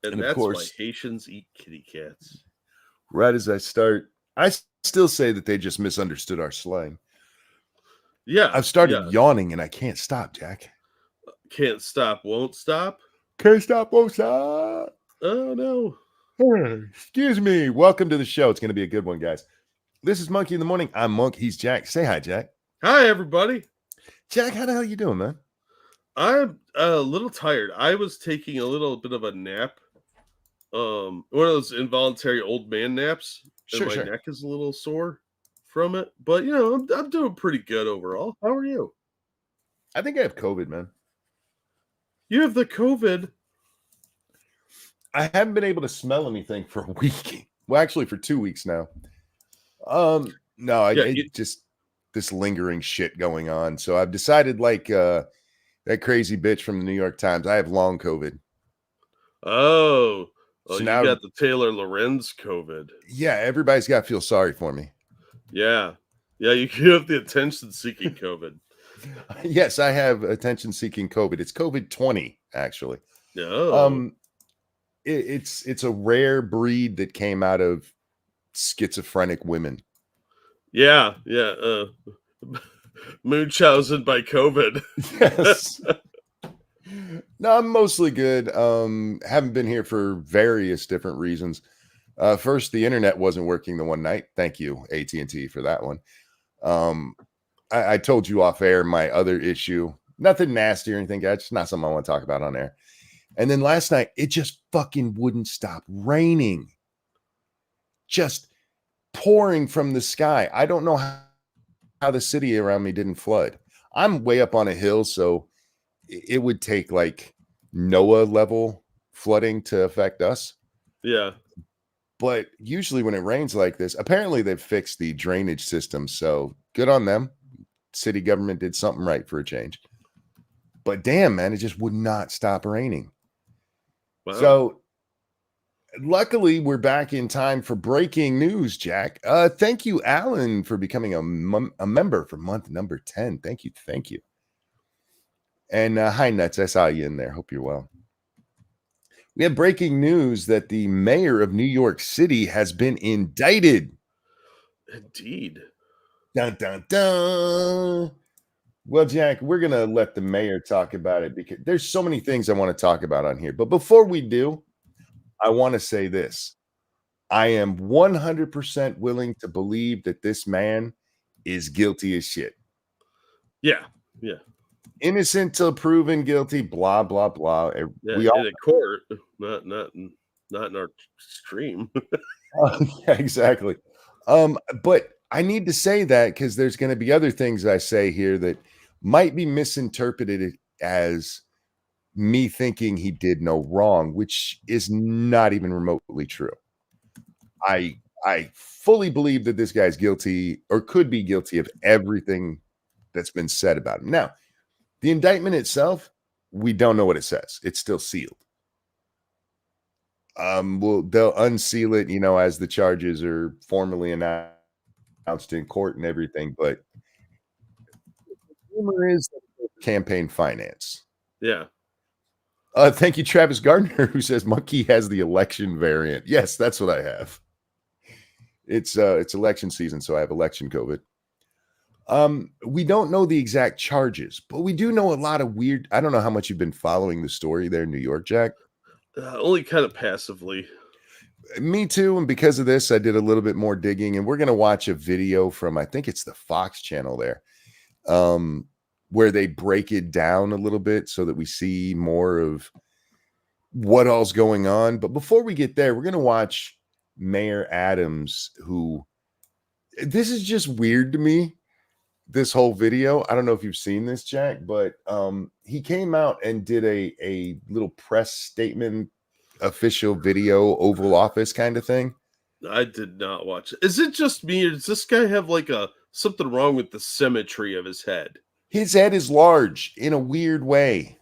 And of that's why course, Haitians eat kitty cats. right as I start, I still say that they just misunderstood our slang. Yeah, I've started yeah. yawning and I can't stop, Jack. Can't stop, won't stop. Can't stop, won't stop. Oh no. Excuse me. Welcome to the show. It's going to be a good one, guys. This is Monkey in the Morning. I'm Monk. He's Jack. Say hi, Jack. Hi, everybody. Jack, how the hell you doing, man? I'm a little tired. I was taking a little bit of a nap. One of those involuntary old man naps, and my Sure. neck is a little sore from it. But you know, I'm doing pretty good overall. How are you? I think I have COVID, man. You have the COVID. I haven't been able to smell anything for a week. Well, actually, for 2 weeks now. No, Yeah. it just this lingering shit going on. So I've decided, like that crazy bitch from the New York Times, I have long COVID. Oh, well, So you now, got the Taylor Lorenz COVID. yeah, everybody's got to feel sorry for me. Yeah. Yeah, you have the attention-seeking COVID. Yes, I have attention-seeking COVID. It's COVID-20, actually. No. It's a rare breed that came out of schizophrenic women. Yeah. Munchausen by COVID. Yes. No, I'm mostly good. Haven't been here for various different reasons. First, the internet wasn't working the one night. Thank you, AT&T, for that one. I told you off air my other issue. Nothing nasty or anything, guys. Just not something I want to talk about on air. And then last night, it just fucking wouldn't stop raining. Just pouring from the sky. I don't know how the city around me didn't flood. I'm way up on a hill, so it would take like Noah level flooding to affect us. Yeah. But usually when it rains like this, apparently they've fixed the drainage system. So good on them. City government did something right for a change. But damn, man, it just would not stop raining. Wow. So luckily we're back in time for breaking news, Jack. Thank you, Alan, for becoming a member for month number 10. Thank you. And hi, Nuts. I saw you in there. Hope you're well. We have breaking news that the mayor of New York City has been indicted. Indeed. Dun, dun, dun. Well, Jack, we're going to let the mayor talk about it because there's so many things I want to talk about on here. But before we do, I want to say this. I am 100% willing to believe that this man is guilty as shit. Yeah. Innocent till proven guilty, blah, blah, blah. Yeah, We all in a court, not in our stream. yeah, exactly. But I need to say that because there's going to be other things I say here that might be misinterpreted as me thinking he did no wrong, which is not even remotely true. I fully believe that this guy's guilty or could be guilty of everything that's been said about him. Now, the indictment itself, we don't know what it says. It's still sealed. They'll unseal it, as the charges are formally announced in court and everything. But the rumor is campaign finance. Yeah. Thank you, Travis Gardner, who says Monkey has the election variant. Yes, that's what I have. It's election season, so I have election COVID. We don't know the exact charges, but we do know a lot of weird. I don't know how much you've been following the story there in New York, Jack. Only kind of passively. Me too. And because of this, I did a little bit more digging, and we're going to watch a video from, I think it's the Fox channel there, where they break it down a little bit so that we see more of what all's going on. But before we get there, we're going to watch Mayor Adams, who this is just weird to me. This whole video, I don't know if you've seen this, Jack, but he came out and did a little press statement, official video, Oval Office kind of thing. I did not watch it. Is it just me, or does this guy have like something wrong with the symmetry of his head? His head is large in a weird way.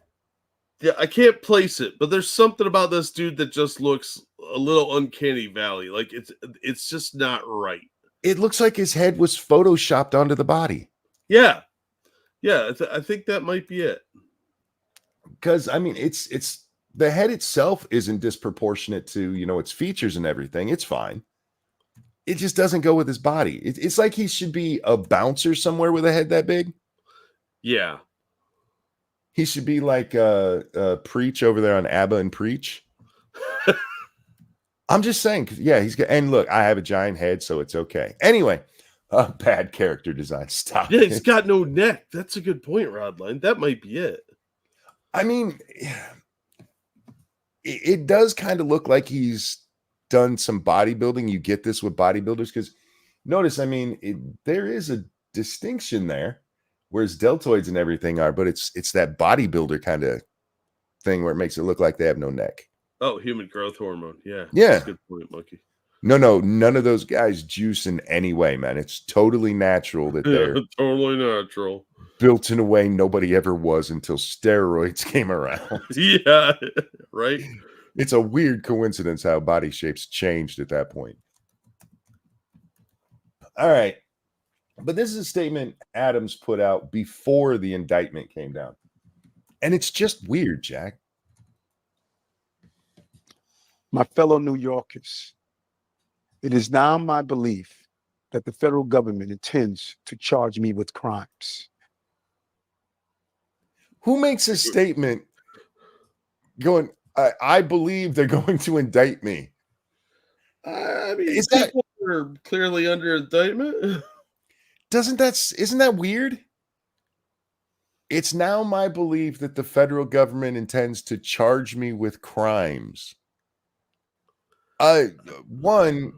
Yeah, I can't place it, but there's something about this dude that just looks a little uncanny valley. Like it's just not right. It looks like his head was photoshopped onto the body. Yeah. I think that might be it. Because I mean, it's The head itself isn't disproportionate to, its features and everything. It's fine. It just doesn't go with his body. It's like he should be a bouncer somewhere with a head that big. Yeah. He should be like Preach over there on ABBA and Preach. I'm just saying, yeah, he's good. And look, I have a giant head, so it's okay. Anyway, bad character design. Stop. Yeah, he's got no neck. That's a good point, Rodline. That might be it. I mean, it does kind of look like he's done some bodybuilding. You get this with bodybuilders because notice, I mean, there is a distinction there, whereas deltoids and everything are, but it's that bodybuilder kind of thing where it makes it look like they have no neck. Oh, human growth hormone. Yeah. Yeah. That's a good point, Monkey. No, none of those guys juice in any way, man. It's totally natural that they're totally natural. Built in a way nobody ever was until steroids came around. Yeah, right? It's a weird coincidence how body shapes changed at that point. All right. But this is a statement Adams put out before the indictment came down. And it's just weird, Jack. My fellow New Yorkers, it is now my belief that the federal government intends to charge me with crimes. Who makes a statement going, I believe they're going to indict me? I mean, people are clearly under indictment. Isn't that weird? It's now my belief that the federal government intends to charge me with crimes. One,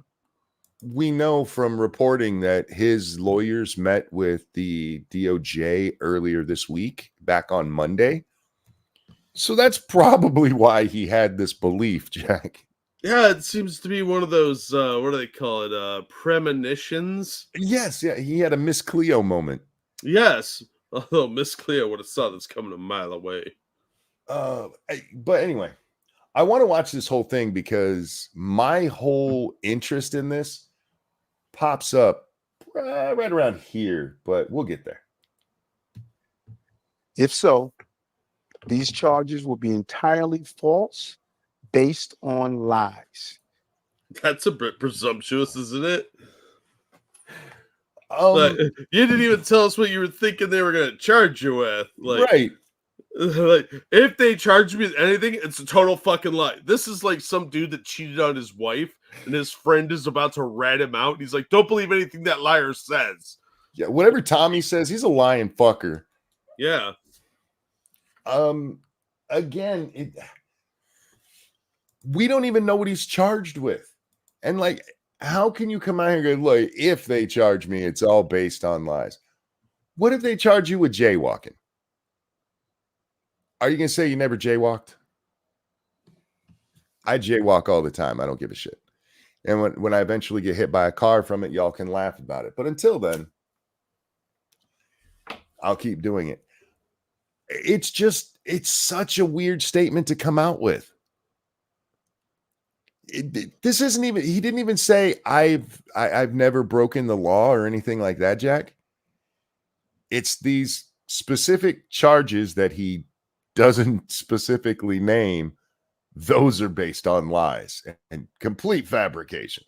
we know from reporting that his lawyers met with the DOJ earlier this week, back on Monday. So that's probably why he had this belief, Jack. Yeah, it seems to be one of those, what do they call it? Premonitions? Yes, yeah, he had a Miss Cleo moment. Yes, although Miss Cleo would have saw this coming a mile away. But anyway, I want to watch this whole thing because my whole interest in this pops up right around here, but we'll get there. If so, these charges will be entirely false, based on lies. That's a bit presumptuous, isn't it? You didn't even tell us what you were thinking they were going to charge you with. Right. Like, if they charge me with anything, it's a total fucking lie. This is like some dude that cheated on his wife, and his friend is about to rat him out. And he's like, "Don't believe anything that liar says." Yeah, whatever Tommy says, he's a lying fucker. Yeah. Again, we don't even know what he's charged with, and like, how can you come out here and go, "Look, if they charge me, it's all based on lies"? What if they charge you with jaywalking? Are you going to say you never jaywalked? I jaywalk all the time. I don't give a shit. And when I eventually get hit by a car from it, y'all can laugh about it. But until then, I'll keep doing it. It's such a weird statement to come out with. This isn't even, he didn't even say I've never broken the law or anything like that, Jack. It's these specific charges that he doesn't specifically name. Those are based on lies and complete fabrication.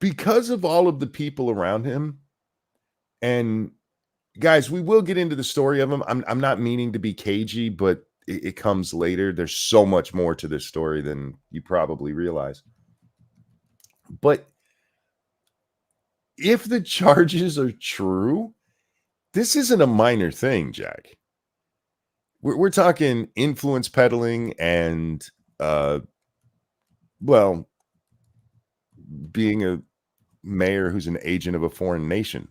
Because of all of the people around him, and guys, we will get into the story of him. I'm not meaning to be cagey, but it comes later. There's so much more to this story than you probably realize. But if the charges are true, this isn't a minor thing, Jack. We're talking influence peddling and, being a mayor who's an agent of a foreign nation.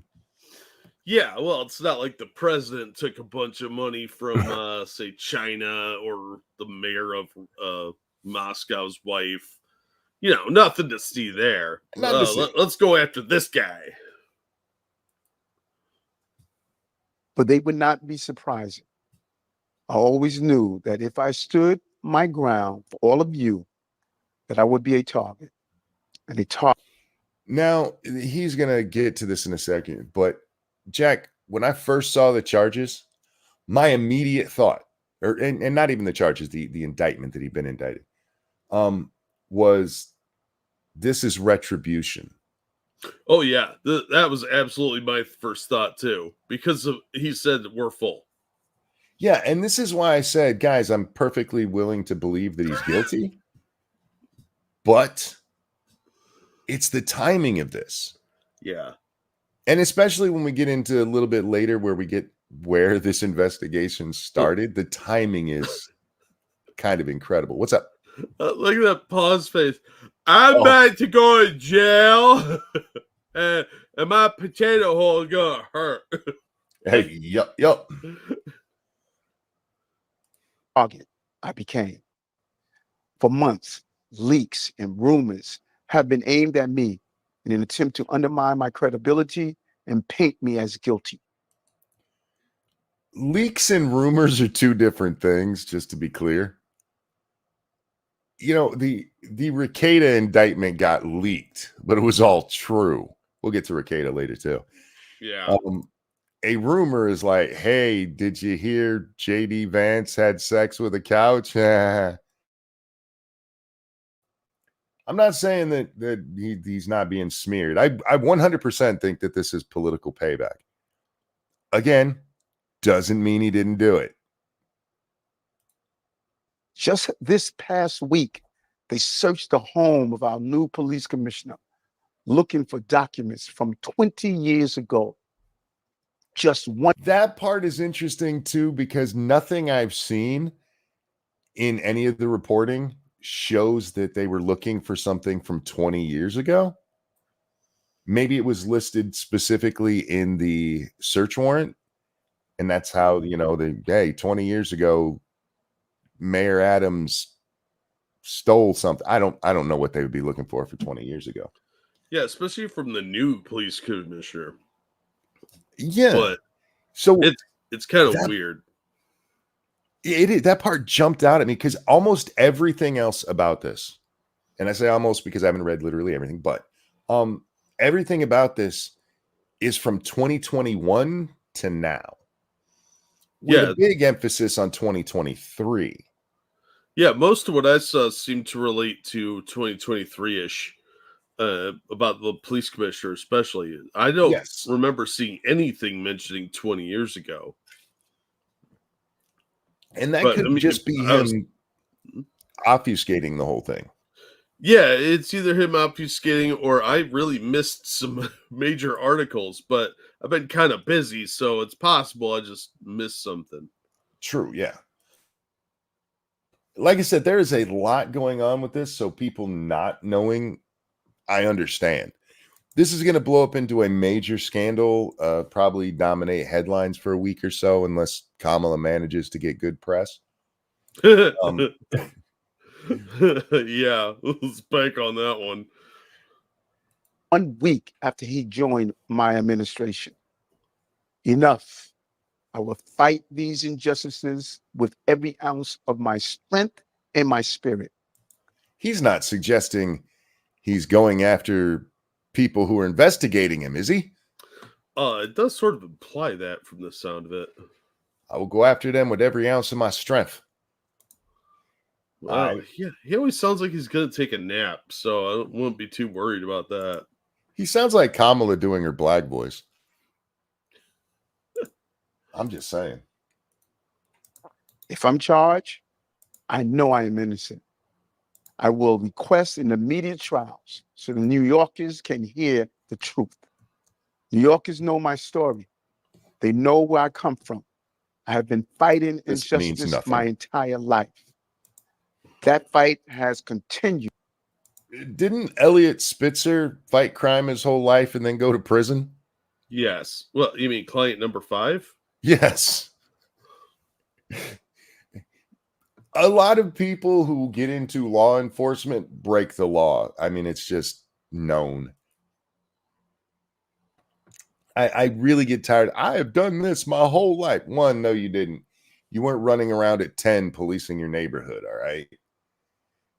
Yeah, well, it's not like the president took a bunch of money from, say, China, or the mayor of Moscow's wife. Nothing to see there. Let's go after this guy. But they would not be surprising. I always knew that if I stood my ground for all of you, that I would be a target. And a target. Now, he's going to get to this in a second, but Jack, when I first saw the charges, my immediate thought, and not even the charges, the indictment that he'd been indicted, was this is retribution. Oh yeah, that was absolutely my first thought too, because he said we're full. Yeah, and this is why I said, guys, I'm perfectly willing to believe that he's guilty, but it's the timing of this. Yeah. And especially when we get into a little bit later where we get where this investigation started, the timing is kind of incredible. What's up? Look at that pause face. I'm Oh. about to go to jail, and my potato hole is gonna hurt. Hey, yup. Target I became. For months, leaks and rumors have been aimed at me in an attempt to undermine my credibility and paint me as guilty. Leaks and rumors are two different things, just to be clear. You know, the Rada indictment got leaked, but it was all true. We'll get to Rada later too. Yeah. A rumor is like, hey, did you hear JD Vance had sex with a couch? I'm not saying that he's not being smeared. I 100% think that this is political payback. Again, doesn't mean he didn't do it. Just this past week, they searched the home of our new police commissioner, looking for documents from 20 years ago. Just one. That part is interesting too, because nothing I've seen in any of the reporting shows that they were looking for something from 20 years ago. Maybe it was listed specifically in the search warrant, and that's how, you know, hey, 20 years ago, Mayor Adams stole something. I don't know what they would be looking for 20 years ago. Yeah, especially from the new police commissioner. Yeah. But so it's kind of weird. That part jumped out at me because almost everything else about this, and I say almost because I haven't read literally everything, but everything about this is from 2021 to now. With a big emphasis on 2023. Yeah, most of what I saw seemed to relate to 2023-ish. About the police commissioner, especially. I don't remember seeing anything mentioning 20 years ago. And that could just be him obfuscating the whole thing. Yeah, it's either him obfuscating or I really missed some major articles, but I've been kind of busy, so it's possible I just missed something. True, yeah. Like I said, there is a lot going on with this, so people not knowing, I understand. This is going to blow up into a major scandal, probably dominate headlines for a week or so, unless Kamala manages to get good press. Yeah, let's bank on that one. 1 week after he joined my administration. Enough. I will fight these injustices with every ounce of my strength and my spirit. He's not suggesting he's going after people who are investigating him, is he? It does sort of imply that from the sound of it. I will go after them with every ounce of my strength. Wow. Yeah, he always sounds like he's going to take a nap, so I wouldn't be too worried about that. He sounds like Kamala doing her black voice. I'm just saying. If I'm charged, I know I am innocent. I will request an immediate trials so the New Yorkers can hear the truth. New Yorkers know my story. They know where I come from. I have been fighting injustice my entire life. That fight has continued. Didn't Elliot Spitzer fight crime his whole life and then go to prison? Yes. Well, you mean client number 5? Yes. A lot of people who get into law enforcement break the law. I mean, it's just known. I really get tired. I have done this my whole life. One, no, you didn't. You weren't running around at 10 policing your neighborhood, all right?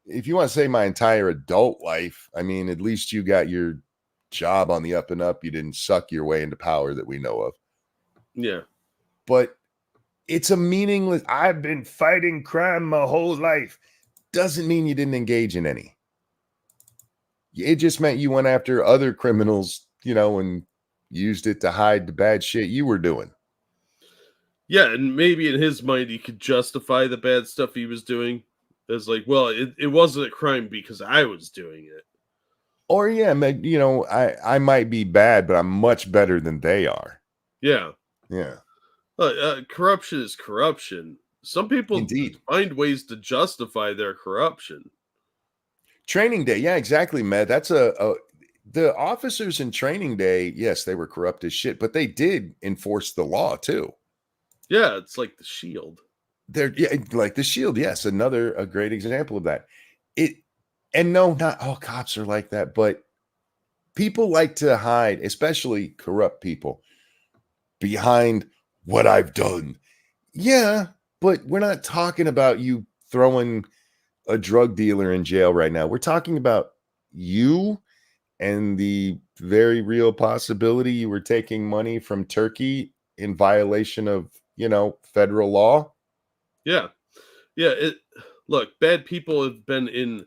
If you want to say my entire adult life, I mean, at least you got your job on the up and up. You didn't suck your way into power that we know of. Yeah. But It's a meaningless, I've been fighting crime my whole life. Doesn't mean you didn't engage in any. It just meant you went after other criminals, and used it to hide the bad shit you were doing. Yeah, and maybe in his mind he could justify the bad stuff he was doing as like, well, it wasn't a crime because I was doing it. Or yeah, I might be bad, but I'm much better than they are. Yeah. Yeah. Corruption is corruption. Some people Indeed. find ways to justify their corruption. Training Day. Yeah, exactly, Matt. That's the officers in Training Day, yes, they were corrupt as shit, but they did enforce the law too. Yeah, it's like the Shield. Like the Shield. Yes, a great example of that. And no, not all cops are like that, but people like to hide, especially corrupt people, behind what I've done. Yeah, but we're not talking about you throwing a drug dealer in jail right now. We're talking about you and the very real possibility you were taking money from Turkey in violation of, federal law. Yeah. Yeah. Look, bad people have been in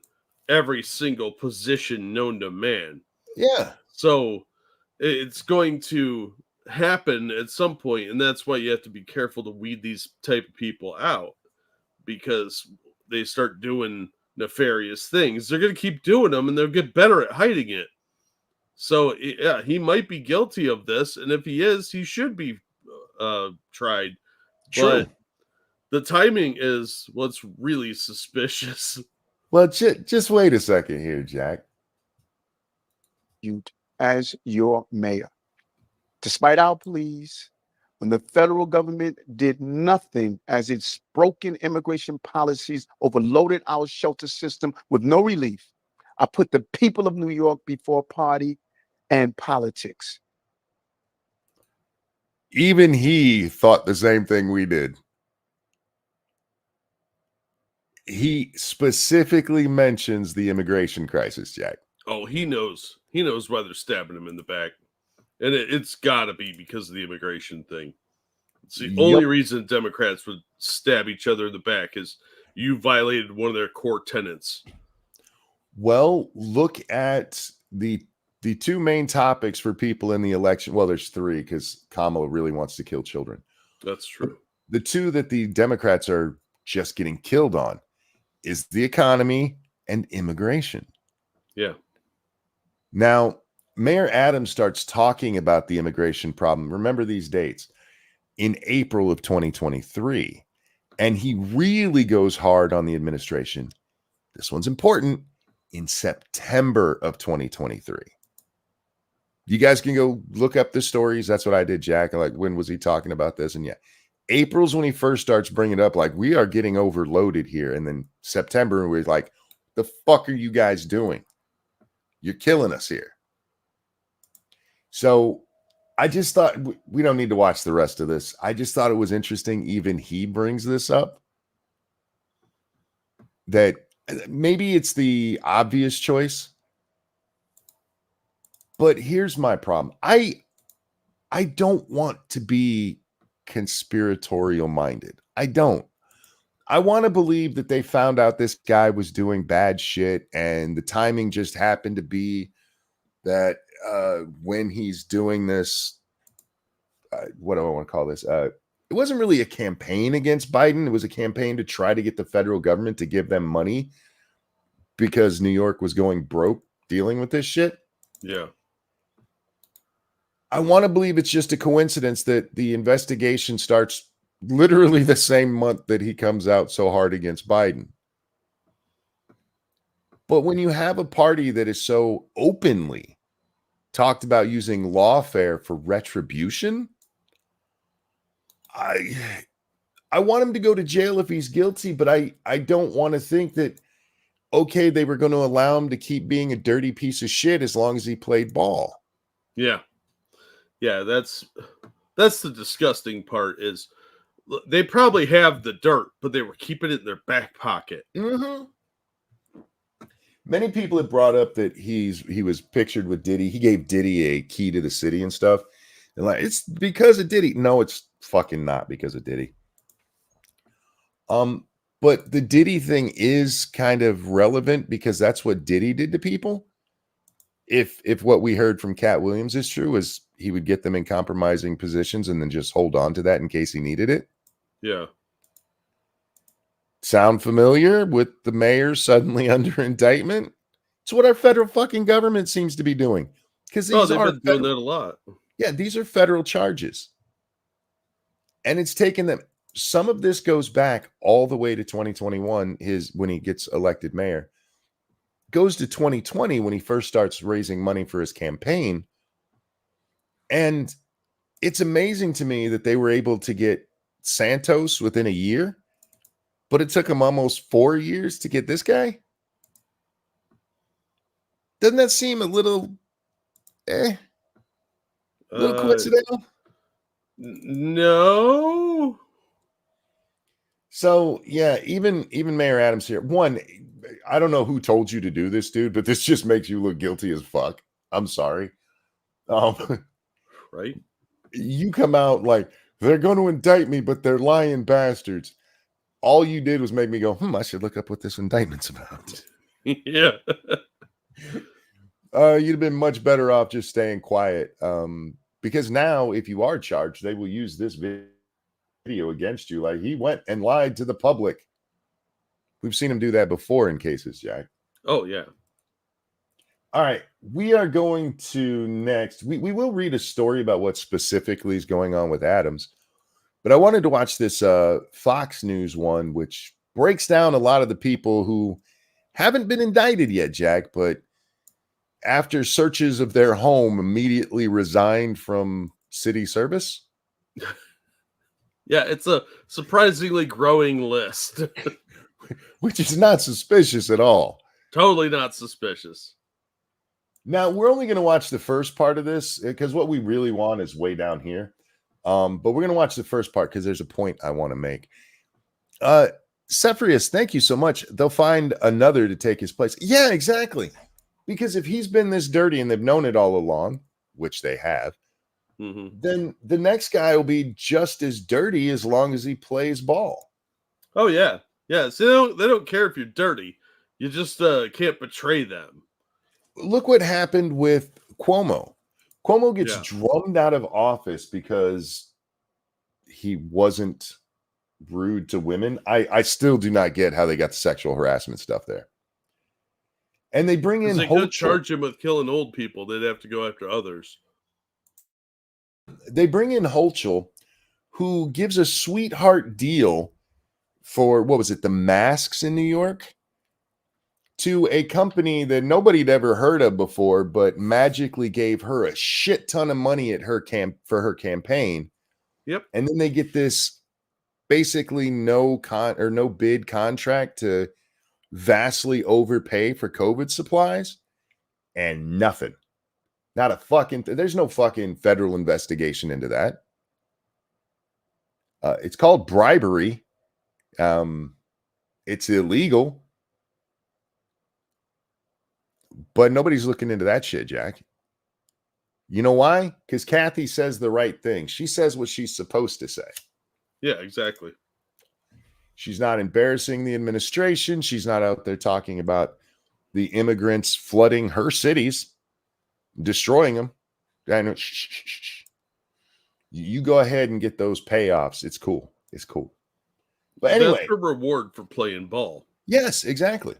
every single position known to man. Yeah. So it's going to happen at some point, and that's why you have to be careful to weed these type of people out, because they start doing nefarious things. They're going to keep doing them, and they'll get better at hiding it. So yeah, he might be guilty of this, and if he is, he should be tried. True. But the timing is what's really suspicious. Well, just wait a second here, Jack. You as your mayor, despite our pleas, when the federal government did nothing as its broken immigration policies overloaded our shelter system with no relief, I put the people of New York before party and politics. Even he thought the same thing we did. He specifically mentions the immigration crisis, Jack. Oh, he knows. He knows why they're stabbing him in the back. And it's got to be because of the immigration thing. It's the only reason Democrats would stab each other in the back is you violated one of their core tenets. Well, look at the two main topics for people in the election. Well, there's three because Kamala really wants to kill children. That's true. The two that the Democrats are just getting killed on is the economy and immigration. Yeah. Now, Mayor Adams starts talking about the immigration problem. Remember these dates in April of 2023. And he really goes hard on the administration. This one's important in September of 2023. You guys can go look up the stories. That's what I did, Jack. Like, when was he talking about this? And yeah, April's when he first starts bringing it up, like, we are getting overloaded here. And then September, we're like, the fuck are you guys doing? You're killing us here. So I just thought we don't need to watch the rest of this. I just thought it was interesting. Even he brings this up, that maybe it's the obvious choice. But here's my problem. I don't want to be conspiratorial minded. I don't. I want to believe that they found out this guy was doing bad shit and the timing just happened to be that when he's doing this, what do I want to call this? It wasn't really a campaign against Biden. It was a campaign to try to get the federal government to give them money because New York was going broke dealing with this shit. Yeah. I want to believe it's just a coincidence that the investigation starts literally the same month that he comes out so hard against Biden. But when you have a party that is so openly talked about using lawfare for retribution, I want him to go to jail if he's guilty, but I don't want to think that, okay, they were going to allow him to keep being a dirty piece of shit as long as he played ball. Yeah. Yeah, that's the disgusting part is they probably have the dirt, but they were keeping it in their back pocket. Mm-hmm. Many people have brought up that he was pictured with Diddy. He gave Diddy a key to the city and stuff. And like, it's because of Diddy. No, it's fucking not because of Diddy. But the Diddy thing is kind of relevant because that's what Diddy did to people. If what we heard from Cat Williams is true, is he would get them in compromising positions and then just hold on to that in case he needed it. Yeah. Sound familiar with the mayor suddenly under indictment? It's what our federal fucking government seems to be doing. Because these they've are been doing that a lot. Yeah, these are federal charges. And it's taken them. Some of this goes back all the way to 2021, when he gets elected mayor. Goes to 2020 when he first starts raising money for his campaign. And it's amazing to me that they were able to get Santos within a year, but it took them almost 4 years to get this guy. Doesn't that seem a little coincidental? No. So yeah, even Mayor Adams here. One, I don't know who told you to do this, dude, but this just makes you look guilty as fuck. I'm sorry. Right? You come out like they're going to indict me, but they're lying bastards. All you did was make me go, I should look up what this indictment's about. Yeah. You'd have been much better off just staying quiet. Because now, if you are charged, they will use this video against you. Like, he went and lied to the public. We've seen him do that before in cases, Jack. Oh, yeah. All right. We are going to next. We will read a story about what specifically is going on with Adams. But I wanted to watch this Fox News one, which breaks down a lot of the people who haven't been indicted yet, Jack, but after searches of their home immediately resigned from city service. Yeah, it's a surprisingly growing list. Which is not suspicious at all. Totally not suspicious. Now, we're only going to watch the first part of this because what we really want is way down here. But we're going to watch the first part because there's a point I want to make. Cephrius, thank you so much. They'll find another to take his place. Yeah, exactly. Because if he's been this dirty and they've known it all along, which they have, then the next guy will be just as dirty as long as he plays ball. Oh, yeah. Yeah, so they don't care if you're dirty. You just can't betray them. Look what happened with Cuomo. Cuomo gets drummed out of office because he wasn't rude to women. I still do not get how they got the sexual harassment stuff there. And they bring in they could charge him with killing old people. They'd have to go after others. They bring in Holchel, who gives a sweetheart deal for, what was it, the masks in New York, to a company that nobody had ever heard of before, but magically gave her a shit ton of money at for her campaign. Yep. And then they get this basically no bid contract to vastly overpay for COVID supplies, and nothing. Not a fucking there's no fucking federal investigation into that. It's called bribery. It's illegal. But nobody's looking into that shit, Jack. You know why? Because Kathy says the right thing. She says what she's supposed to say. Yeah, exactly. She's not embarrassing the administration. She's not out there talking about the immigrants flooding her cities, destroying them. I know. You go ahead and get those payoffs. It's cool. It's cool. But anyway, that's a reward for playing ball. Yes, exactly.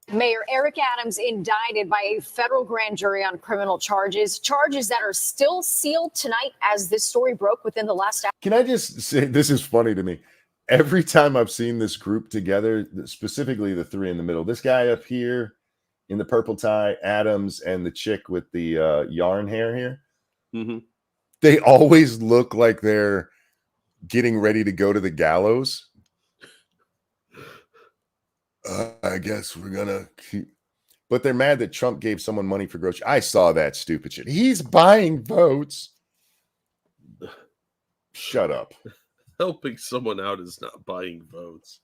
Mayor Eric Adams indicted by a federal grand jury on criminal charges that are still sealed tonight as this story broke within the last hour. Can I just say, this is funny to me. Every time I've seen this group together, specifically the three in the middle, this guy up here in the purple tie, Adams, and the chick with the yarn hair here, they always look like they're getting ready to go to the gallows. I guess we're gonna keep, but they're mad that Trump gave someone money for groceries. I saw that stupid shit. He's buying votes. Shut up. Helping someone out is not buying votes.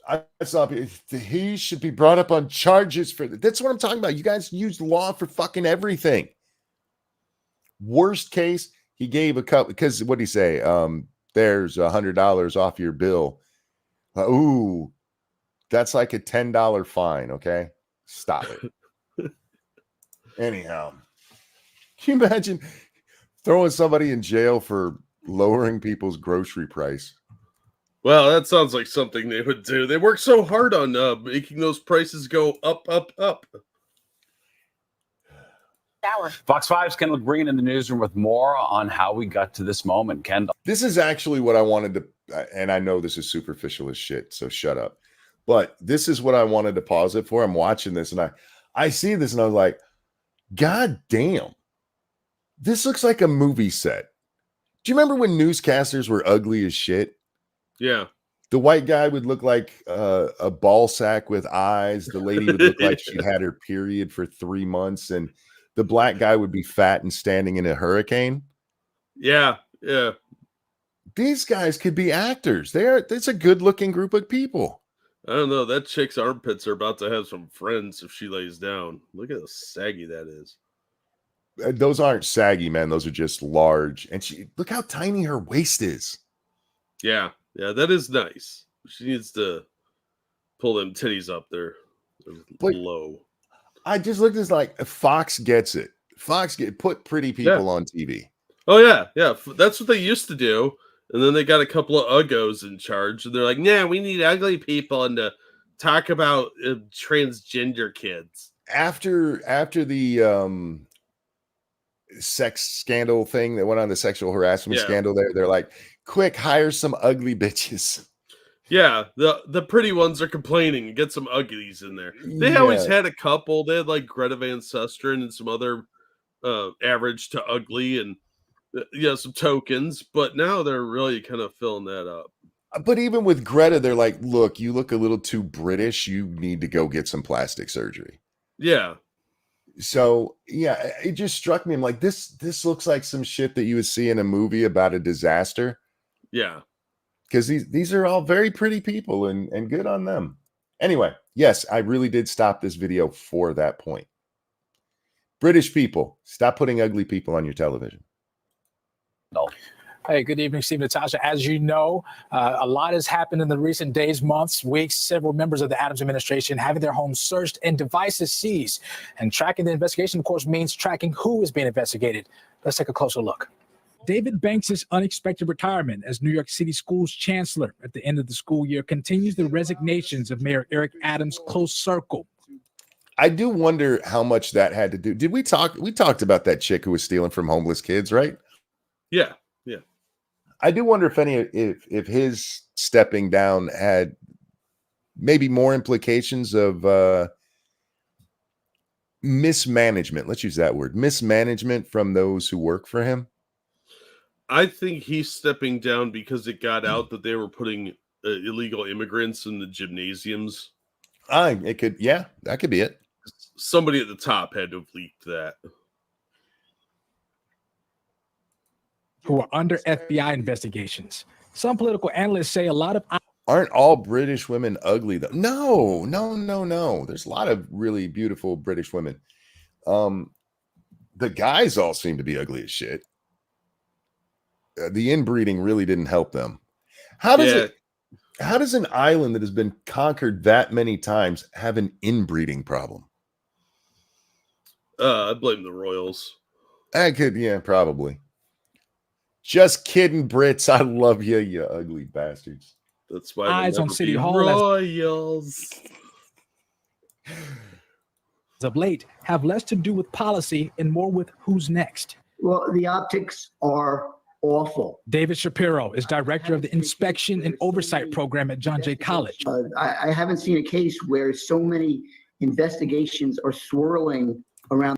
I saw he should be brought up on charges for that. That's what I'm talking about. You guys use law for fucking everything. Worst case, he gave a couple, because what did he say? there's $100 off your bill. Ooh, that's like a $10 fine. Okay, stop it. Anyhow, can you imagine throwing somebody in jail for lowering people's grocery price? Well, that sounds like something they would do. They work so hard on making those prices go up, up, up. Fox 5's Kendall Green in the newsroom with more on how we got to this moment. Kendall. This is actually what I wanted to, and I know this is superficial as shit, so shut up. But this is what I wanted to pause it for. I'm watching this, and I see this, and I was like, God damn, this looks like a movie set. Do you remember when newscasters were ugly as shit? Yeah. The white guy would look like a ball sack with eyes. The lady would look like she'd had her period for 3 months, and the black guy would be fat and standing in a hurricane. Yeah, yeah. These guys could be actors. It's a good-looking group of people. I don't know. That chick's armpits are about to have some friends if she lays down. Look at how saggy that is. Those aren't saggy, man. Those are just large. And look how tiny her waist is. Yeah, yeah, that is nice. She needs to pull them titties up there. They're low. I just looked at like Fox gets it. Put pretty people on TV. Oh yeah, yeah. That's what they used to do, and then they got a couple of uggos in charge, and they're like, "Nah, we need ugly people and to talk about transgender kids." After the sex scandal thing that went on, the sexual harassment scandal, they're like, "Quick, hire some ugly bitches." Yeah, the pretty ones are complaining. Get some uglies in there. They always had a couple. They had like Greta Van Susteren and some other average to ugly and some tokens. But now they're really kind of filling that up. But even with Greta, they're like, "Look, you look a little too British. You need to go get some plastic surgery." Yeah. So yeah, it just struck me. I'm like, this looks like some shit that you would see in a movie about a disaster. Yeah. Because these are all very pretty people and good on them. Anyway, yes, I really did stop this video for that point. British people, stop putting ugly people on your television. No. Hey, good evening, Steve, Natasha. As you know, a lot has happened in the recent days, months, weeks. Several members of the Adams administration having their homes searched and devices seized. And tracking the investigation, of course, means tracking who is being investigated. Let's take a closer look. David Banks' unexpected retirement as New York City Schools Chancellor at the end of the school year continues the resignations of Mayor Eric Adams' close circle. I do wonder how much that had to do. Did we talked about that chick who was stealing from homeless kids, right? Yeah. Yeah. I do wonder if his stepping down had maybe more implications of mismanagement. Let's use that word. Mismanagement from those who work for him. I think he's stepping down because it got out that they were putting illegal immigrants in the gymnasiums. That could be it. Somebody at the top had to have leaked that. Who are under FBI investigations. Some political analysts say a lot of... Aren't all British women ugly, though? No. There's a lot of really beautiful British women. The guys all seem to be ugly as shit. The inbreeding really didn't help them. How does an island that has been conquered that many times have an inbreeding problem? I blame the royals. Probably. Just kidding, Brits. I love you, you ugly bastards. That's why eyes on City Hall royals. Of late have less to do with policy and more with who's next. Well, the optics are awful. David Shapiro is director of the Inspection and Oversight Program at John Jay College. I haven't seen a case where so many investigations are swirling around.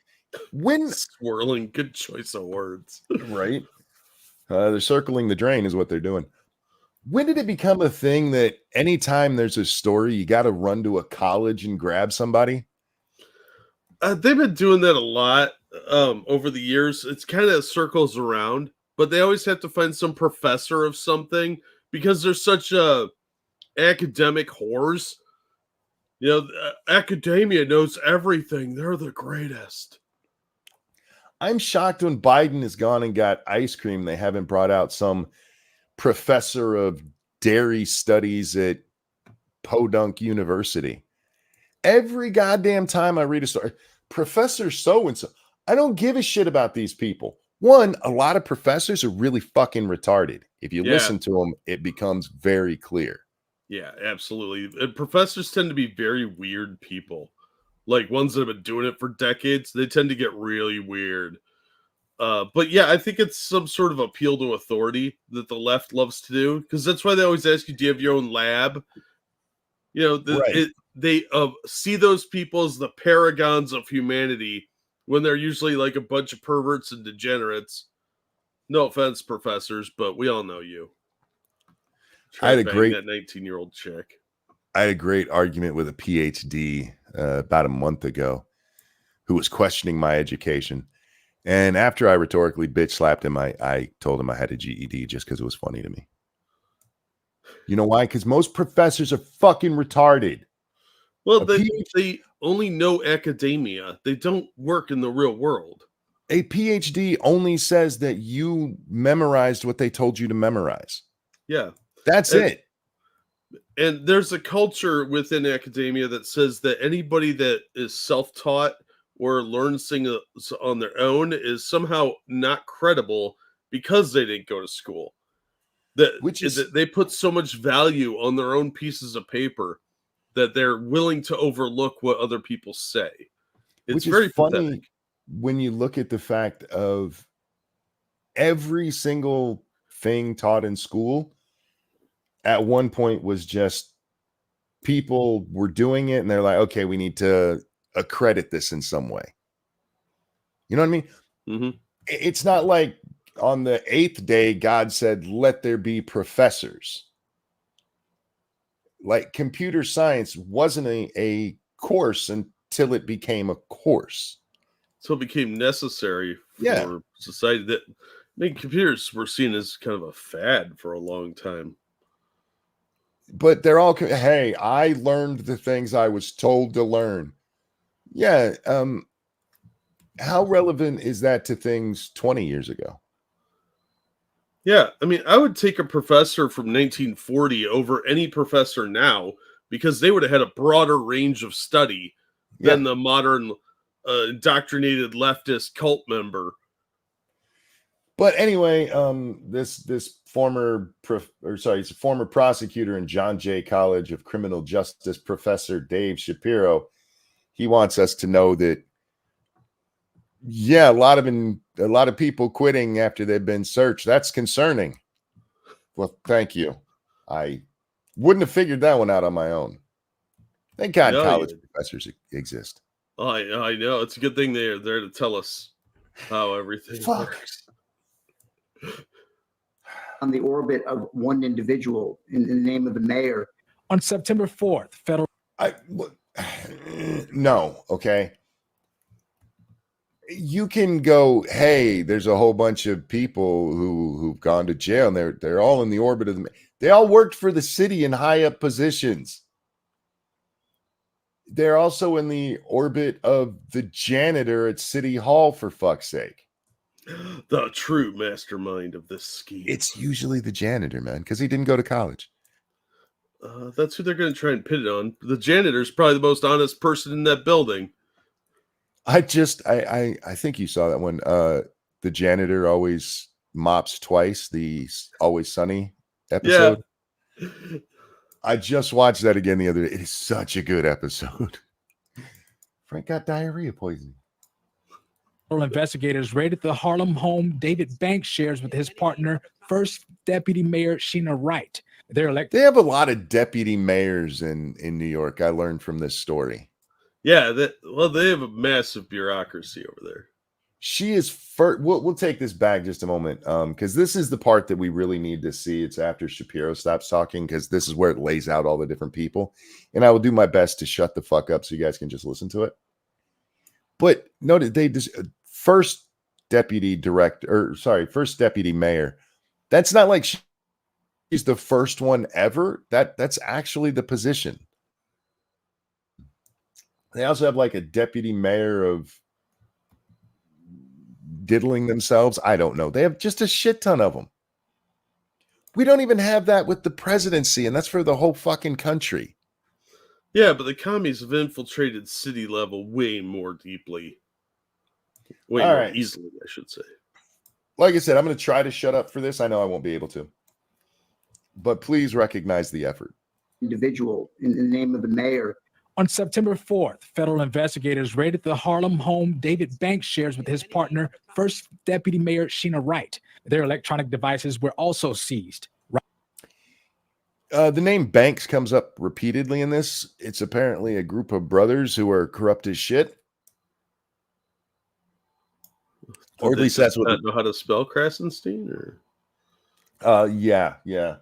Swirling, good choice of words. Right? They're circling the drain is what they're doing. When did it become a thing that anytime there's a story, you got to run to a college and grab somebody? They've been doing that a lot over the years. It's kind of circles around, but they always have to find some professor of something because they're such academic whores. Academia knows everything. They're the greatest. I'm shocked when Biden has gone and got ice cream. They haven't brought out some professor of dairy studies at Podunk University. Every goddamn time I read a story, Professor so-and-so, I don't give a shit about these people. One, a lot of professors are really fucking retarded. If you listen to them, it becomes very clear. Yeah, absolutely. And professors tend to be very weird people. Like ones that have been doing it for decades, they tend to get really weird. But yeah, I think it's some sort of appeal to authority that the left loves to do, because that's why they always ask you, do you have your own lab? You know, they see those people as the paragons of humanity when they're usually like a bunch of perverts and degenerates. No offense, professors, but we all know you. I had a great that 19-year-old chick. I had a great argument with a PhD about a month ago who was questioning my education. And after I rhetorically bitch slapped him, I told him I had a GED just because it was funny to me. You know why? Because most professors are fucking retarded. Well, they only know academia. They don't work in the real world. A PhD only says that you memorized what they told you to memorize. Yeah. That's it. And there's a culture within academia that says that anybody that is self-taught or learns things on their own is somehow not credible because they didn't go to school. That they put so much value on their own pieces of paper that they're willing to overlook what other people say. It's very funny pathetic when you look at the fact of every single thing taught in school at one point was just people were doing it and they're like, okay, we need to accredit this in some way. You know what I mean? Mm-hmm. It's not like on the 8th day, God said, let there be professors. Like computer science wasn't a course until it became a course. So it became necessary for society. That computers were seen as kind of a fad for a long time. But they're all, hey, I learned the things I was told to learn. Yeah. How relevant is that to things 20 years ago? Yeah, I mean, I would take a professor from 1940 over any professor now because they would have had a broader range of study than the modern indoctrinated leftist cult member. But anyway, this former he's a former prosecutor in John Jay College of Criminal Justice, Professor Dave Shapiro. He wants us to know that, yeah, a lot of people quitting after they've been searched. That's concerning. Well, thank you. I wouldn't have figured that one out on my own. Thank God college professors exist. Oh, I know. It's a good thing they're there to tell us how everything works. On the orbit of one individual in the name of the mayor. On September 4th, federal. No, okay. You can go, hey, there's a whole bunch of people who've gone to jail and they're all in the orbit of the. They all worked for the city in high up positions. They're also in the orbit of the janitor at City Hall, for fuck's sake. The true mastermind of this scheme. It's usually the janitor, man, because he didn't go to college. That's who they're going to try and pin it on. The janitor's probably the most honest person in that building. I think you saw that one. The janitor always mops twice. The Always Sunny episode. Yeah. I just watched that again the other day. It is such a good episode. Frank got diarrhea poisoning. Investigators raided the Harlem home David Banks shares with his partner, First Deputy Mayor Sheena Wright. They have a lot of deputy mayors in New York. I learned from this story. Yeah, they have a massive bureaucracy over there. She is first. We'll take this back just a moment, because this is the part that we really need to see. It's after Shapiro stops talking, because this is where it lays out all the different people, and I will do my best to shut the fuck up so you guys can just listen to it. But notice first deputy mayor. That's not like she's the first one ever. That's actually the position. They also have like a deputy mayor of diddling themselves. I don't know. They have just a shit ton of them. We don't even have that with the presidency, and that's for the whole fucking country. Yeah, but the commies have infiltrated city level way more deeply. Way All more right. easily, I should say. Like I said, I'm going to try to shut up for this. I know I won't be able to. But please recognize the effort. Individual in the name of the mayor. On September 4th, federal investigators raided the Harlem home David Banks shares with his partner, First Deputy Mayor Sheena Wright. Their electronic devices were also seized. The name Banks comes up repeatedly in this. It's apparently a group of brothers who are corrupt as shit. Or at least that's what. Not know how to spell Krasenstein, or yeah.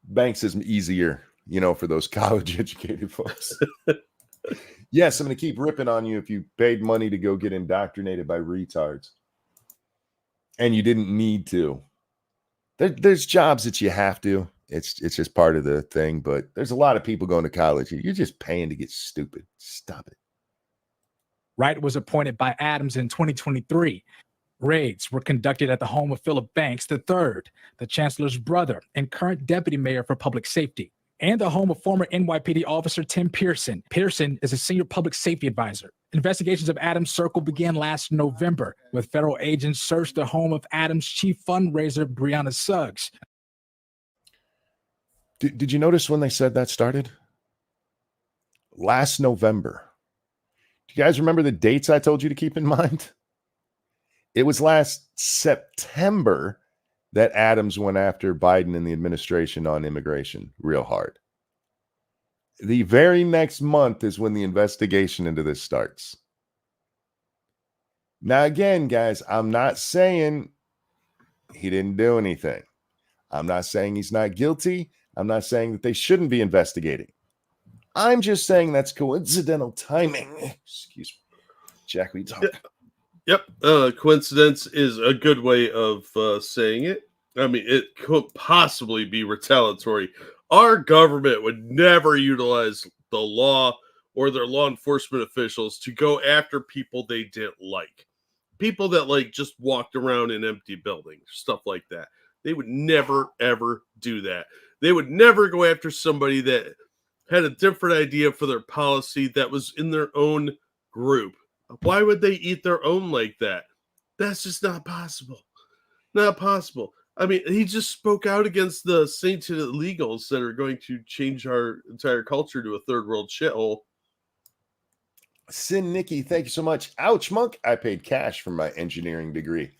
Banks is easier, for those college educated folks. Yes, I'm going to keep ripping on you if you paid money to go get indoctrinated by retards, and you didn't need to. There's jobs that you have to. It's just part of the thing. But there's a lot of people going to college. You're just paying to get stupid. Stop it. Wright was appointed by Adams in 2023. Raids were conducted at the home of Philip Banks III, the chancellor's brother and current deputy mayor for public safety, and the home of former NYPD officer Tim Pearson. Pearson is a senior public safety advisor. Investigations of Adams' circle began last November, with federal agents searched the home of Adams' chief fundraiser, Breonna Suggs. Did you notice when they said that started? Last November. Do you guys remember the dates I told you to keep in mind? It was last September that Adams went after Biden and the administration on immigration real hard. The very next month is when the investigation into this starts. Now, again, guys, I'm not saying he didn't do anything. I'm not saying he's not guilty. I'm not saying that they shouldn't be investigating. I'm just saying that's coincidental timing. Excuse me. Jack, we talk. Yep. Coincidence is a good way of saying it. I mean, it could possibly be retaliatory. Our government would never utilize the law or their law enforcement officials to go after people they didn't like. People that just walked around in empty buildings, stuff like that. They would never, ever do that. They would never go after somebody that had a different idea for their policy that was in their own group. Why would they eat their own like that? That's just not possible. Not possible. I mean, he just spoke out against the sainted illegals that are going to change our entire culture to a third world shithole. Sin Nikki, thank you so much. Ouch, Monk. I paid cash for my engineering degree.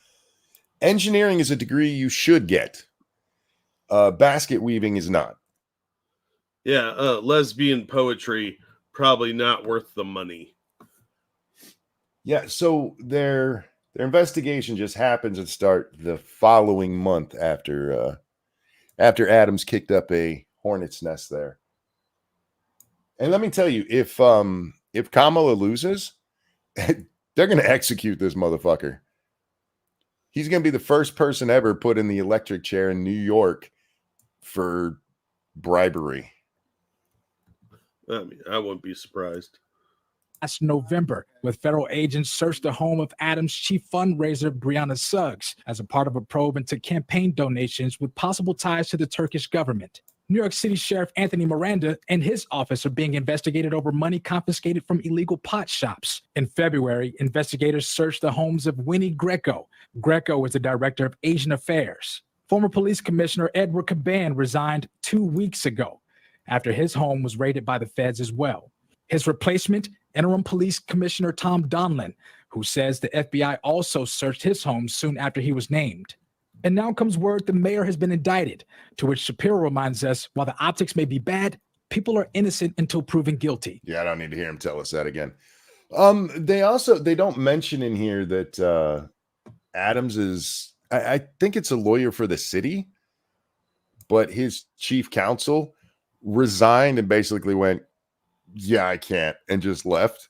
Engineering is a degree you should get. Basket weaving is not. Yeah, lesbian poetry, probably not worth the money. Yeah, so their investigation just happens to start the following month after Adams kicked up a hornet's nest there. And let me tell you, if Kamala loses, they're going to execute this motherfucker. He's going to be the first person ever put in the electric chair in New York for bribery. I mean, I wouldn't be surprised. Last November, with federal agents searched the home of Adams' chief fundraiser, Breonna Suggs, as a part of a probe into campaign donations with possible ties to the Turkish government. New York City Sheriff Anthony Miranda and his office are being investigated over money confiscated from illegal pot shops. In February, investigators searched the homes of Winnie Greco. Greco is the director of Asian Affairs. Former police commissioner Edward Caban resigned 2 weeks ago after his home was raided by the feds as well. His replacement, interim police commissioner Tom Donlin, who says the FBI also searched his home soon after he was named. And now comes word the mayor has been indicted, to which Shapiro reminds us, while the optics may be bad, people are innocent until proven guilty. Yeah, I don't need to hear him tell us that again. They don't mention in here that Adams is, I think it's a lawyer for the city, but his chief counsel resigned and basically went, yeah, I can't, and just left.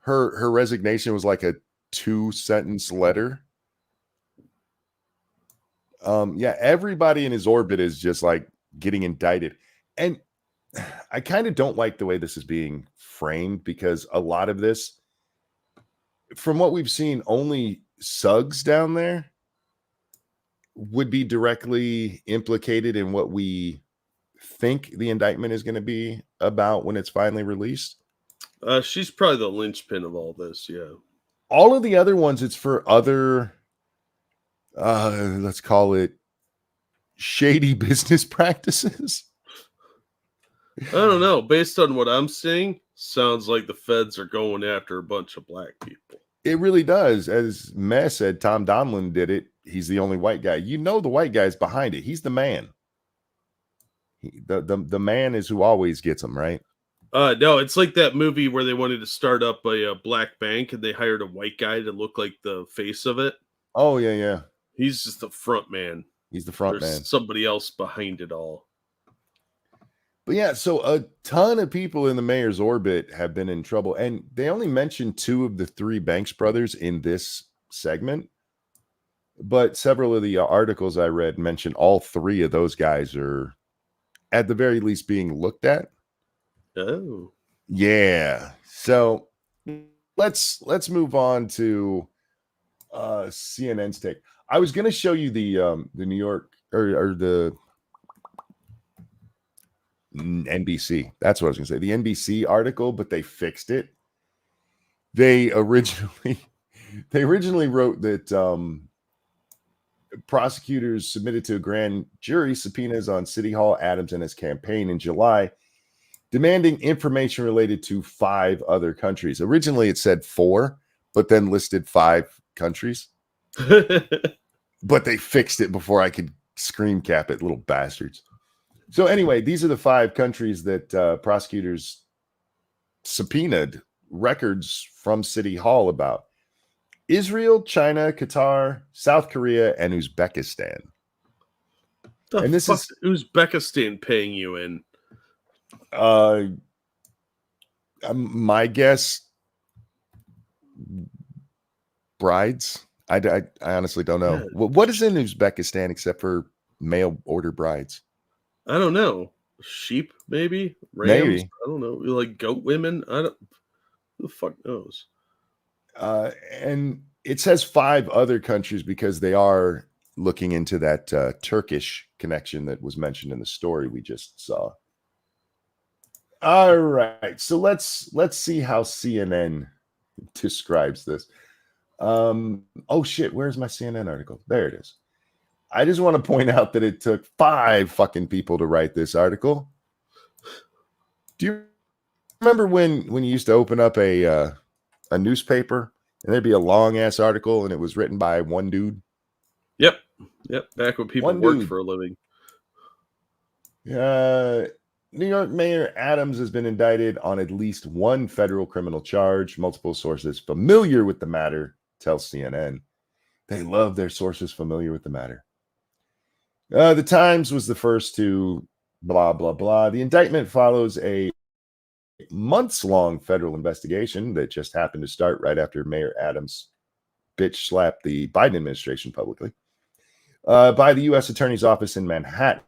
Her resignation was like a 2-sentence letter. Yeah, everybody in his orbit is just like getting indicted. And I kind of don't like the way this is being framed, because a lot of this, from what we've seen, only Suggs down there would be directly implicated in what we think the indictment is going to be about when it's finally released. She's probably the linchpin of all this. Yeah. All of the other ones, it's for other, let's call it shady business practices. I don't know. Based on what I'm seeing, sounds like the feds are going after a bunch of black people. It really does. As Meh said, Tom Donlin did it. He's the only white guy. You know the white guy's behind it. He's the man. The man is who always gets them, right? No, it's like that movie where they wanted to start up a black bank and they hired a white guy to look like the face of it. Oh, yeah. He's just the front man. He's the front There's man. somebody else behind it all. But yeah, so a ton of people in the mayor's orbit have been in trouble. And they only mentioned 2 of the 3 Banks brothers in this segment. But several of the articles I read mentioned all 3 of those guys are at the very least being looked at. Oh. Yeah. So let's move on to CNN's take. I was going to show you the New York or the NBC. That's what I was going to say. The NBC article, but they fixed it. They originally wrote that prosecutors submitted to a grand jury subpoenas on City Hall, Adams, and his campaign in July, demanding information related to 5 other countries. Originally, it said 4, but then listed 5 countries. But they fixed it before I could scream cap it, little bastards. So anyway, these are the 5 countries that prosecutors subpoenaed records from City Hall about: Israel, China, Qatar, South Korea, and Uzbekistan. And this is Uzbekistan paying you in. My guess, brides. I honestly don't know. Yeah. What is in Uzbekistan except for mail order brides? I don't know. Sheep, maybe? Rams? Maybe. I don't know. Like goat women? Who the fuck knows? And it says 5 other countries because they are looking into that Turkish connection that was mentioned in the story we just saw. All right, so let's see how CNN describes this. Oh shit, where's my CNN article? There it is. I just want to point out that it took 5 fucking people to write this article. Do you remember when you used to open up a newspaper and there'd be a long ass article and it was written by one dude? Yep. Back when people worked for a living. New York Mayor Adams has been indicted on at least 1 federal criminal charge. Multiple sources familiar with the matter tell CNN. They love their sources familiar with the matter. The Times was the first to blah, blah, blah. The indictment follows a months-long federal investigation that just happened to start right after Mayor Adams bitch slapped the Biden administration publicly by the U.S. Attorney's Office in Manhattan.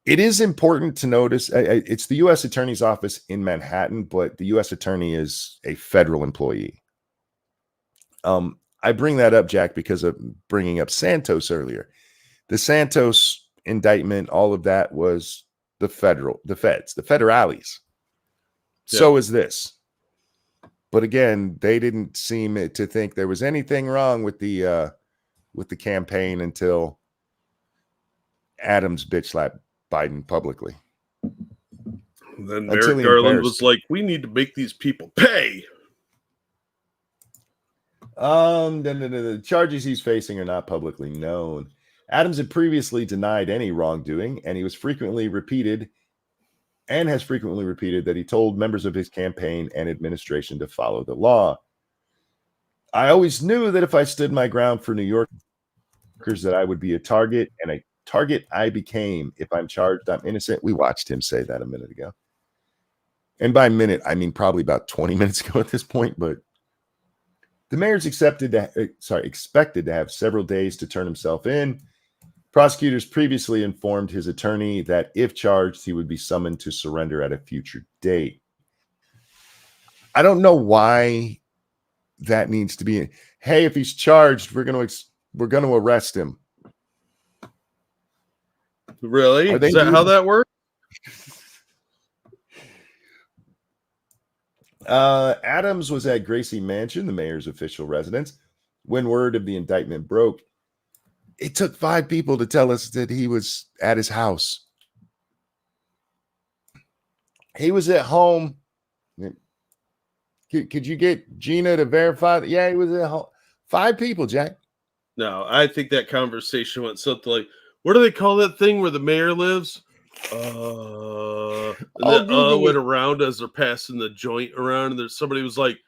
It is important to notice it's the U.S. Attorney's Office in Manhattan, but the U.S. Attorney is a federal employee. I bring that up, Jack, because of bringing up Santos earlier. The Santos indictment, all of that was the feds, the federales. Yeah. So is this. But again, they didn't seem to think there was anything wrong with the campaign until Adams bitch slapped Biden publicly. Then Merrick Garland was like, we need to make these people pay. The charges he's facing are not publicly known. Adams had previously denied any wrongdoing, and has frequently repeated that he told members of his campaign and administration to follow the law. I always knew that if I stood my ground for New Yorkers that I would be a target, and a target I became. If I'm charged, I'm innocent. We watched him say that a minute ago. And by minute, I mean probably about 20 minutes ago at this point, but the mayor's expected to have several days to turn himself in. Prosecutors previously informed his attorney that if charged, he would be summoned to surrender at a future date. I don't know why that needs to be. Hey, if he's charged, we're going to We're going to arrest him. Really? Are they Is that how doing- that works? Adams was at Gracie Mansion, the mayor's official residence, when word of the indictment broke. It took 5 people to tell us that he was at his house. He was at home. Could you get Gina to verify that? Yeah, he was at home. 5 people, Jack. No, I think that conversation went something like, what do they call that thing where the mayor lives? Google Went it. around as they're passing the joint around, and there's somebody was like,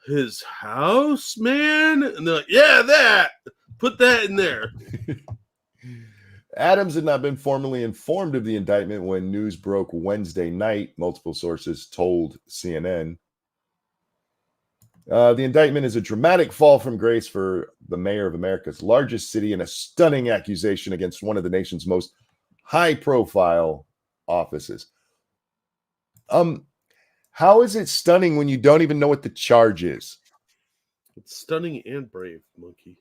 his house, man? And they're like, yeah, that. Put that in there. Adams had not been formally informed of the indictment when news broke Wednesday night, multiple sources told CNN. The indictment is a dramatic fall from grace for the mayor of America's largest city and a stunning accusation against one of the nation's most high-profile offices. How is it stunning when you don't even know what the charge is? It's stunning and brave, Monkey.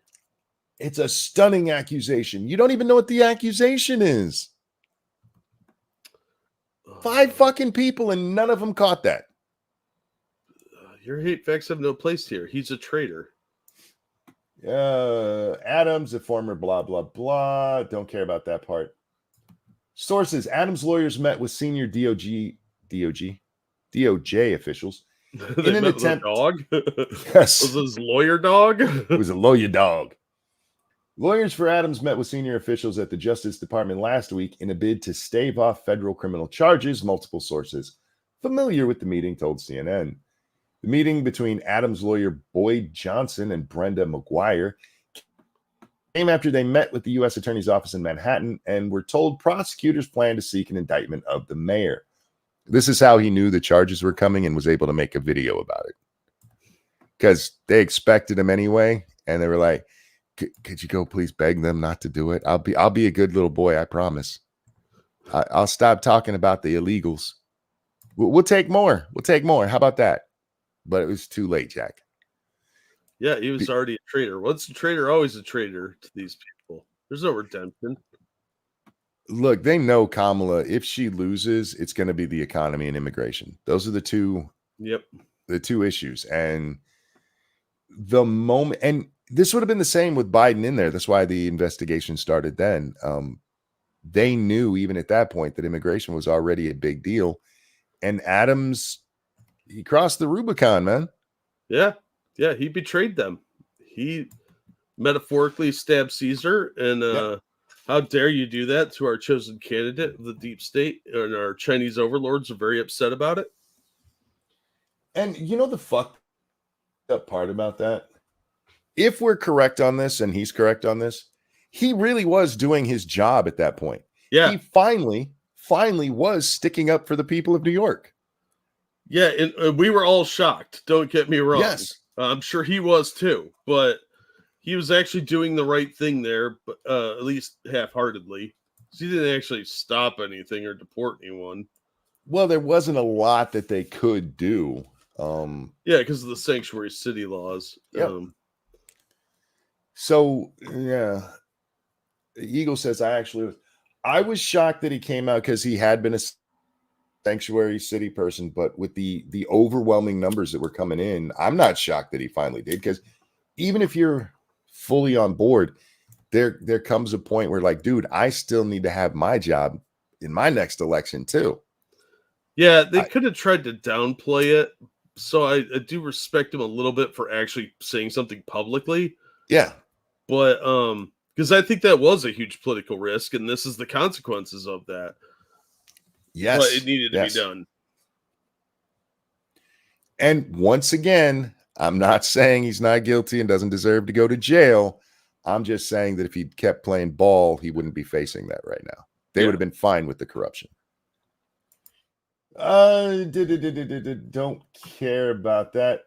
It's a stunning accusation. You don't even know what the accusation is. 5 fucking people and none of them caught that. Your hate facts have no place here. He's a traitor. Adams, a former blah, blah, blah. Don't care about that part. Sources, Adams' lawyers met with senior DOJ officials. They In an met attempt- with a dog? Yes. Was his lawyer dog? It was a lawyer dog. Lawyers for Adams met with senior officials at the Justice Department last week in a bid to stave off federal criminal charges, multiple sources familiar with the meeting told CNN. The meeting between Adams' lawyer Boyd Johnson and Brenda McGuire came after they met with the U.S. Attorney's Office in Manhattan and were told prosecutors plan to seek an indictment of the mayor. This is how he knew the charges were coming and was able to make a video about it. Because they expected him anyway, and they were like, could you go please beg them not to do it? I'll be a good little boy, I promise. I'll stop talking about the illegals. We'll take more. We'll take more. How about that? But it was too late, Jack. Yeah, he was already a traitor. Once a traitor, always a traitor to these people. There's no redemption. Look, they know Kamala, if she loses, it's going to be the economy and immigration. Those are the two issues. And the moment, and this would have been the same with Biden in there. That's why the investigation started then. They knew even at that point that immigration was already a big deal. And Adams, he crossed the Rubicon, man. Yeah. Yeah, he betrayed them. He metaphorically stabbed Caesar. And how dare you do that to our chosen candidate of the deep state? And our Chinese overlords are very upset about it. And you know the fucked up part about that? If we're correct on this and he's correct on this, he really was doing his job at that point. Yeah. He finally was sticking up for the people of New York. Yeah, and we were all shocked. Don't get me wrong. Yes. I'm sure he was too, but he was actually doing the right thing there, but at least half-heartedly. He didn't actually stop anything or deport anyone. Well, there wasn't a lot that they could do. Yeah, because of the sanctuary city laws. Yep. So, yeah. Eagle says, I was shocked that he came out because he had been a sanctuary city person, but with the overwhelming numbers that were coming in, I'm not shocked that he finally did, because even if you're fully on board, there comes a point where, like, dude, I still need to have my job in my next election too. Yeah, they could have tried to downplay it. So I do respect him a little bit for actually saying something publicly. Yeah. But because I think that was a huge political risk, and this is the consequences of that. Yes. But it needed to be done. And once again, I'm not saying he's not guilty and doesn't deserve to go to jail. I'm just saying that if he'd kept playing ball, he wouldn't be facing that right now. They would have been fine with the corruption. Don't care about that.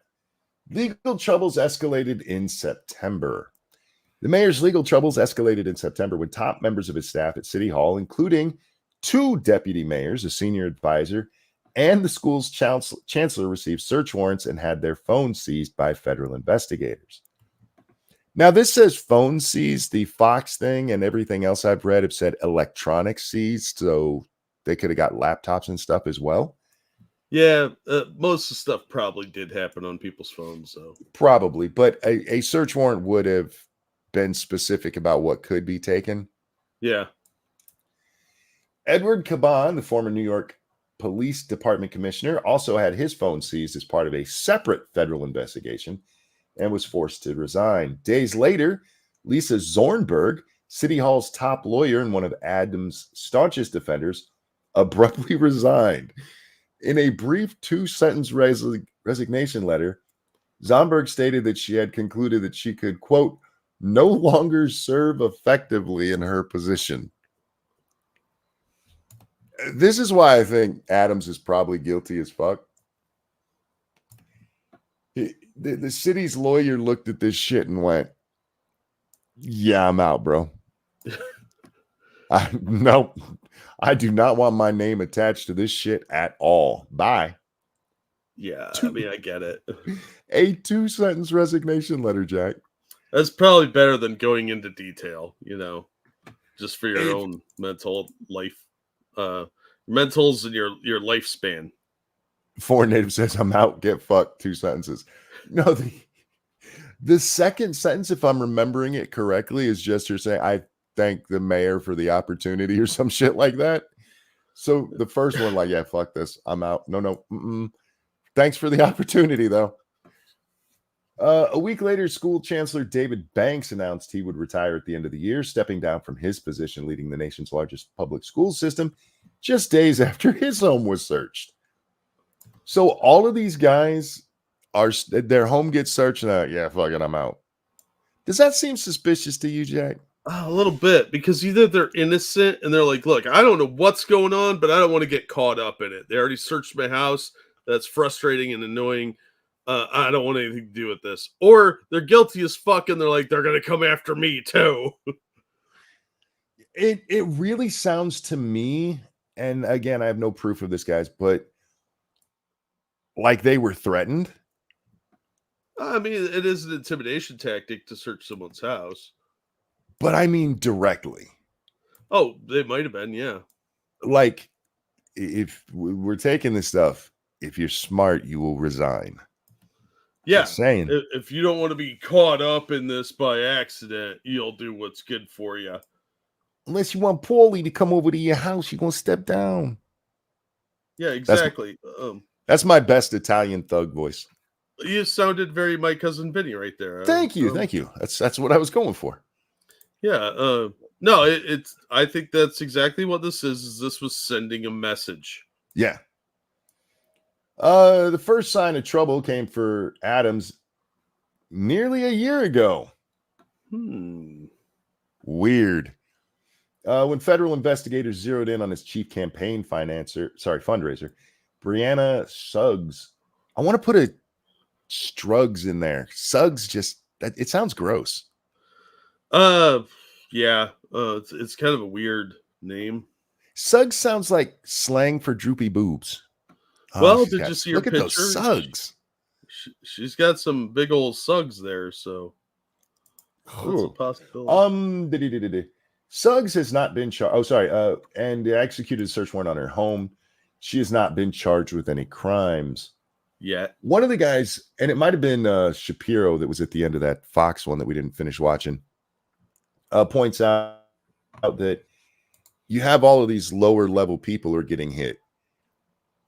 Legal troubles escalated in September. The mayor's legal troubles escalated in September when top members of his staff at City Hall, including 2 deputy mayors, a senior advisor, and the school's chancellor, received search warrants and had their phones seized by federal investigators. Now, this says phone seized. The Fox thing and everything else I've read have said electronic seized, so they could have got laptops and stuff as well. Yeah, most of the stuff probably did happen on people's phones, so. Probably, but a search warrant would have been specific about what could be taken. Yeah. Edward Caban, the former New York Police Department commissioner, also had his phone seized as part of a separate federal investigation and was forced to resign. Days later, Lisa Zornberg, City Hall's top lawyer and one of Adams' staunchest defenders, abruptly resigned. In a brief 2-sentence resignation letter, Zonberg stated that she had concluded that she could, quote, no longer serve effectively in her position. This is why I think Adams is probably guilty as fuck. The city's lawyer looked at this shit and went, yeah, I'm out, bro. Nope. I do not want my name attached to this shit at all. Bye. Yeah, I mean, I get it. A 2-sentence resignation letter, Jack. That's probably better than going into detail, just for your own mental life, mentals and your lifespan. Foreign native says, I'm out, get fucked, 2 sentences. No, the second sentence, if I'm remembering it correctly, is just her saying, I thank the mayor for the opportunity or some shit like that. So the first one, like, yeah, fuck this, I'm out. No. Thanks for the opportunity, though. A week later, school chancellor David Banks announced he would retire at the end of the year, stepping down from his position leading the nation's largest public school system just days after his home was searched. So all of these guys, their home gets searched and yeah, fuck it, I'm out. Does that seem suspicious to you, Jack? A little bit, because either they're innocent and they're like, look, I don't know what's going on, but I don't want to get caught up in it. They already searched my house. That's frustrating and annoying. I don't want anything to do with this. Or they're guilty as fuck and they're like, they're going to come after me too. It really sounds to me, and again, I have no proof of this, guys, but like they were threatened. I mean, it is an intimidation tactic to search someone's house. But I mean directly. Oh, they might have been, yeah. Like, if we're taking this stuff, if you're smart, you will resign. Yeah. Just saying. If you don't want to be caught up in this by accident, you'll do what's good for you. Unless you want Paulie to come over to your house, you're going to step down. Yeah, exactly. That's my best Italian thug voice. You sounded very My Cousin Vinny right there. Thank you. That's what I was going for. Yeah. No, it's. I think that's exactly what this is. This was sending a message. Yeah. The first sign of trouble came for Adams nearly a year ago. Weird. When federal investigators zeroed in on his chief campaign fundraiser, Brianna Suggs. I want to put a Struggs in there. Suggs it sounds gross. Yeah. It's kind of a weird name. Suggs sounds like slang for droopy boobs. Well, did you see her look picture? At those Suggs. She's got some big old Suggs there, so that's a possibility. Suggs has not been charged. And they executed a search warrant on her home. She has not been charged with any crimes yet. One of the guys, and it might have been Shapiro that was at the end of that Fox one that we didn't finish watching, points out that you have all of these lower level people who are getting hit.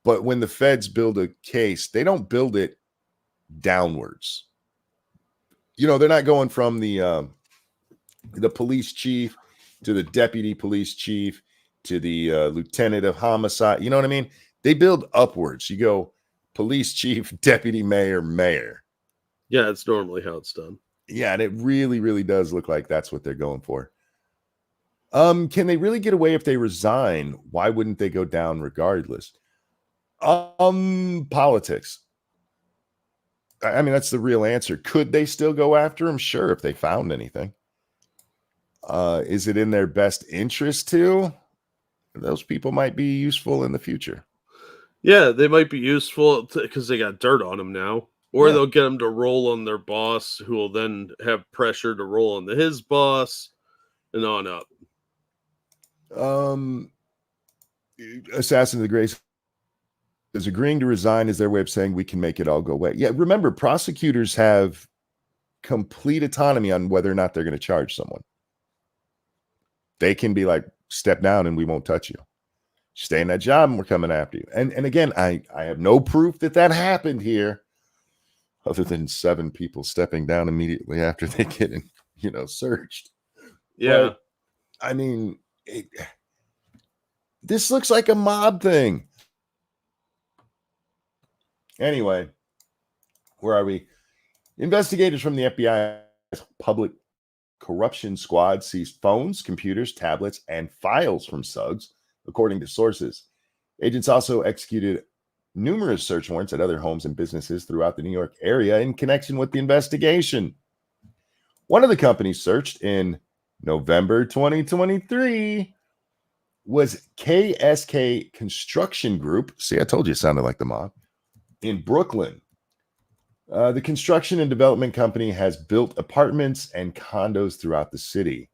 But when the feds build a case, they don't build it downwards. They're not going from the police chief to the deputy police chief to the lieutenant of homicide. You know what I mean? They build upwards. You go police chief, deputy mayor, mayor. Yeah, that's normally how it's done. Yeah, and it really, really does look like that's what they're going for. Can they really get away if they resign? Why wouldn't they go down regardless? Politics. I mean, that's the real answer. Could they still go after him? Sure, if they found anything. Is it in their best interest to? Those people might be useful in the future. Yeah, they might be useful because they got dirt on them now. Or Yeah. they'll get them to roll on their boss, who will then have pressure to roll on his boss, and on up. Assassin of the Grace is agreeing to resign as their way of saying we can make it all go away. Yeah, remember, prosecutors have complete autonomy on whether or not they're going to charge someone. They can be like, step down and we won't touch you. Stay in that job and we're coming after you. And again, I have no proof that happened here, other than 7 people stepping down immediately after they get, searched. Yeah. But, I mean, this looks like a mob thing. Anyway, where are we? Investigators from the FBI's Public Corruption Squad seized phones, computers, tablets, and files from Suggs, according to sources. Agents also executed numerous search warrants at other homes and businesses throughout the New York area in connection with the investigation. One of the companies searched in November 2023 was KSK Construction Group. See, I told you it sounded like the mob. In Brooklyn. The construction and development company has built apartments and condos throughout the city.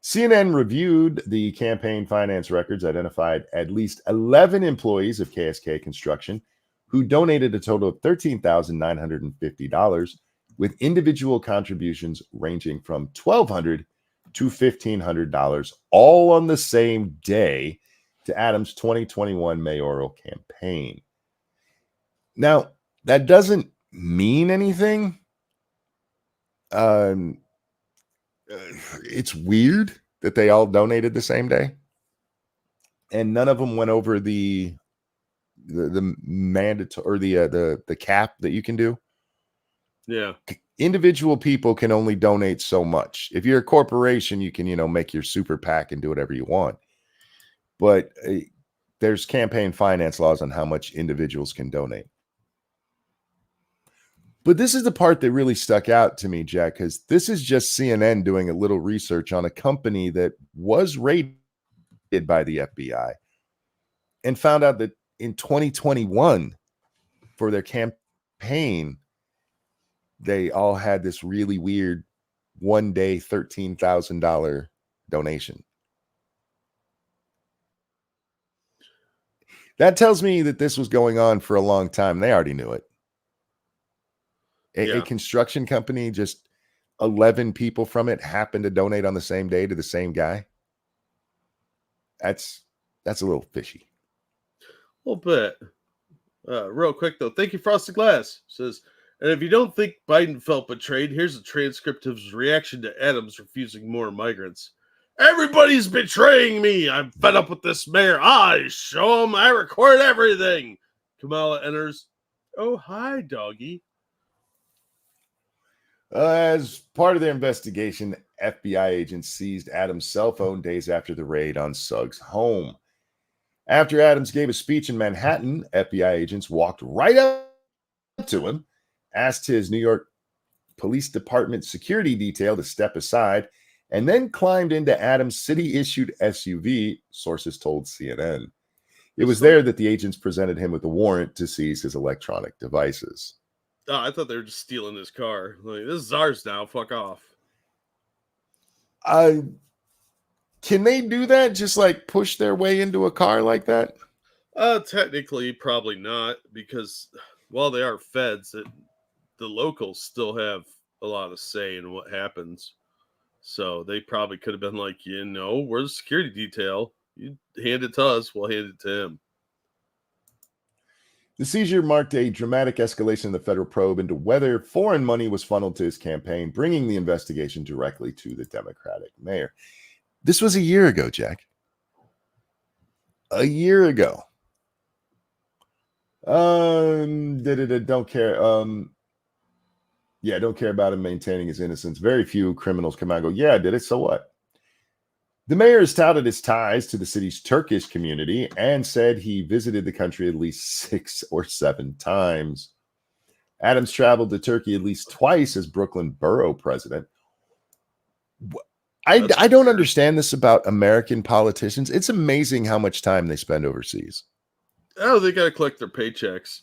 CNN reviewed the campaign finance records, identified at least 11 employees of KSK Construction who donated a total of $13,950, with individual contributions ranging from $1,200 to $1,500, all on the same day, to Adams' 2021 mayoral campaign. Now, that doesn't mean anything. It's weird that they all donated the same day, and none of them went over the mandatory or the cap that you can do. Yeah. Individual people can only donate so much. If you're a corporation, you can make your super PAC and do whatever you want. But there's campaign finance laws on how much individuals can donate. But this is the part that really stuck out to me, Jack, because this is just CNN doing a little research on a company that was raided by the FBI and found out that in 2021, for their campaign, they all had this really weird one-day $13,000 donation. That tells me that this was going on for a long time. They already knew it. A construction company, just 11 people from it happened to donate on the same day to the same guy. That's a little fishy. A little bit. Real quick, though. Thank you, Frosted Glass. Says, and if you don't think Biden felt betrayed, here's a transcript of his reaction to Adams refusing more migrants. Everybody's betraying me. I'm fed up with this mayor. I show him. I record everything. Kamala enters. Oh, hi, doggy. As part of their investigation, FBI agents seized Adams' cell phone days after the raid on Suggs' home. After Adams gave a speech in Manhattan, FBI agents walked right up to him, asked his New York Police Department security detail to step aside, and then climbed into Adams' city-issued SUV, sources told CNN. It was there that the agents presented him with a warrant to seize his electronic devices. Oh, I thought they were just stealing his car. Like, this is ours now. Fuck off. Can they do that? Just like push their way into a car like that? Technically, probably not, because while they are feds, the locals still have a lot of say in what happens. So they probably could have been like, we're the security detail. You hand it to us, we'll hand it to him. The seizure marked a dramatic escalation in the federal probe into whether foreign money was funneled to his campaign, bringing the investigation directly to the Democratic mayor. This was a year ago, Jack. A year ago. Don't care. Don't care about him maintaining his innocence. Very few criminals come out and go, yeah, I did it. So what? The mayor has touted his ties to the city's Turkish community and said he visited the country at least 6 or 7 times. Adams traveled to Turkey at least twice as Brooklyn borough president. I don't understand this about American politicians. It's amazing how much time they spend overseas. Oh, they got to collect their paychecks.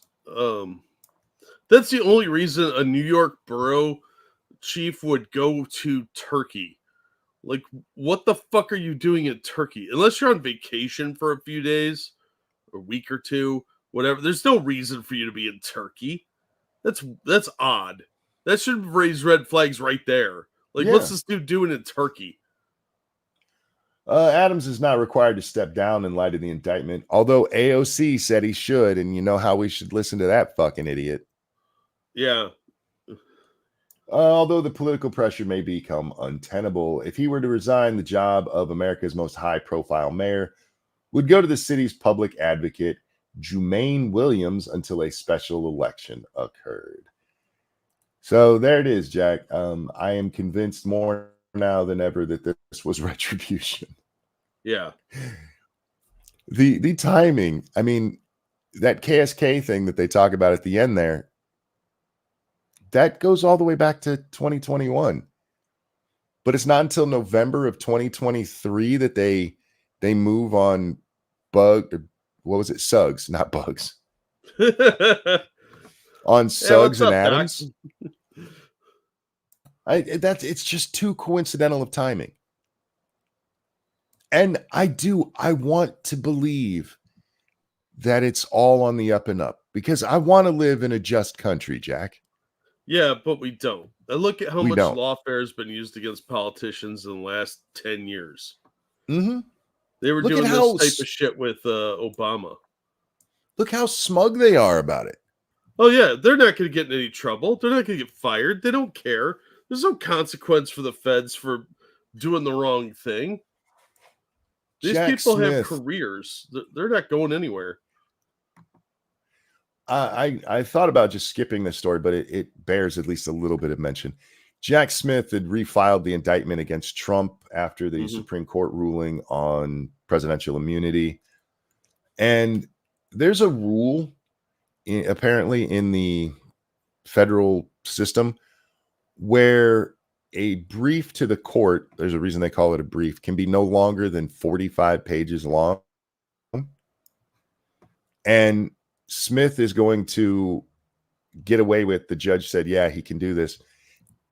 That's the only reason a New York borough chief would go to Turkey. Like, what the fuck are you doing in Turkey? Unless you're on vacation for a few days, a week or two, whatever. There's no reason for you to be in Turkey. That's odd. That should raise red flags right there. Like, what's this dude doing in Turkey? Adams is not required to step down in light of the indictment, although AOC said he should, and you know how we should listen to that fucking idiot. Yeah. Although the political pressure may become untenable, if he were to resign, the job of America's most high-profile mayor would go to the city's public advocate, Jumaine Williams, until a special election occurred. So there it is, Jack. I am convinced more now than ever that this was retribution. Yeah. The timing, I mean, that KSK thing that they talk about at the end there, that goes all the way back to 2021. But it's not until November of 2023 that they move on Suggs, not Bugs. On Suggs and Adams. It's just too coincidental of timing. And I want to believe that it's all on the up and up, because I want to live in a just country, Jack. Yeah, but we don't. And look at how much lawfare has been used against politicians in the last 10 years. Mm-hmm. They were doing this type of shit with Obama. Look how smug they are about it. Oh, yeah. They're not going to get in any trouble. They're not going to get fired. They don't care. There's no consequence for the feds for doing the wrong thing. These people have careers. They're not going anywhere. I thought about just skipping this story, but it bears at least a little bit of mention. Jack Smith had refiled the indictment against Trump after the Supreme Court ruling on presidential immunity. And there's a rule apparently in the federal system where a brief to the court, there's a reason they call it a brief, can be no longer than 45 pages long. And Smith is going to get away with, the judge said, yeah, he can do this.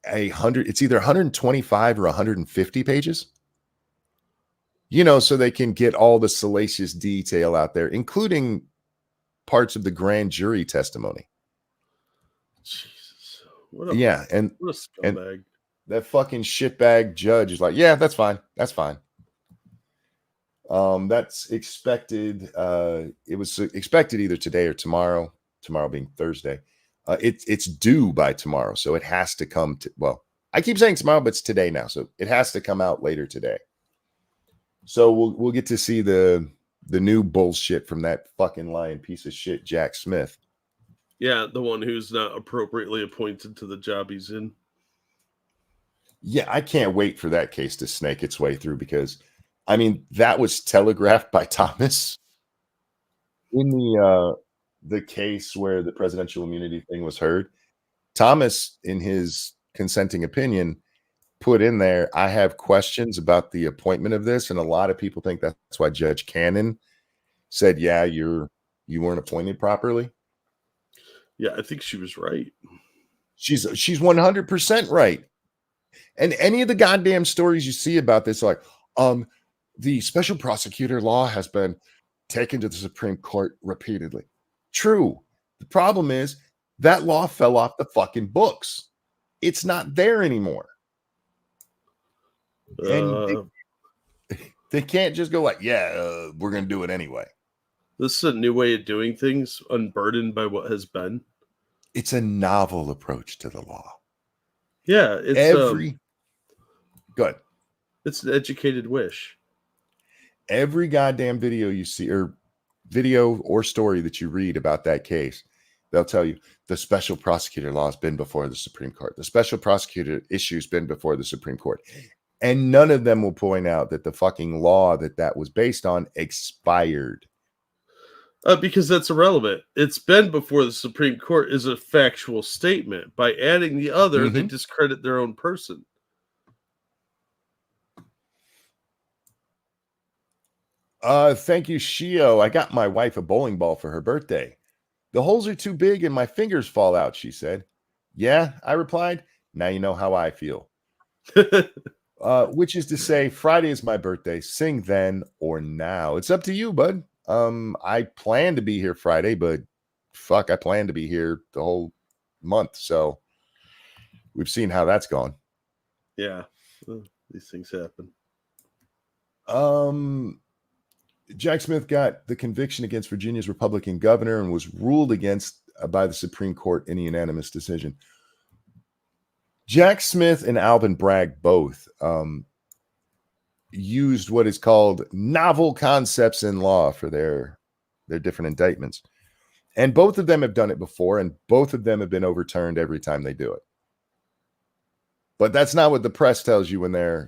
It's either 125 or 150 pages. You know, so they can get all the salacious detail out there, including parts of the grand jury testimony. Jesus. What a scumbag. And that fucking shitbag judge is like, yeah, that's fine. That's fine. That's expected. It was expected either today or tomorrow being Thursday. It's due by tomorrow. So it has to come to, well, I keep saying tomorrow, but it's today now. So it has to come out later today. So we'll get to see the new bullshit from that fucking lying piece of shit, Jack Smith. Yeah. The one who's not appropriately appointed to the job he's in. Yeah. I can't wait for that case to snake its way through, because I mean, that was telegraphed by Thomas in the case where the presidential immunity thing was heard. Thomas, in his consenting opinion, put in there, I have questions about the appointment of this. And a lot of people think that's why Judge Cannon said, yeah, you weren't appointed properly. Yeah, I think she was right. She's 100% right. And any of the goddamn stories you see about this, like, the special prosecutor law has been taken to the Supreme Court repeatedly. True. The problem is that law fell off the fucking books. It's not there anymore. And they can't just go like, yeah, we're going to do it anyway. This is a new way of doing things, unburdened by what has been. It's a novel approach to the law. Yeah. It's good. It's an educated wish. Every goddamn video you see, or video or story that you read about that case, they'll tell you the special prosecutor law has been before the Supreme Court. The special prosecutor issue's been before the Supreme Court. And none of them will point out that the fucking law that was based on expired. Because that's irrelevant. It's been before the Supreme Court is a factual statement. By adding the other, they discredit their own person. Thank you, Shio. I got my wife a bowling ball for her birthday. The holes are too big and my fingers fall out, she said. Yeah, I replied. Now you know how I feel. Which is to say, Friday is my birthday. Sing then or now. It's up to you, bud. I plan to be here Friday, but fuck, I plan to be here the whole month. So we've seen how that's gone. Yeah, these things happen. Jack Smith got the conviction against Virginia's Republican governor and was ruled against by the Supreme Court in a unanimous decision. Jack Smith and Alvin Bragg both used what is called novel concepts in law for their different indictments. And both of them have done it before, and both of them have been overturned every time they do it. But that's not what the press tells you when they're,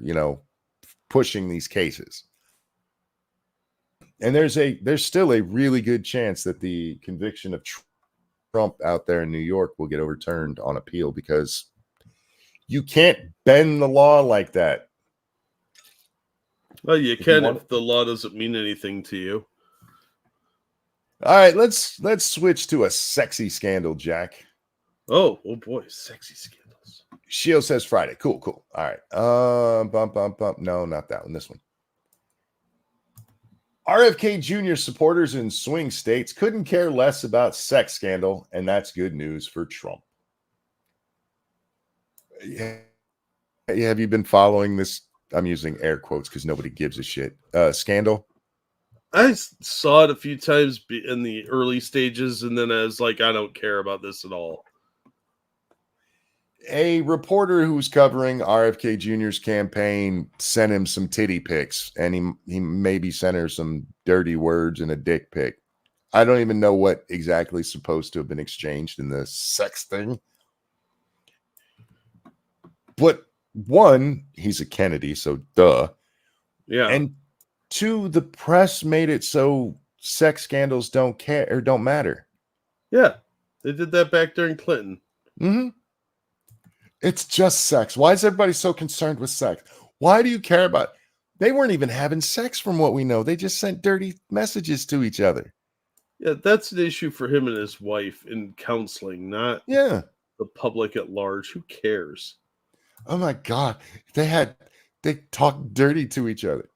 pushing these cases. And there's still a really good chance that the conviction of Trump out there in New York will get overturned on appeal, because you can't bend the law like that. Well, you can if the law doesn't mean anything to you. All right, let's switch to a sexy scandal, Jack. Oh boy, sexy scandals. Shield says Friday. Cool. All right. Bump. No, not that one. This one. RFK Jr. supporters in swing states couldn't care less about sex scandal, and that's good news for Trump. Yeah. Have you been following this? I'm using air quotes because nobody gives a shit. Scandal. I saw it a few times in the early stages, and then I was like, I don't care about this at all. A reporter who's covering RFK Jr.'s campaign sent him some titty pics, and he maybe sent her some dirty words and a dick pic. I don't even know what exactly is supposed to have been exchanged in the sex thing. But one, he's a Kennedy, so duh. Yeah. And two, the press made it so sex scandals don't care or don't matter. Yeah. They did that back during Clinton. Mm-hmm. It's just sex. Why is everybody so concerned with sex? Why do you care about? They weren't even having sex from what we know. They just sent dirty messages to each other. Yeah, that's an issue for him and his wife in counseling, not the public at large. Who cares? Oh my God. They talked dirty to each other.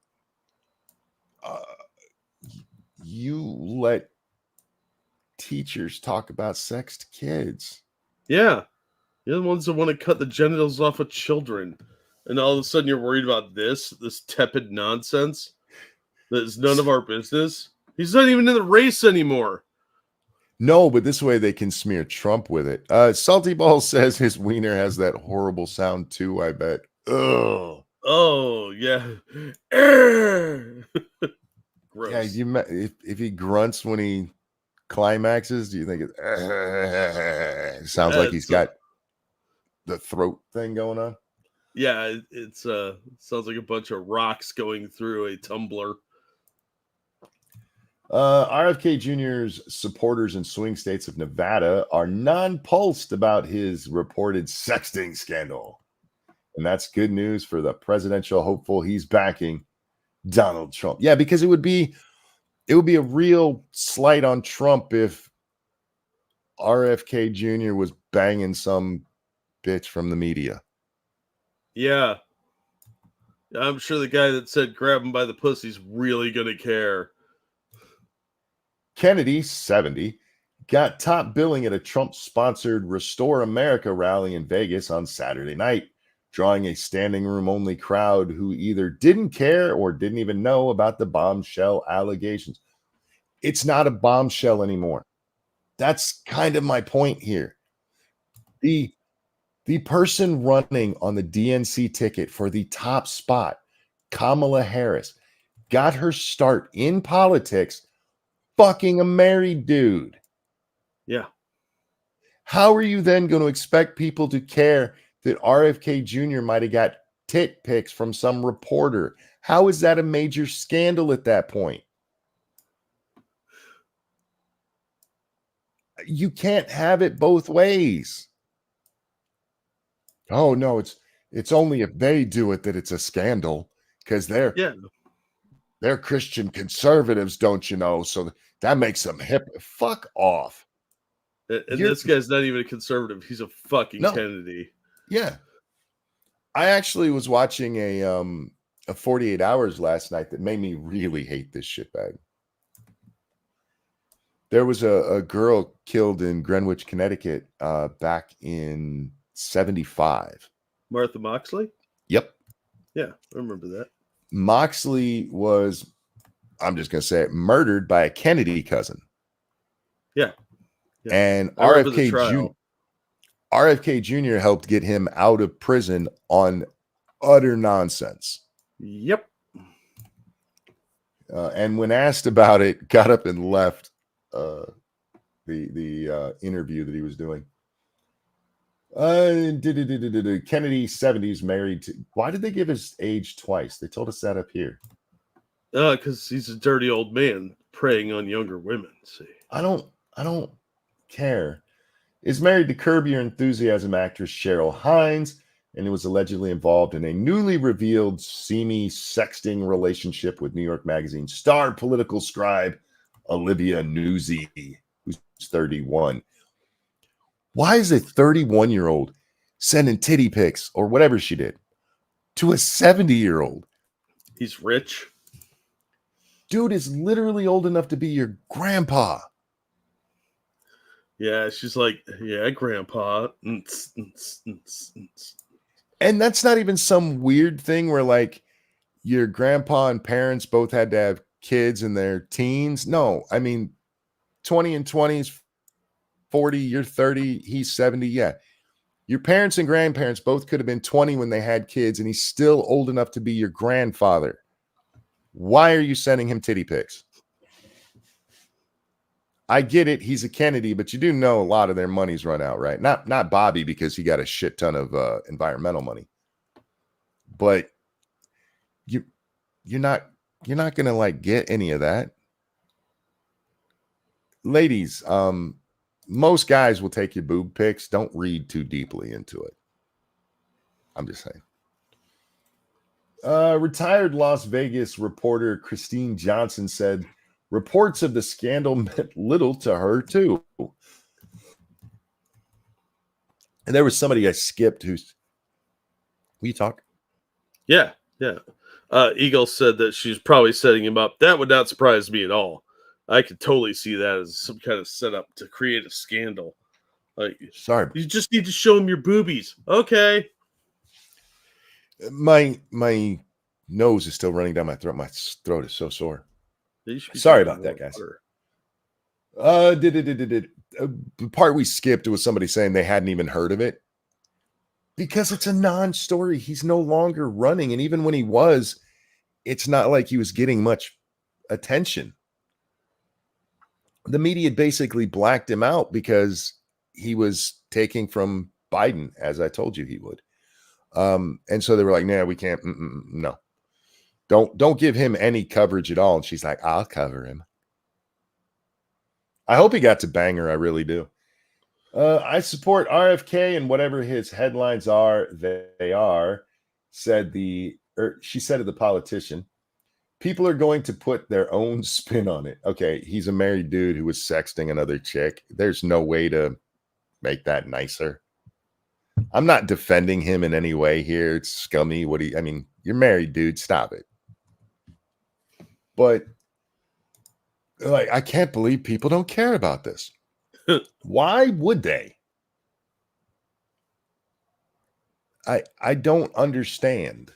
You let teachers talk about sex to kids. Yeah. You're the ones that want to cut the genitals off of children. And all of a sudden you're worried about this tepid nonsense that is none of our business. He's not even in the race anymore. No, but this way they can smear Trump with it. Salty Ball says his wiener has that horrible sound too, I bet. Ugh. Oh, yeah. Gross. Yeah, if he grunts when he climaxes, do you think it sounds like he's got the throat thing going on? Yeah, it sounds like a bunch of rocks going through a tumbler. RFK Jr.'s supporters in swing states of Nevada are nonplussed about his reported sexting scandal. And that's good news for the presidential hopeful he's backing, Donald Trump. Yeah, because it would be a real slight on Trump if RFK Jr. was banging some bitch from the media. Yeah. I'm sure the guy that said grab him by the pussy's really going to care. Kennedy, 70, got top billing at a Trump-sponsored Restore America rally in Vegas on Saturday night, drawing a standing room only crowd who either didn't care or didn't even know about the bombshell allegations. It's not a bombshell anymore. That's kind of my point here. The person running on the DNC ticket for the top spot, Kamala Harris, got her start in politics fucking a married dude. Yeah. How are you then going to expect people to care that RFK Jr. might have got tit pics from some reporter? How is that a major scandal at that point? You can't have it both ways. Oh no, it's only if they do it that it's a scandal, because they're Christian conservatives, don't you know? So that makes them hip. Fuck off. And this guy's not even a conservative. He's a fucking Kennedy. Yeah. I actually was watching a 48 Hours last night that made me really hate this shitbag. There was a girl killed in Greenwich, Connecticut, back in 1975. Martha Moxley? Yep. Yeah, I remember that. Moxley was, I'm just going to say it, murdered by a Kennedy cousin. Yeah. And RFK Jr. helped get him out of prison on utter nonsense. Yep. And when asked about it, got up and left the interview that he was doing. Kennedy, 70s, married to, why did they give his age twice? They told us that up here. Because he's a dirty old man preying on younger women. See, I don't care. Is married to Curb Your Enthusiasm actress Cheryl Hines, and it was allegedly involved in a newly revealed seamy sexting relationship with New York Magazine star political scribe Olivia Nuzzi, who's 31. Why is a 31-year-old sending titty pics or whatever she did to a 70-year-old? He's rich. Dude is literally old enough to be your grandpa. Yeah, she's like, yeah, grandpa. And that's not even some weird thing where like your grandpa and parents both had to have kids in their teens. No, I mean, 20 and 20s, 40, you're 30, he's 70. Yeah. Your parents and grandparents both could have been 20 when they had kids, and he's still old enough to be your grandfather. Why are you sending him titty pics? I get it. He's a Kennedy, but you do know a lot of their money's run out, right? Not Bobby, because he got a shit ton of environmental money. But you're not gonna like get any of that. Ladies, most guys will take your boob pics. Don't read too deeply into it. I'm just saying. Retired Las Vegas reporter Christine Johnson said reports of the scandal meant little to her too. And there was somebody I skipped who's... Will you talk? Yeah. Eagle said that she's probably setting him up. That would not surprise me at all. I could totally see that as some kind of setup to create a scandal. Like, sorry, you just need to show him your boobies. Okay. My nose is still running down my throat. My throat is so sore. Sorry about that, guys. The part we skipped was somebody saying they hadn't even heard of it. Because it's a non-story. He's no longer running. And even when he was, it's not like he was getting much attention. The media basically blacked him out because he was taking from Biden, as I told you he would. And so they were like, nah, we can't. No, don't give him any coverage at all. And she's like, I'll cover him. I hope he got to bang her. I really do. I support RFK and whatever his headlines are, they are, she said to the politician. People are going to put their own spin on it. Okay, he's a married dude who was sexting another chick. There's no way to make that nicer. I'm not defending him in any way here. It's scummy. You're married, dude. Stop it. But like, I can't believe people don't care about this. Why would they? I don't understand.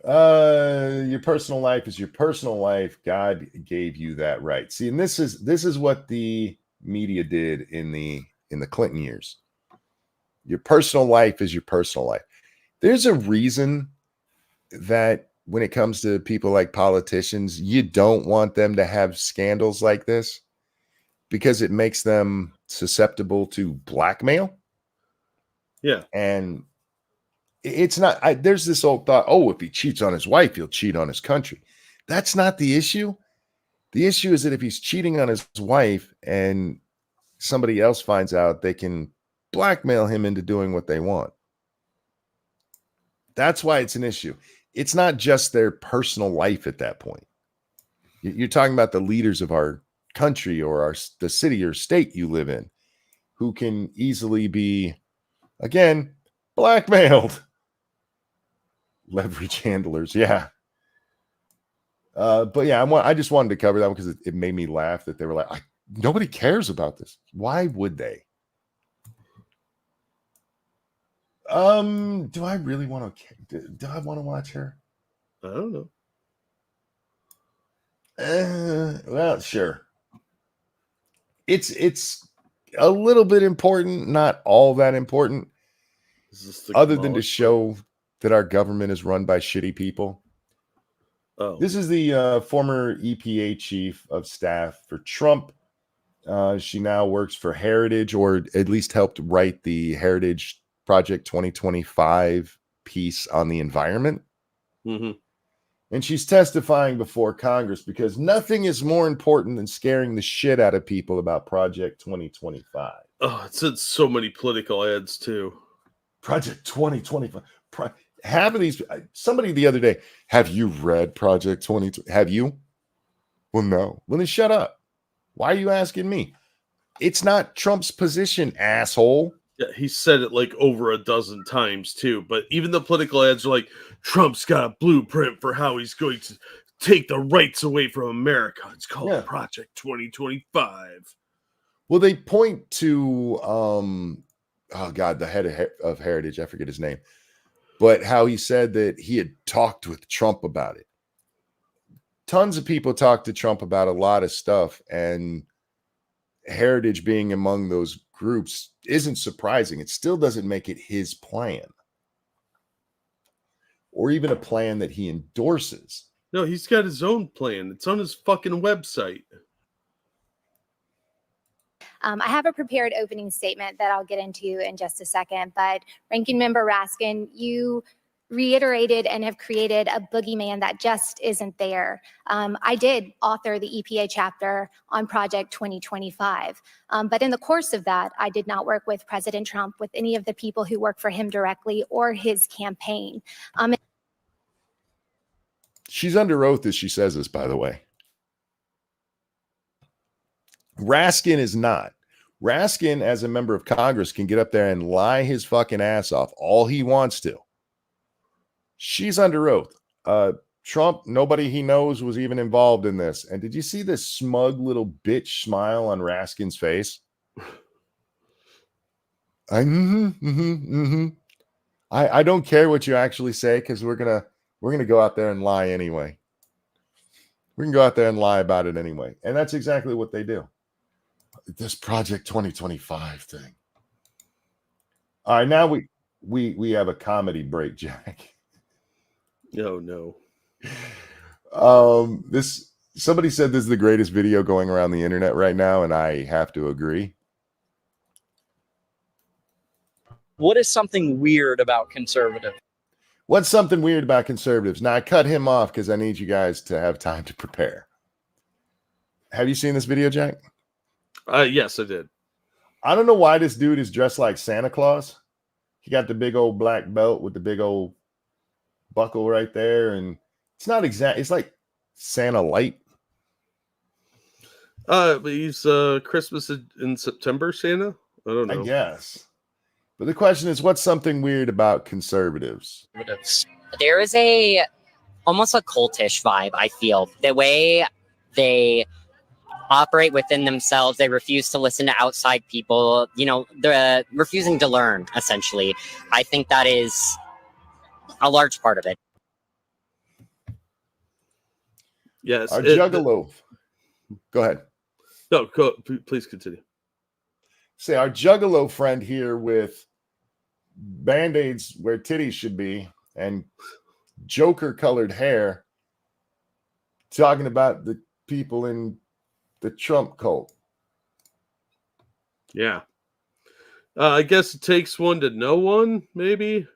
Your personal life is your personal life. God gave you that right. See, and this is what the media did in the Clinton years. Your personal life is your personal life. There's a reason that when it comes to people like politicians, you don't want them to have scandals like this because it makes them susceptible to blackmail. Yeah. And it's not, there's this old thought, oh, if he cheats on his wife, he'll cheat on his country. That's not the issue. The issue is that if he's cheating on his wife and somebody else finds out, they can blackmail him into doing what they want. That's why it's an issue. It's not just their personal life at that point. You're talking about the leaders of our country or the city or state you live in, who can easily be, again, blackmailed. Leverage handlers, yeah. But yeah, I just wanted to cover that one because it made me laugh that they were like, nobody cares about this. Why would they? Do I really want to? Do I want to watch her? I don't know. Well, sure. It's a little bit important, not all that important, other than to show that our government is run by shitty people. Oh, this is the former EPA chief of staff for Trump. She now works for Heritage, or at least helped write the Heritage Project 2025 piece on the environment. mm-hmm. And she's testifying before Congress because nothing is more important than scaring the shit out of people about Project 2025. Oh, it's in so many political ads too. Project 2025. Half of these, somebody the other day, have you read Project 20? Have you? Well, no. Well, then shut up. Why are you asking me? It's not Trump's position, asshole. Yeah, he said it like over a dozen times too. But even the political ads are like, Trump's got a blueprint for how he's going to take the rights away from America. It's called Project 2025. Well, they point to, oh God, the head of Heritage, I forget his name, but how he said that he had talked with Trump about it. Tons of people talk to Trump about a lot of stuff, and Heritage being among those groups isn't surprising. It still doesn't make it his plan, or even a plan that he endorses. No, he's got his own plan. It's on his fucking website. I have a prepared opening statement that I'll get into in just a second, but Ranking Member Raskin, you reiterated and have created a boogeyman that just isn't there. I did author the EPA chapter on Project 2025, but in the course of that, I did not work with President Trump, with any of the people who work for him directly or his campaign. She's under oath as she says this, by the way. Raskin is not. Raskin, as a member of Congress, can get up there and lie his fucking ass off all he wants to. She's under oath. Trump, nobody he knows was even involved in this. And did you see this smug little bitch smile on Raskin's face? I don't care what you actually say, because we're gonna go out there and lie anyway. We can go out there and lie about it anyway. And that's exactly what they do. This Project 2025 thing. All right, now we have a comedy break, Jack. Oh no. Somebody said this is the greatest video going around the internet right now, and I have to agree. What is something weird about conservatives? What's something weird about conservatives? Now, I cut him off because I need you guys to have time to prepare. Have you seen this video, Jack? Yes, I did. I don't know why this dude is dressed like Santa Claus. He got the big old black belt with the big old buckle right there, and it's not exact. It's like Santa light. But he's Christmas in September, Santa. I don't know. I guess. But the question is, what's something weird about conservatives? There is almost a cultish vibe, I feel. The way they operate within themselves, they refuse to listen to outside people. You know, they're refusing to learn, essentially. I think that is a large part of it. Yes. Our juggalo. Go ahead. No, please continue. Say our juggalo friend here with Band-Aids where titties should be and Joker colored hair, talking about the people in the Trump cult. Yeah. I guess it takes one to know one, maybe.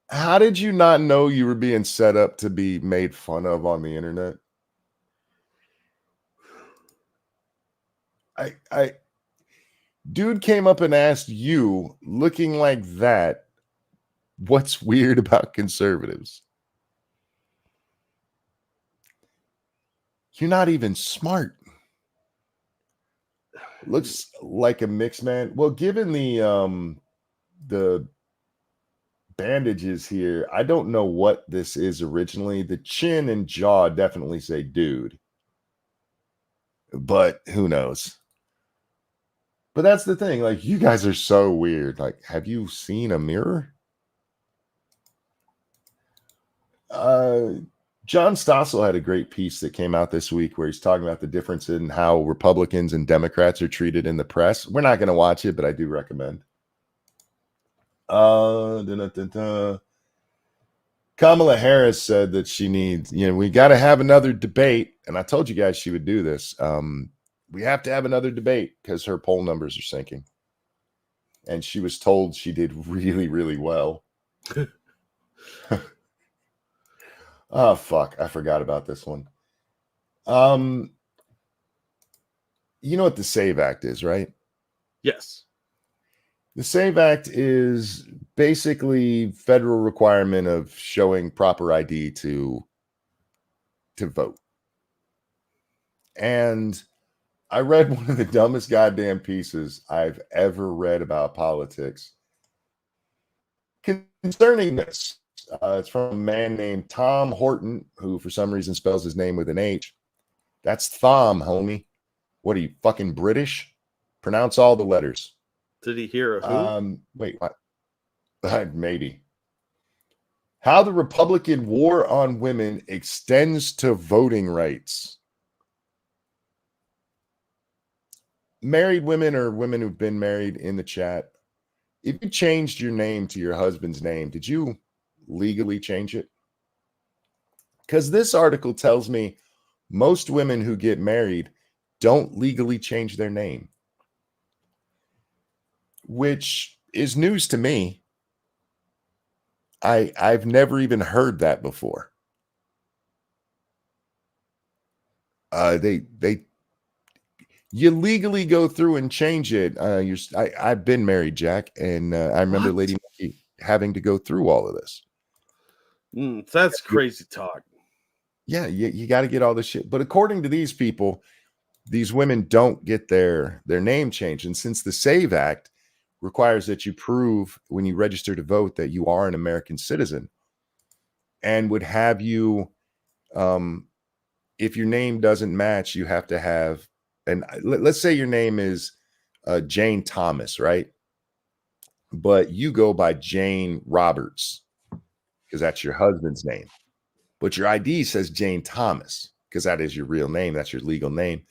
How did you not know you were being set up to be made fun of on the internet? Dude came up and asked you, looking like that, what's weird about conservatives? You're not even smart. Looks like a mixed man. Well, given the bandages here, I don't know what this is originally. The chin and jaw definitely say dude, but who knows? But that's the thing. Like, you guys are so weird. Like, have you seen a mirror? John Stossel had a great piece that came out this week where he's talking about the difference in how Republicans and Democrats are treated in the press. We're not going to watch it, but I do recommend. Kamala Harris said that she needs, we got to have another debate. And I told you guys she would do this. We have to have another debate because her poll numbers are sinking. And she was told she did really, really well. Oh, fuck. I forgot about this one. You know what the SAVE Act is, right? Yes. The SAVE Act is basically federal requirement of showing proper ID to vote. And I read one of the dumbest goddamn pieces I've ever read about politics concerning this. It's from a man named Tom Horton, who for some reason spells his name with an H. That's Thom, homie. What are you, fucking British? Pronounce all the letters. Did he hear a who? Wait, what? Maybe. How the Republican war on women extends to voting rights. Married women or women who've been married in the chat, if you changed your name to your husband's name, did you legally change it? Because this article tells me most women who get married don't legally change their name, which is news to me. I've never even heard that before. You legally go through and change it. I've been married, Jack, and I remember Lady Nikki having to go through all of this. That's crazy talk. Yeah, you got to get all this shit. But according to these people, these women don't get their name changed. And since the SAVE Act requires that you prove when you register to vote that you are an American citizen, and would have you, if your name doesn't match, you have to have, and let's say your name is Jane Thomas, right? But you go by Jane Roberts because that's your husband's name. But your ID says Jane Thomas because that is your real name. That's your legal name.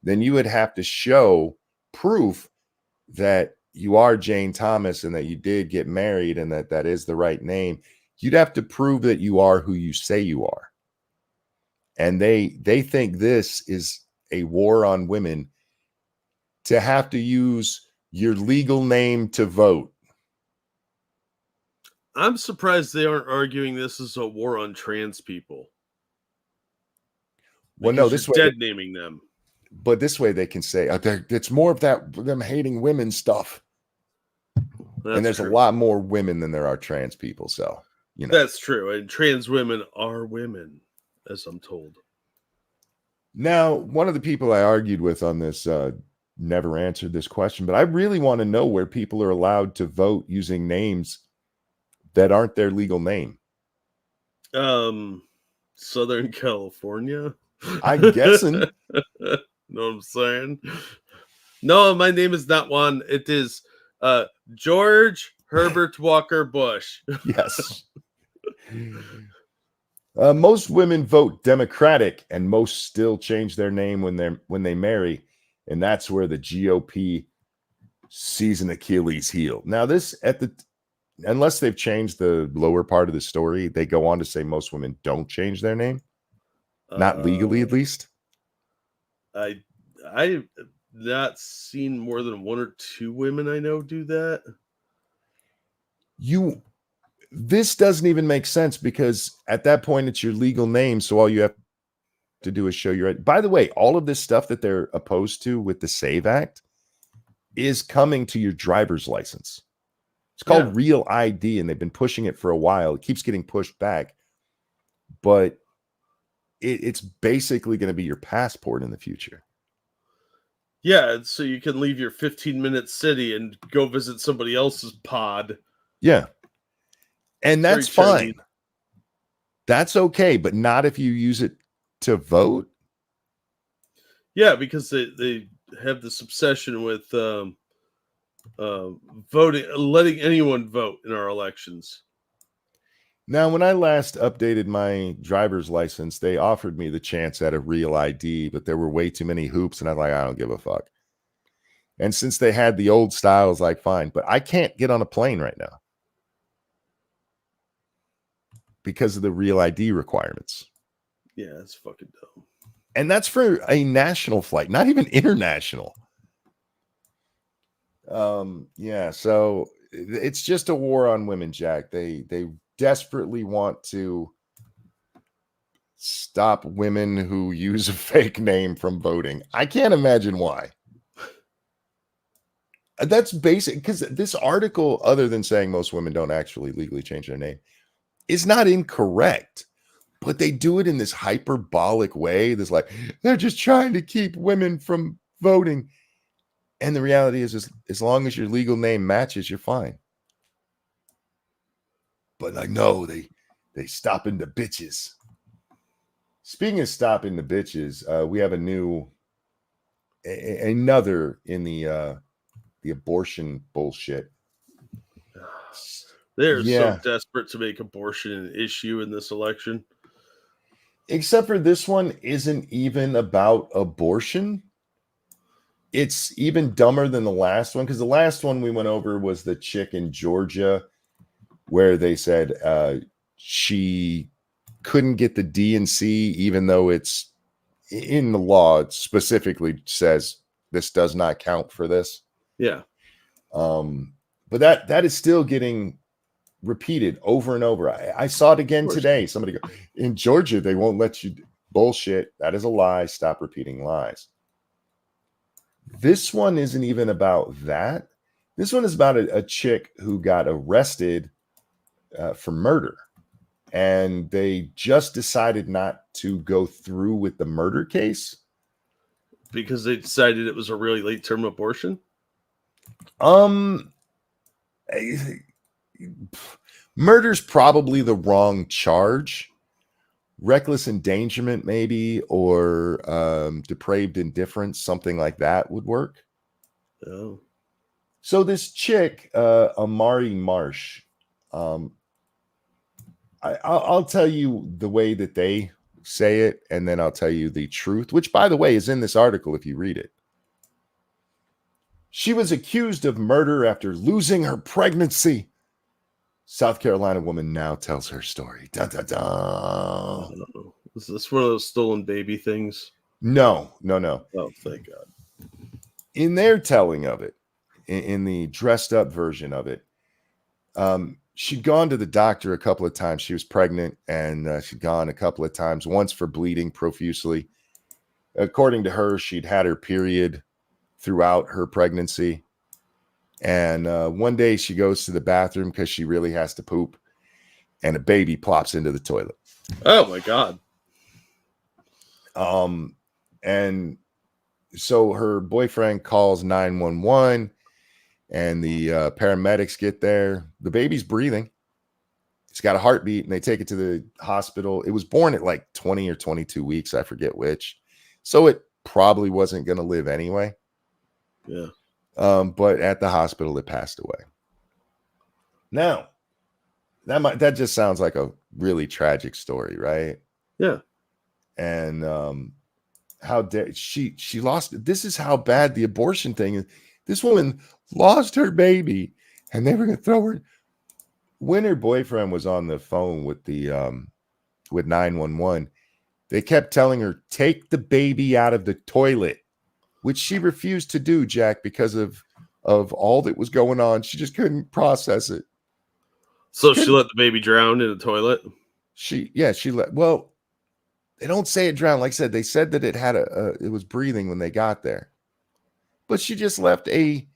Then you would have to show proof that you are Jane Thomas and that you did get married and that is the right name. You'd have to prove that you are who you say you are. And they think this is a war on women to have to use your legal name to vote. I'm surprised they aren't arguing this as a war on trans people. Well, no, this way dead naming them. But this way they can say it's more of that them hating women stuff. And there's true. A lot more women than there are trans people. So, that's true. And trans women are women, as I'm told. Now, one of the people I argued with on this never answered this question, but I really want to know where people are allowed to vote using names that aren't their legal name. Southern California. I'm guessing. Know what I'm saying? No, my name is not one. It is George Herbert Walker Bush. Yes. Most women vote Democratic, and most still change their name when they marry, and that's where the GOP sees an Achilles heel. Now, this unless they've changed the lower part of the story, they go on to say most women don't change their name, not legally at least. I've not seen more than one or two women I know do that. This doesn't even make sense because at that point it's your legal name, so all you have to do is show your. By the way, all of this stuff that they're opposed to with the SAVE Act is coming to your driver's license. It's called Real ID, and they've been pushing it for a while. It keeps getting pushed back, but it's basically going to be your passport in the future. Yeah, so you can leave your 15-minute city and go visit somebody else's pod. Yeah. And that's Very fine. trendy. That's okay, but not if you use it to vote. Yeah, because they have this obsession with voting, letting anyone vote in our elections. Now, when I last updated my driver's license, they offered me the chance at a real ID, but there were way too many hoops, and I'm like, I don't give a fuck. And since they had the old style, I was like, fine, but I can't get on a plane right now because of the real ID requirements. Yeah, it's fucking dumb. And that's for a national flight, not even international. Yeah, so it's just a war on women, Jack. They desperately want to stop women who use a fake name from voting. I can't imagine why. That's basic, because this article, other than saying most women don't actually legally change their name, is not incorrect. But they do it in this hyperbolic way. This like, they're just trying to keep women from voting. And the reality is as long as your legal name matches, you're fine. But like, no, they stopping the bitches. Speaking of stopping the bitches, we have another in the abortion bullshit. They're so desperate to make abortion an issue in this election. Except for this one isn't even about abortion. It's even dumber than the last one, because the last one we went over was the chick in Georgia where they said she couldn't get the D&C, even though it's in the law. It specifically says this does not count for this. Yeah. But that is still getting repeated over and over. I saw it again today. Somebody go, in Georgia, they won't let you. Bullshit. That is a lie. Stop repeating lies. This one isn't even about that. This one is about a chick who got arrested for murder. And they just decided not to go through with the murder case. Because they decided it was a really late term abortion? Murder's probably the wrong charge. Reckless endangerment, maybe, or depraved indifference, something like that would work. Oh. So this chick, Amari Marsh, I'll tell you the way that they say it, and then I'll tell you the truth, which, by the way, is in this article if you read it. She was accused of murder after losing her pregnancy. South Carolina woman now tells her story. Dun, dun, dun. Is this one of those stolen baby things? No. Oh, thank God. In their telling of it, in the dressed up version of it, she'd gone to the doctor a couple of times. She was pregnant, and she'd gone a couple of times, once for bleeding profusely. According to her, she'd had her period throughout her pregnancy. And one day she goes to the bathroom because she really has to poop, and a baby plops into the toilet. Oh my God. And so her boyfriend calls 911, and the paramedics get there. The baby's breathing. It's got a heartbeat, and they take it to the hospital. It was born at like 20 or 22 weeks. I forget which. So it probably wasn't going to live anyway. Yeah. But at the hospital, it passed away. Now, that just sounds like a really tragic story, right? Yeah. And how dare she lost. This is how bad the abortion thing is. This woman lost her baby, and they were going to throw her. When her boyfriend was on the phone with with 911, they kept telling her, take the baby out of the toilet, which she refused to do, Jack, because of all that was going on. She just couldn't process it. So she let the baby drown in the toilet? She let, well, they don't say it drowned. Like I said, they said that it had it was breathing when they got there. But she just left a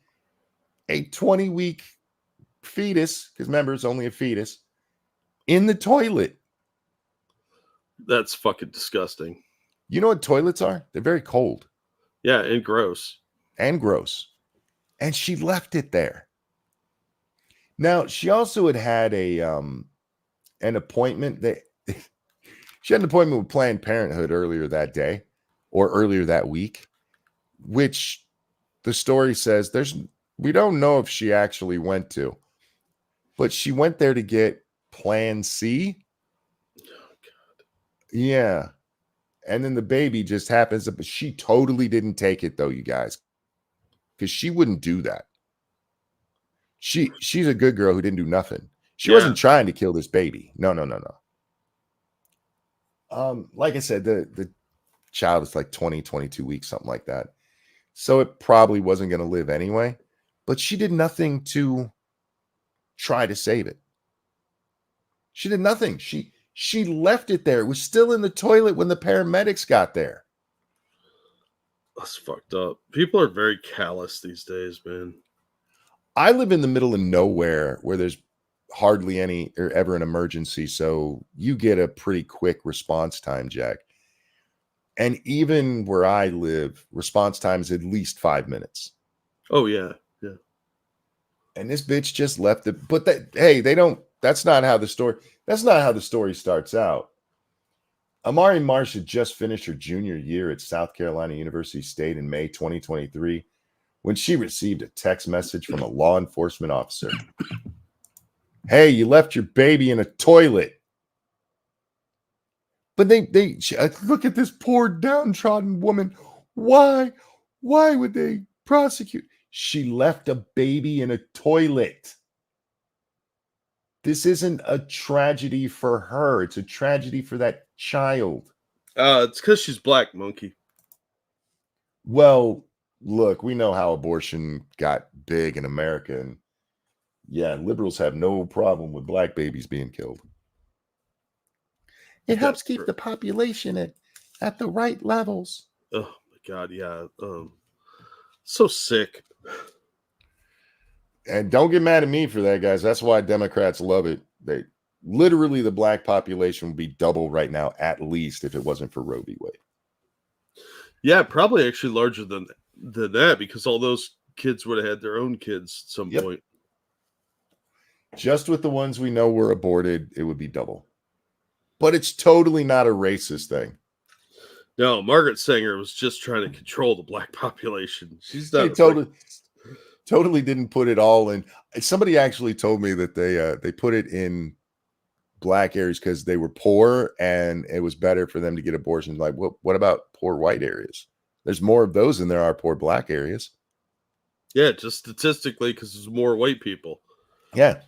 20-week fetus, because remember, it's only a fetus, in the toilet. That's fucking disgusting. You know what toilets are? They're very cold. Yeah, and gross. And gross. And she left it there. Now, she also had an appointment that she had an appointment with Planned Parenthood earlier that day or earlier that week, which the story says we don't know if she actually went to, but she went there to get Plan C. Oh, God. Yeah. And then the baby just happens, but she totally didn't take it though, you guys, because she wouldn't do that. She's a good girl who didn't do nothing. She wasn't trying to kill this baby. No. Like I said, the child is like 20, 22 weeks, something like that. So it probably wasn't going to live anyway, but she did nothing to try to save it. She did nothing. She left it there. It was still in the toilet when the paramedics got there. That's fucked up. People are very callous these days, man. I live in the middle of nowhere where there's hardly any or ever an emergency. So you get a pretty quick response time, Jack. And even where I live, response time is at least 5 minutes. Oh, yeah. Yeah. And this bitch just left it. But that's not how the story starts out. Amari Marsh had just finished her junior year at South Carolina University State in May 2023 when she received a text message from a law enforcement officer. Hey, you left your baby in a toilet. But they look at this poor downtrodden woman. Why would they prosecute? She left a baby in a toilet. This isn't a tragedy for her. It's a tragedy for that child. It's because she's black, monkey. Well, look, we know how abortion got big in America. And yeah, liberals have no problem with black babies being killed. It helps keep the population at the right levels. Oh, my God, yeah. So sick. And don't get mad at me for that, guys. That's why Democrats love it. Literally, the black population would be double right now, at least, if it wasn't for Roe v. Wade. Yeah, probably actually larger than that, because all those kids would have had their own kids at some point. Just with the ones we know were aborted, it would be double. But it's totally not a racist thing. No, Margaret Sanger was just trying to control the black population. She's not totally didn't put it all in. Somebody actually told me that they put it in black areas because they were poor and it was better for them to get abortions. Like, what about poor white areas? There's more of those than there are poor black areas. Yeah, just statistically, because there's more white people. Yeah.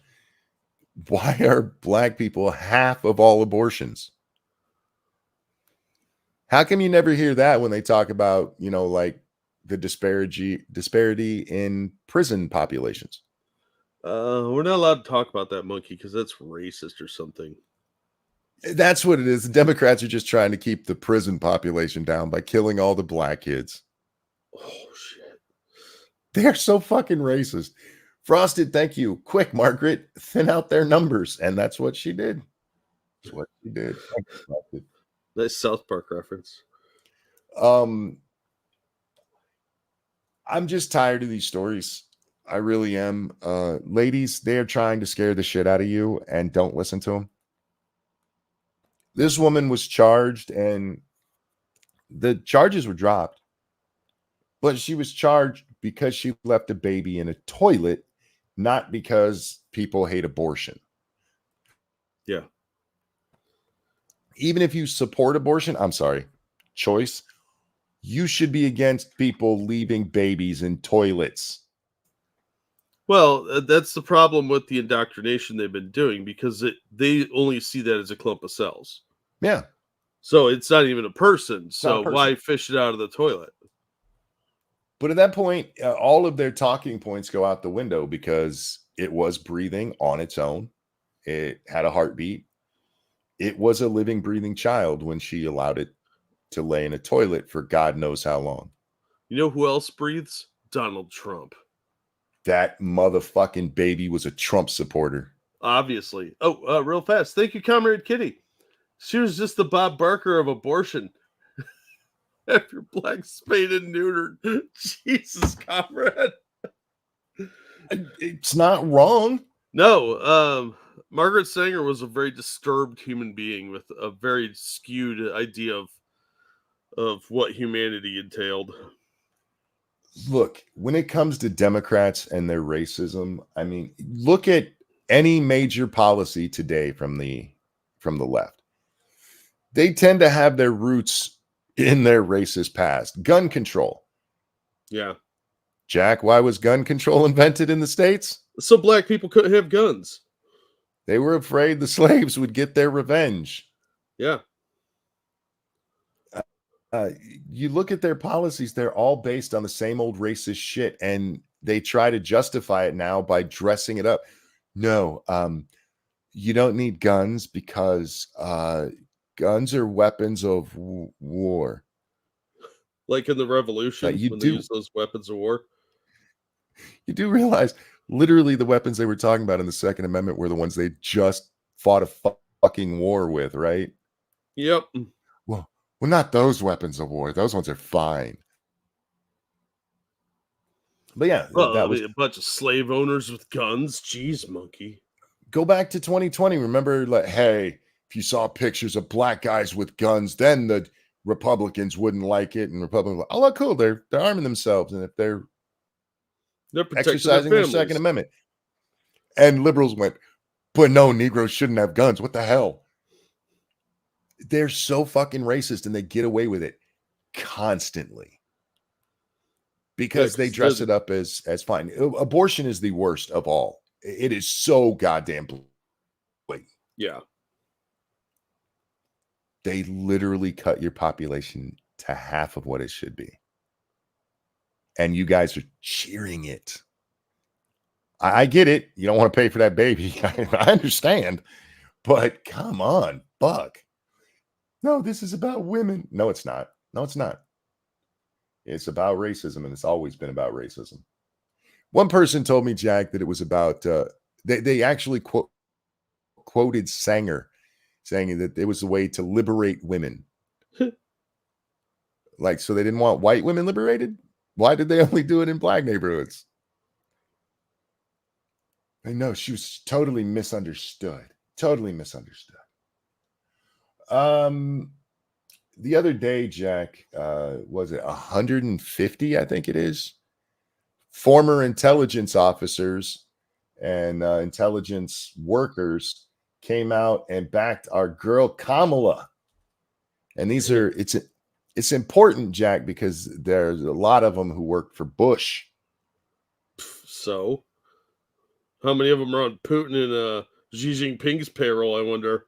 Why are black people half of all abortions? How come you never hear that when they talk about, like the disparity in prison populations? We're not allowed to talk about that, monkey, because that's racist or something. That's what it is. The Democrats are just trying to keep the prison population down by killing all the black kids. Oh, shit. They're so fucking racist. Frosted, thank you. Quick, Margaret, thin out their numbers. And that's what she did. That's what she did. Nice South Park reference. I'm just tired of these stories. I really am. Ladies, they are trying to scare the shit out of you, and don't listen to them. This woman was charged, and the charges were dropped. But she was charged because she left a baby in a toilet, not because people hate abortion. Yeah. Even if you support abortion, choice, you should be against people leaving babies in toilets. Well, that's the problem with the indoctrination they've been doing, because they only see that as a clump of cells. Yeah. So it's not even a person. So why fish it out of the toilet? But at that point, all of their talking points go out the window because it was breathing on its own. It had a heartbeat. It was a living, breathing child when she allowed it to lay in a toilet for God knows how long. You know who else breathes? Donald Trump. That motherfucking baby was a Trump supporter. Obviously. Oh, real fast. Thank you, Comrade Kitty. She was just the Bob Barker of abortion. After black spayed and neutered. Jesus, comrade. It's not wrong. No, Margaret Sanger was a very disturbed human being with a very skewed idea of what humanity entailed. Look, when it comes to Democrats and their racism, I mean, look at any major policy today from the left. They tend to have their roots in their racist past. Gun control. Yeah. Jack, why was gun control invented in the States? So black people couldn't have guns. They were afraid the slaves would get their revenge. Yeah. You look at their policies, they're all based on the same old racist shit, and they try to justify it now by dressing it up. No, you don't need guns because guns are weapons of war. Like in the revolution, you when do, they use those weapons of war. You do realize literally the weapons they were talking about in the Second Amendment were the ones they just fought a fucking war with, right? Yep. Well, not those weapons of war. Those ones are fine. But yeah, that was a bunch of slave owners with guns. Jeez, monkey. Go back to 2020. Remember, like, hey, if you saw pictures of black guys with guns, then the Republicans wouldn't like it, and Republicans, oh, look, cool, they're arming themselves, and if they're exercising their Second Amendment, and liberals went, but no, Negroes shouldn't have guns. What the hell? They're so fucking racist, and they get away with it constantly because they dress it up as fine. Abortion is the worst of all. It is so goddamn blatant. Yeah. They literally cut your population to half of what it should be. And you guys are cheering it. I get it. You don't want to pay for that baby. I understand. But come on, Buck. No, this is about women. No, it's not. No, it's not. It's about racism, and it's always been about racism. One person told me, Jack, that it was about, they actually quoted Sanger, saying that it was a way to liberate women. Like, so they didn't want white women liberated? Why did they only do it in black neighborhoods? I know, she was totally misunderstood. Totally misunderstood. The other day, Jack, was it 150, I think it is, former intelligence officers and intelligence workers came out and backed our girl Kamala. And these are, it's important, Jack, because there's a lot of them who work for Bush. So how many of them are on Putin and Xi Jinping's payroll, I wonder?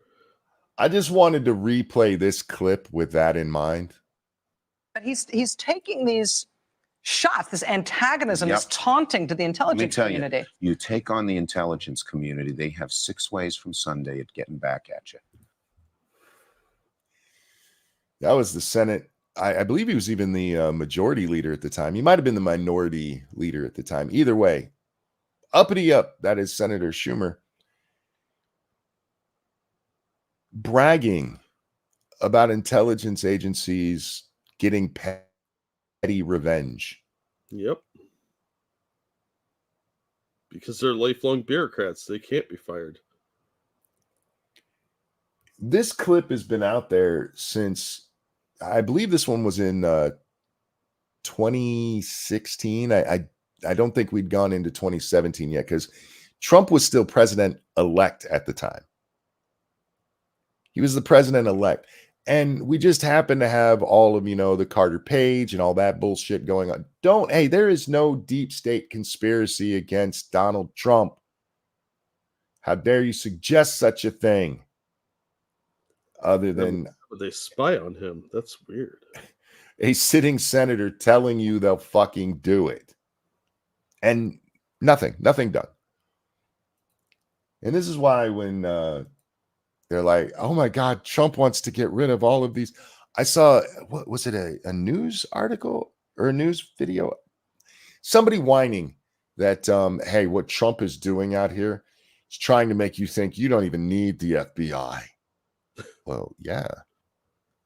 I just wanted to replay this clip with that in mind. But he's taking these shots, this antagonism, this taunting to the intelligence community. You take on the intelligence community, they have 6 ways from Sunday at getting back at you. That was the Senate. I believe he was even the majority leader at the time. He might have been the minority leader at the time. Either way, uppity up. That is Senator Schumer. Bragging about intelligence agencies getting petty revenge. Yep. Because they're lifelong bureaucrats. They can't be fired. This clip has been out there since, I believe this one was in 2016. I don't think we'd gone into 2017 yet because Trump was still president-elect at the time. He was the president-elect. And we just happen to have all of, the Carter Page and all that bullshit going on. Hey, there is no deep state conspiracy against Donald Trump. How dare you suggest such a thing? Other than they spy on him. That's weird. A sitting senator telling you they'll fucking do it. And nothing done. And this is why when they're like, oh my God, Trump wants to get rid of all of these. I saw, what was it, a news article or a news video? Somebody whining that, hey, what Trump is doing out here is trying to make you think you don't even need the FBI. Well, yeah,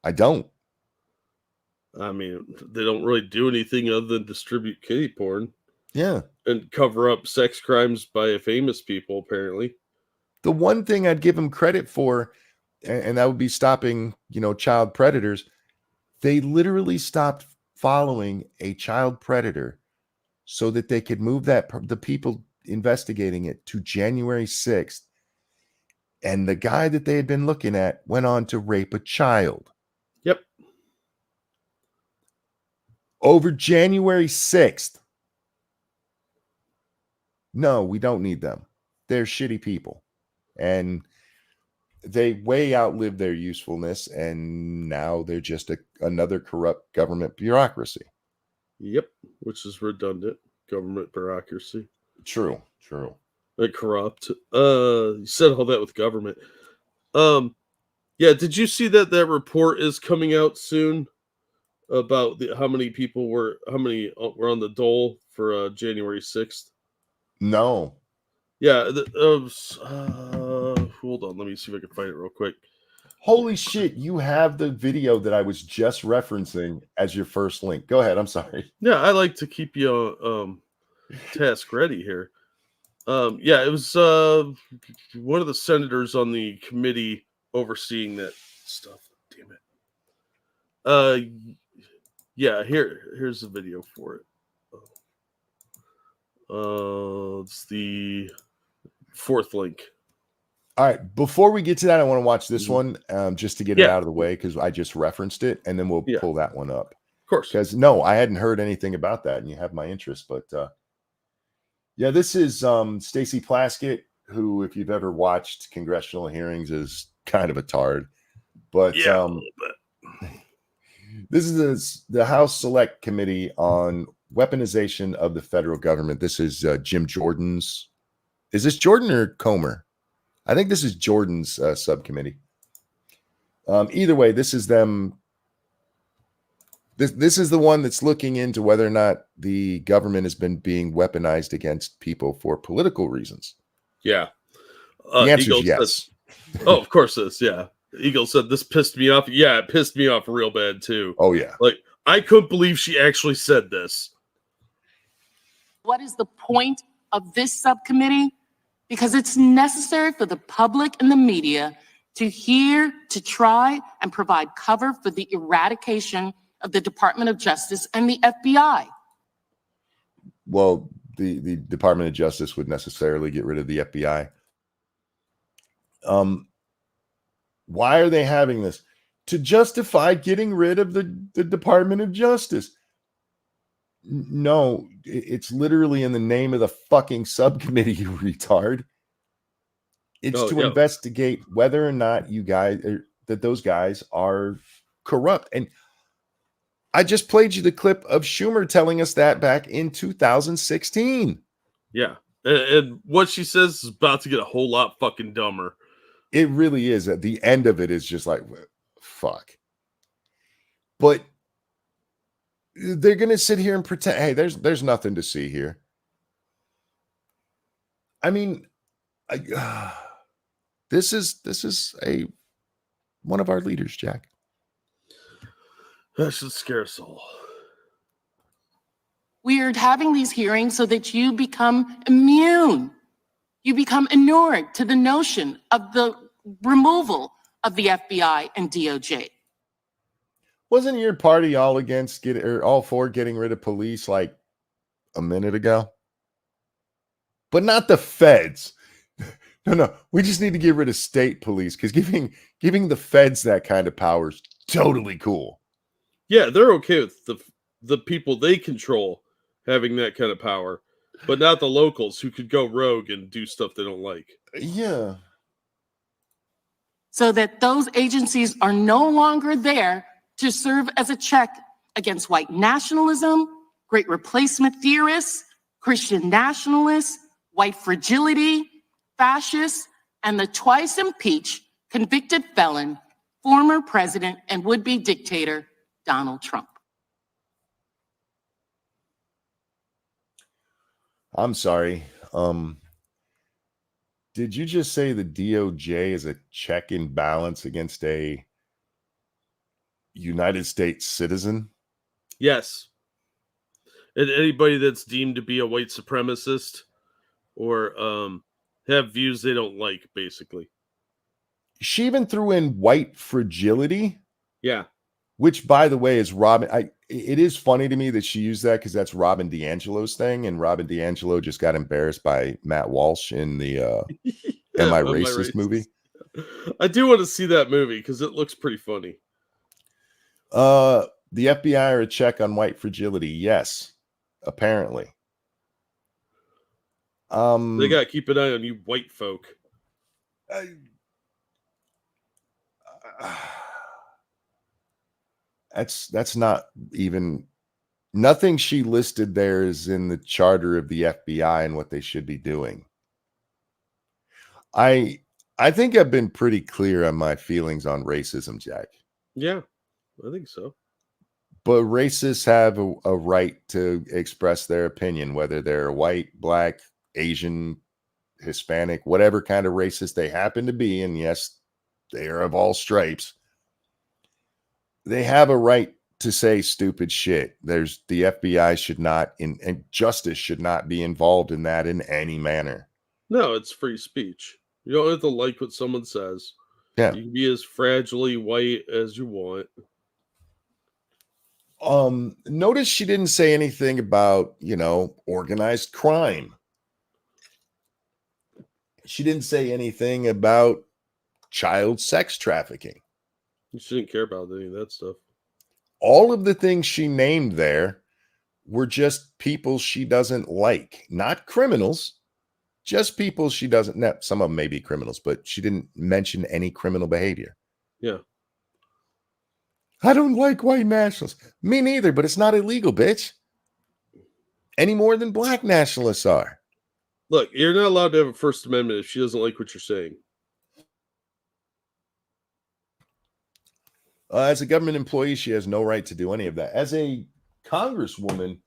I don't. I mean, they don't really do anything other than distribute kiddie porn. Yeah. And cover up sex crimes by famous people, apparently. The one thing I'd give them credit for, and that would be stopping, child predators. They literally stopped following a child predator so that they could move the people investigating it to January 6th. And the guy that they had been looking at went on to rape a child. Yep. Over January 6th. No, we don't need them. They're shitty people. And they way outlived their usefulness. And now they're just another corrupt government bureaucracy. Yep. Which is redundant. Government bureaucracy. True. Corrupt. You said all that with government. Yeah, did you see that report is coming out soon about how many were on the dole for January 6th? No. Yeah, hold on, let me see if I can find it real quick. Holy shit, you have the video that I was just referencing as your first link. Go ahead, I'm sorry. Yeah, I like to keep you task ready here. Yeah, it was one of the senators on the committee overseeing that stuff. Damn it. Yeah, here's the video for it. It's the fourth link. All right, before we get to that, I want to watch this one just to get it out of the way because I just referenced it, and then we'll pull that one up. Of course. Because no, I hadn't heard anything about that, and you have my interest. But yeah, this is Stacey Plaskett, who, if you've ever watched congressional hearings, is kind of a tard. But yeah, a little bit. This is the House Select Committee on Weaponization of the Federal Government. This is Jim Jordan's. Is this Jordan or Comer? I think this is Jordan's subcommittee. Either way, this is them. This is the one that's looking into whether or not the government has been being weaponized against people for political reasons. Yeah. The answer is yes. Oh, of course it is. Yeah. Eagle said this pissed me off. Yeah, it pissed me off real bad too. Oh, yeah. Like, I couldn't believe she actually said this. What is the point of this subcommittee? Because it's necessary for the public and the media to hear, to try and provide cover for the eradication of the Department of Justice and the FBI. Well, the Department of Justice would necessarily get rid of the FBI. Why are they having this? To justify getting rid of the Department of Justice. No, it's literally in the name of the fucking subcommittee, you retard. It's to investigate whether or not those guys are corrupt. And I just played you the clip of Schumer telling us that back in 2016. Yeah. And what she says is about to get a whole lot fucking dumber. It really is. At the end of it is just like, fuck. But they're going to sit here and pretend, hey, there's nothing to see here. I mean, this is one of our leaders, Jack. That should scare us all. We are having these hearings so that you become immune. You become inured to the notion of the removal of the FBI and DOJ. Wasn't your party all all for getting rid of police like a minute ago? But not the feds. No. We just need to get rid of state police because giving the feds that kind of power is totally cool. Yeah, they're okay with the people they control having that kind of power, but not the locals who could go rogue and do stuff they don't like. Yeah. So that those agencies are no longer there to serve as a check against white nationalism, great replacement theorists, Christian nationalists, white fragility, fascists, and the twice impeached convicted felon, former president and would-be dictator, Donald Trump. I'm sorry. Did you just say the DOJ is a check and balance against a United States citizen? Yes. And anybody that's deemed to be a white supremacist or have views they don't like, basically. She even threw in white fragility. Yeah. Which, by the way, is Robin. It is funny to me that she used that because that's Robin DiAngelo's thing, and Robin DiAngelo just got embarrassed by Matt Walsh in the Am I Racist movie. I do want to see that movie because it looks pretty funny. The FBI are a check on white fragility. Yes, apparently. They got to keep an eye on you white folk. That's not even, nothing she listed there is in the charter of the FBI and what they should be doing. I think I've been pretty clear on my feelings on racism, Jack. Yeah, I think so. But racists have a right to express their opinion, whether they're white, black, Asian, Hispanic, whatever kind of racist they happen to be. And yes, they are of all stripes. They have a right to say stupid shit. The FBI should not, and justice should not be involved in that in any manner. No, it's free speech. You don't have to like what someone says. Yeah. You can be as fragilely white as you want. Notice she didn't say anything about, organized crime. She didn't say anything about child sex trafficking. She didn't care about any of that stuff. All of the things she named there were just people she doesn't like, not criminals, just people she doesn't know. Some of them may be criminals, but she didn't mention any criminal behavior. Yeah. I don't like white nationalists. Me neither, but it's not illegal, bitch. Any more than black nationalists are. Look, you're not allowed to have a First Amendment if she doesn't like what you're saying. As a government employee, she has no right to do any of that. As a congresswoman,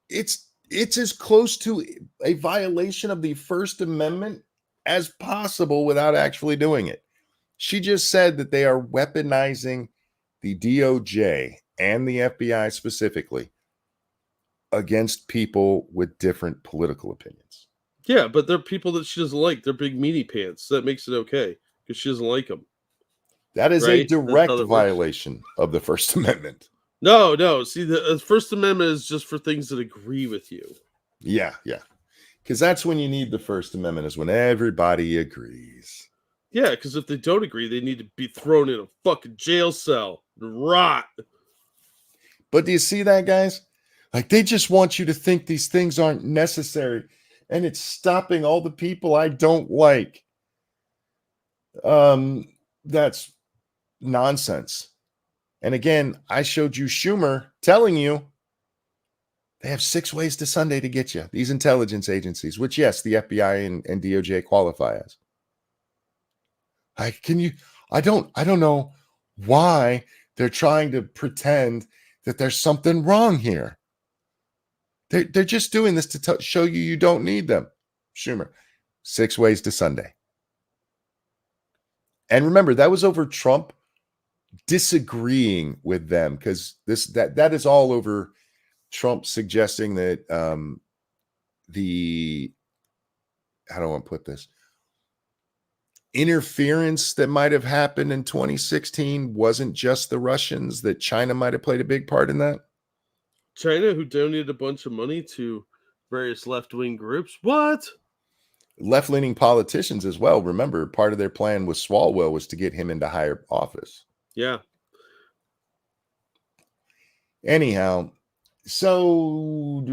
it's as close to a violation of the First Amendment as possible without actually doing it. She just said that they are weaponizing the DOJ and the FBI specifically against people with different political opinions. Yeah, but they're people that she doesn't like. They're big meaty pants. That makes it okay because she doesn't like them. That is a direct violation of the First Amendment. No. See, the First Amendment is just for things that agree with you. Yeah. Because that's when you need the First Amendment, is when everybody agrees. Yeah, because if they don't agree, they need to be thrown in a fucking jail cell and rot. But do you see that, guys? Like, they just want you to think these things aren't necessary, and it's stopping all the people I don't like. That's nonsense. And again, I showed you Schumer telling you they have 6 ways to Sunday to get you. These intelligence agencies, which, yes, the FBI and DOJ qualify as. I don't know why they're trying to pretend that there's something wrong here. They're just doing this to show you don't need them. Schumer, 6 ways to Sunday. And remember, that was over Trump disagreeing with them, because that is all over Trump suggesting that how do I want to put this? Interference that might have happened in 2016 wasn't just the Russians, that China might have played a big part in that. China, who donated a bunch of money to various left-wing groups. What? Left-leaning politicians as well. Remember, part of their plan with Swalwell was to get him into higher office. Yeah. Anyhow, so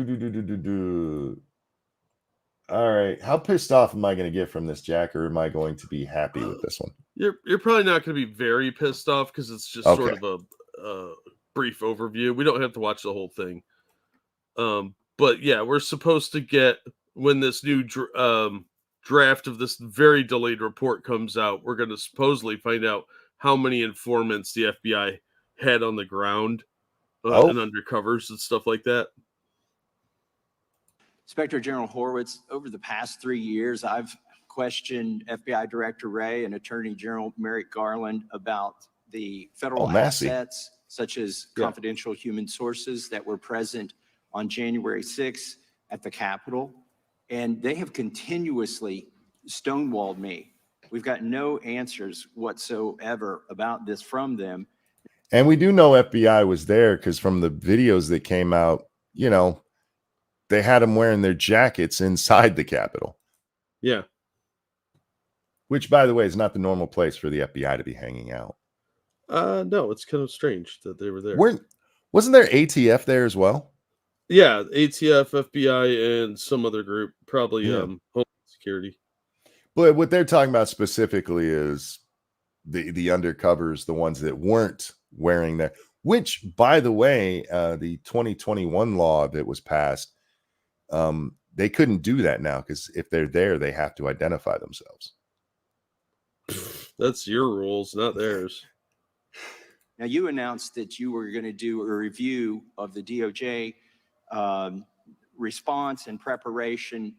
all right. How pissed off am I going to get from this, Jack, or am I going to be happy with this one? You're probably not going to be very pissed off because it's just sort of a brief overview. We don't have to watch the whole thing. But yeah, we're supposed to get, when this new draft of this very delayed report comes out, we're going to supposedly find out how many informants the FBI had on the ground and undercovers and stuff like that. Inspector General Horowitz, over the past 3 years, I've question FBI Director Wray and Attorney General Merrick Garland about the federal Massey. assets, such as confidential human sources that were present on January 6th at the Capitol. And they have continuously stonewalled me. We've got no answers whatsoever about this from them. And we do know FBI was there because from the videos that came out, you know, they had them wearing their jackets inside the Capitol. Yeah. Which, by the way, is not the normal place for the FBI to be hanging out. No, it's kind of strange that they were there. Wasn't there ATF there as well? Yeah, ATF, FBI, and some other group, probably Homeland Security. But what they're talking about specifically is the undercovers, the ones that weren't wearing that. Which, by the way, the 2021 law that was passed, they couldn't do that now because if they're there, they have to identify themselves. That's your rules, not theirs. Now, you announced that you were going to do a review of the DOJ response and preparation,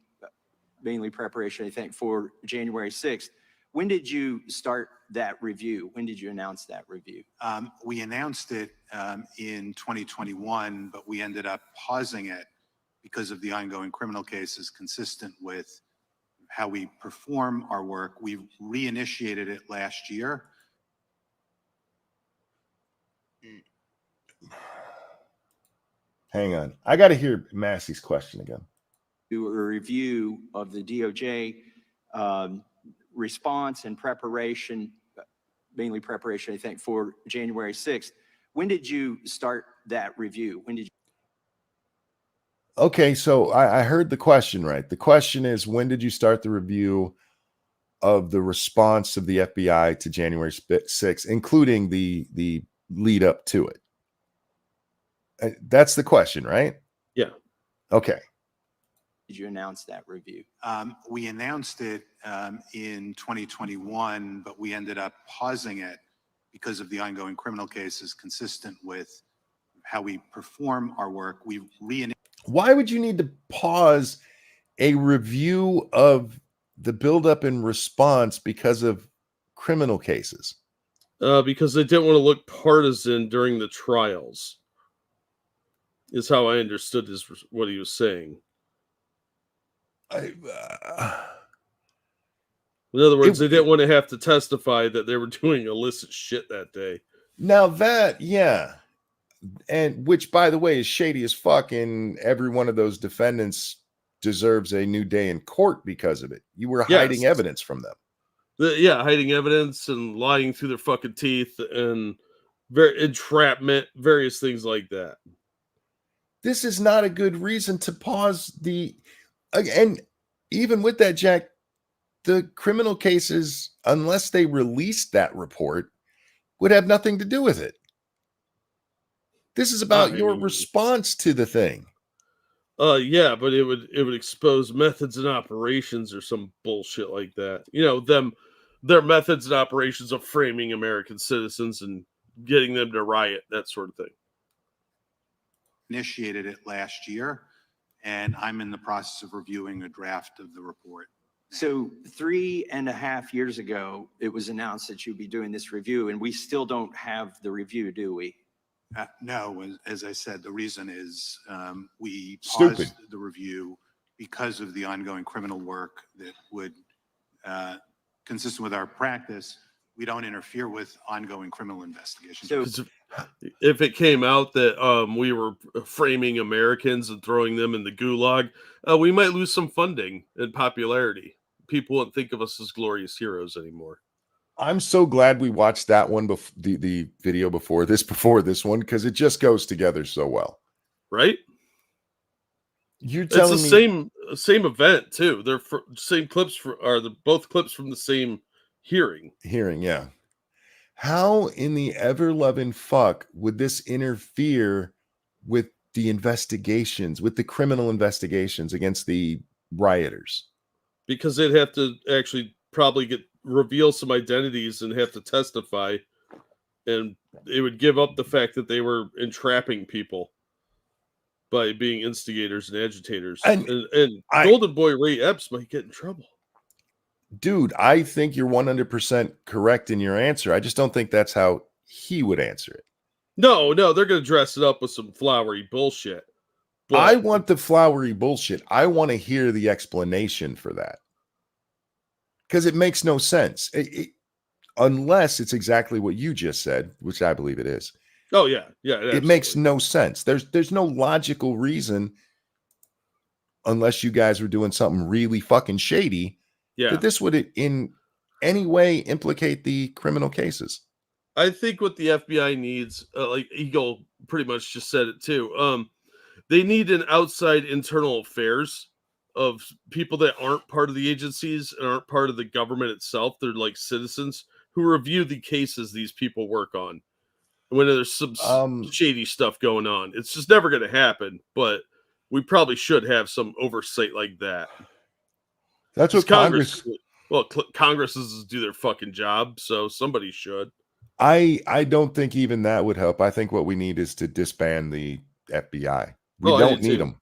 mainly preparation, I think, for January 6th. When did you start that review? When did you announce that review? We announced it in 2021, but we ended up pausing it because of the ongoing criminal cases consistent with how we perform our work. We reinitiated it last year. Hang on. I got to hear Massey's question again. Do a review of the DOJ response and preparation, mainly preparation, I think, for January 6th. When did you start that review? When did you? Okay, so I heard the question right. The question is, when did you start the review of the response of the FBI to January 6th, including the lead up to it? That's the question, right? Yeah. Okay. Did you announce that review? We announced it in 2021, but we ended up pausing it because of the ongoing criminal cases consistent with how we perform our work. We Why would you need to pause a review of the buildup and response because of criminal cases? Because they didn't want to look partisan during the trials. Is how I understood what he was saying. In other words, they didn't want to have to testify that they were doing illicit shit that day. Now that, yeah. And which, by the way, is shady as fuck. And every one of those defendants deserves a new day in court because of it. You were hiding evidence from them. Hiding evidence and lying through their fucking teeth and entrapment, various things like that. This is not a good reason to pause and even with that, Jack, the criminal cases, unless they released that report, would have nothing to do with it. This is about your response to the thing. Yeah, but it would expose methods and operations or some bullshit like that. You know, their methods and operations of framing American citizens and getting them to riot, that sort of thing. Initiated it last year, and I'm in the process of reviewing a draft of the report. So 3.5 years ago, it was announced that you'd be doing this review, and we still don't have the review, do we? No, as I said, the reason is we Stupid. paused the review because of the ongoing criminal work that would, consistent with our practice, we don't interfere with ongoing criminal investigations. So if it came out that we were framing Americans and throwing them in the gulag, we might lose some funding and popularity. People won't think of us as glorious heroes anymore. I'm so glad we watched that one, the video before this one, because it just goes together so well. Right? You're telling it's me the same event too. They're same clips both clips from the same hearing. Yeah. How in the ever-loving fuck would this interfere with the investigations, with the criminal investigations against the rioters? Because they'd have to actually probably reveal some identities and have to testify, and it would give up the fact that they were entrapping people by being instigators and agitators. And Golden Boy Ray Epps might get in trouble. Dude, I think you're 100% correct in your answer. I just don't think that's how he would answer it. No, they're going to dress it up with some flowery bullshit. But I want the flowery bullshit. I want to hear the explanation for that. Because it makes no sense. Unless it's exactly what you just said, which I believe it is. Oh, yeah. It makes no sense. There's no logical reason, unless you guys were doing something really fucking shady, that this would in any way implicate the criminal cases. I think what the FBI needs, like Eagle pretty much just said it too, they need an outside internal affairs of people that aren't part of the agencies and aren't part of the government itself. They're like citizens who review the cases these people work on. When there's some shady stuff going on, it's just never going to happen. But we probably should have some oversight like that. That's what Congress. Well, Congresses do their fucking job, so somebody should. I don't think even that would help. I think what we need is to disband the FBI. We don't need them.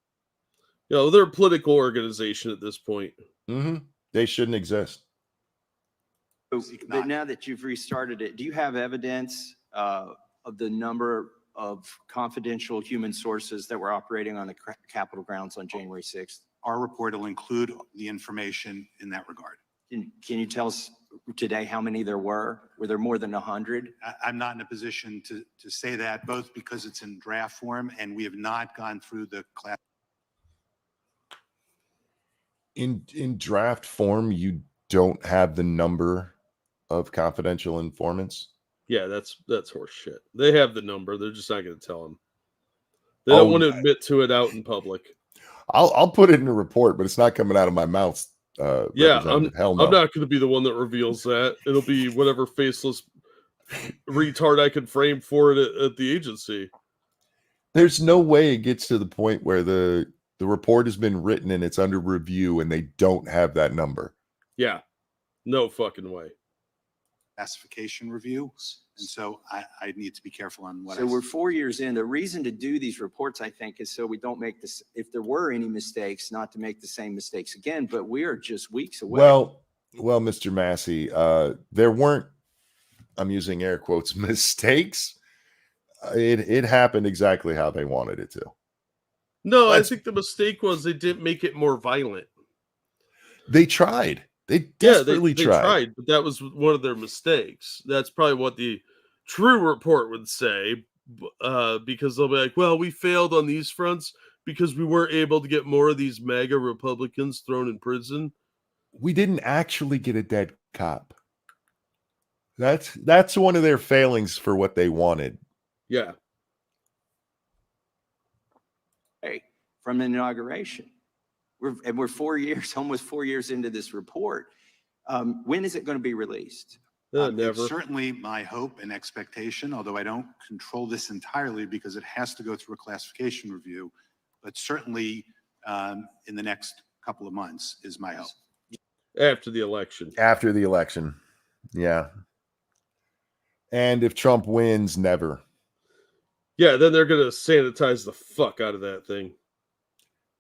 You know, they're a political organization at this point. Mm-hmm. They shouldn't exist. But now that you've restarted it, do you have evidence of the number of confidential human sources that were operating on the Capitol grounds on January 6th? Our report will include the information in that regard. Can you tell us today how many there were? Were there more than 100? I'm not in a position to say that, both because it's in draft form and we have not gone through the class. In draft form, you don't have the number of confidential informants. Yeah, that's horse shit. They have the number. They're just not going to tell them. They don't want to admit to it out in public. I'll put it in a report, but it's not coming out of my mouth. Yeah, I'm no. not going to be the one that reveals that. It'll be whatever faceless retard I can frame for it at the agency. There's no way it gets to the point where the report has been written and it's under review and they don't have that number. Yeah, no fucking way. Classification reviews, and so I need to be careful on what. So we're 4 years in. The reason to do these reports, I think, is so we don't make this. If there were any mistakes, not to make the same mistakes again. But we are just weeks away. Well, Mr. Massey, there weren't. I'm using air quotes mistakes. It happened exactly how they wanted it to. No, I think the mistake was they didn't make it more violent. They tried. They desperately tried, but that was one of their mistakes. That's probably what the true report would say, because they'll be like, well, we failed on these fronts because we weren't able to get more of these MAGA Republicans thrown in prison. We didn't actually get a dead cop. That's one of their failings for what they wanted. Yeah. Hey, from the inauguration. We're 4 years, almost 4 years into this report. When is it going to be released? Never. It's certainly my hope and expectation, although I don't control this entirely because it has to go through a classification review, but certainly in the next couple of months is my hope. After the election. After the election. Yeah. And if Trump wins, never. Yeah, then they're going to sanitize the fuck out of that thing.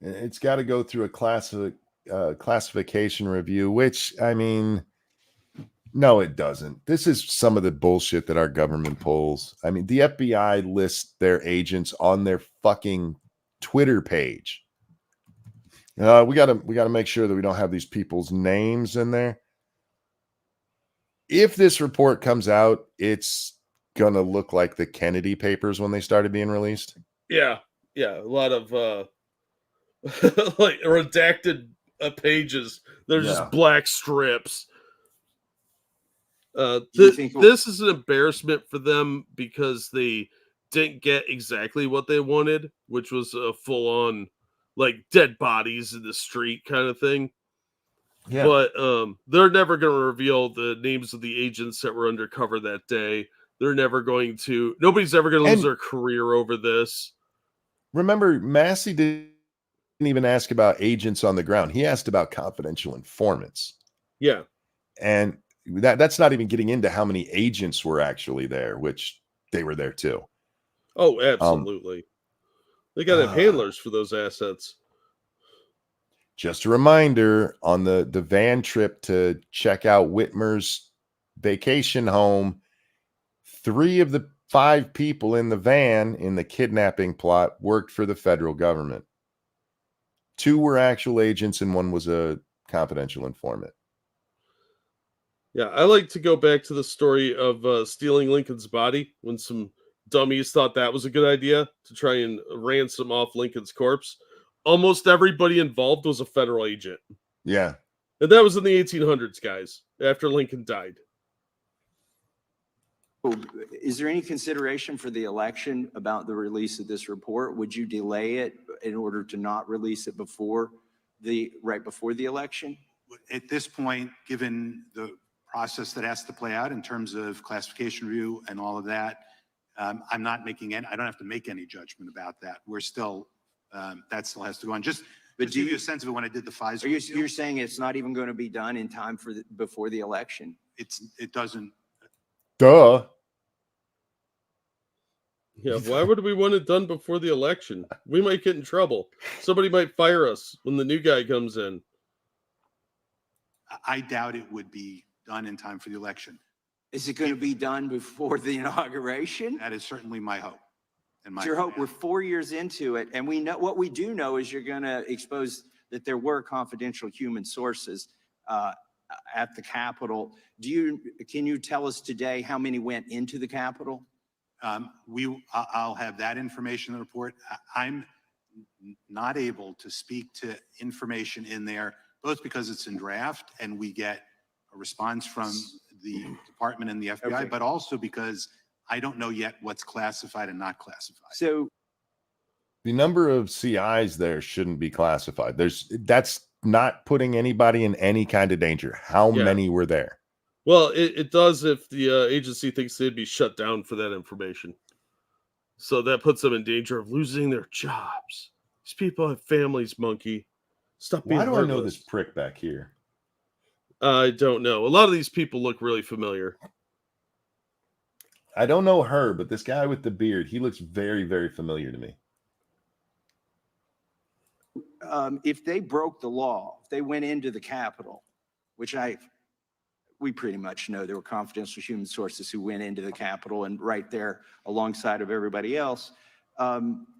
It's got to go through a classification review, which, I mean, no, it doesn't. This is some of the bullshit that our government pulls. I mean, the FBI lists their agents on their fucking Twitter page. We got to make sure that we don't have these people's names in there. If this report comes out, it's going to look like the Kennedy papers when they started being released. Yeah. A lot of like redacted pages. They're just black strips. This is an embarrassment for them because they didn't get exactly what they wanted, which was a full-on like dead bodies in the street kind of thing. Yeah. But they're never going to reveal the names of the agents that were undercover that day. They're never going to. Nobody's ever going to lose their career over this. Remember, Massey didn't even ask about agents on the ground. He asked about confidential informants. Yeah. And that's not even getting into how many agents were actually there, which they were there too. Oh, absolutely. They got to have handlers for those assets. Just a reminder, on the van trip to check out Whitmer's vacation home, 3 of the 5 people in the van in the kidnapping plot worked for the federal government. 2 were actual agents and 1 was a confidential informant. Yeah, I like to go back to the story of stealing Lincoln's body when some dummies thought that was a good idea to try and ransom off Lincoln's corpse. Almost everybody involved was a federal agent. Yeah. And that was in the 1800s, guys, after Lincoln died. Is there any consideration for the election about the release of this report? Would you delay it in order to not release it right before the election? At this point, given the process that has to play out in terms of classification review and all of that, I'm not making any, I don't have to make any judgment about that. We're still, that still has to go on. Just to give you a sense of it, when I did the Pfizer. You're saying it's not even going to be done in time for before the election? It doesn't. Duh. Yeah, why would we want it done before the election? We might get in trouble. Somebody might fire us when the new guy comes in. I doubt it would be done in time for the election. Is it going to be done before the inauguration? That is certainly my hope. It's your hope. We're 4 years into it, and we know what we do know is you're going to expose that there were confidential human sources at the Capitol. Can you tell us today how many went into the Capitol? I'll have that information in the report. I'm not able to speak to information in there, both because it's in draft and we get a response from the department and the FBI, Okay. but also because I don't know yet what's classified and not classified. So The number of CIs there shouldn't be classified. That's not putting anybody in any kind of danger. How many were there? Well, it does if the agency thinks they'd be shut down for that information. So that puts them in danger of losing their jobs. These people have families, Monkey. Stop being Why do I know heartless. this prick back here? I don't know. A lot of these people look really familiar. I don't know her, but this guy with the beard, he looks very, very familiar to me. if they broke the law, if they went into the Capitol, which we pretty much know there were confidential human sources who went into the Capitol and right there alongside of everybody else,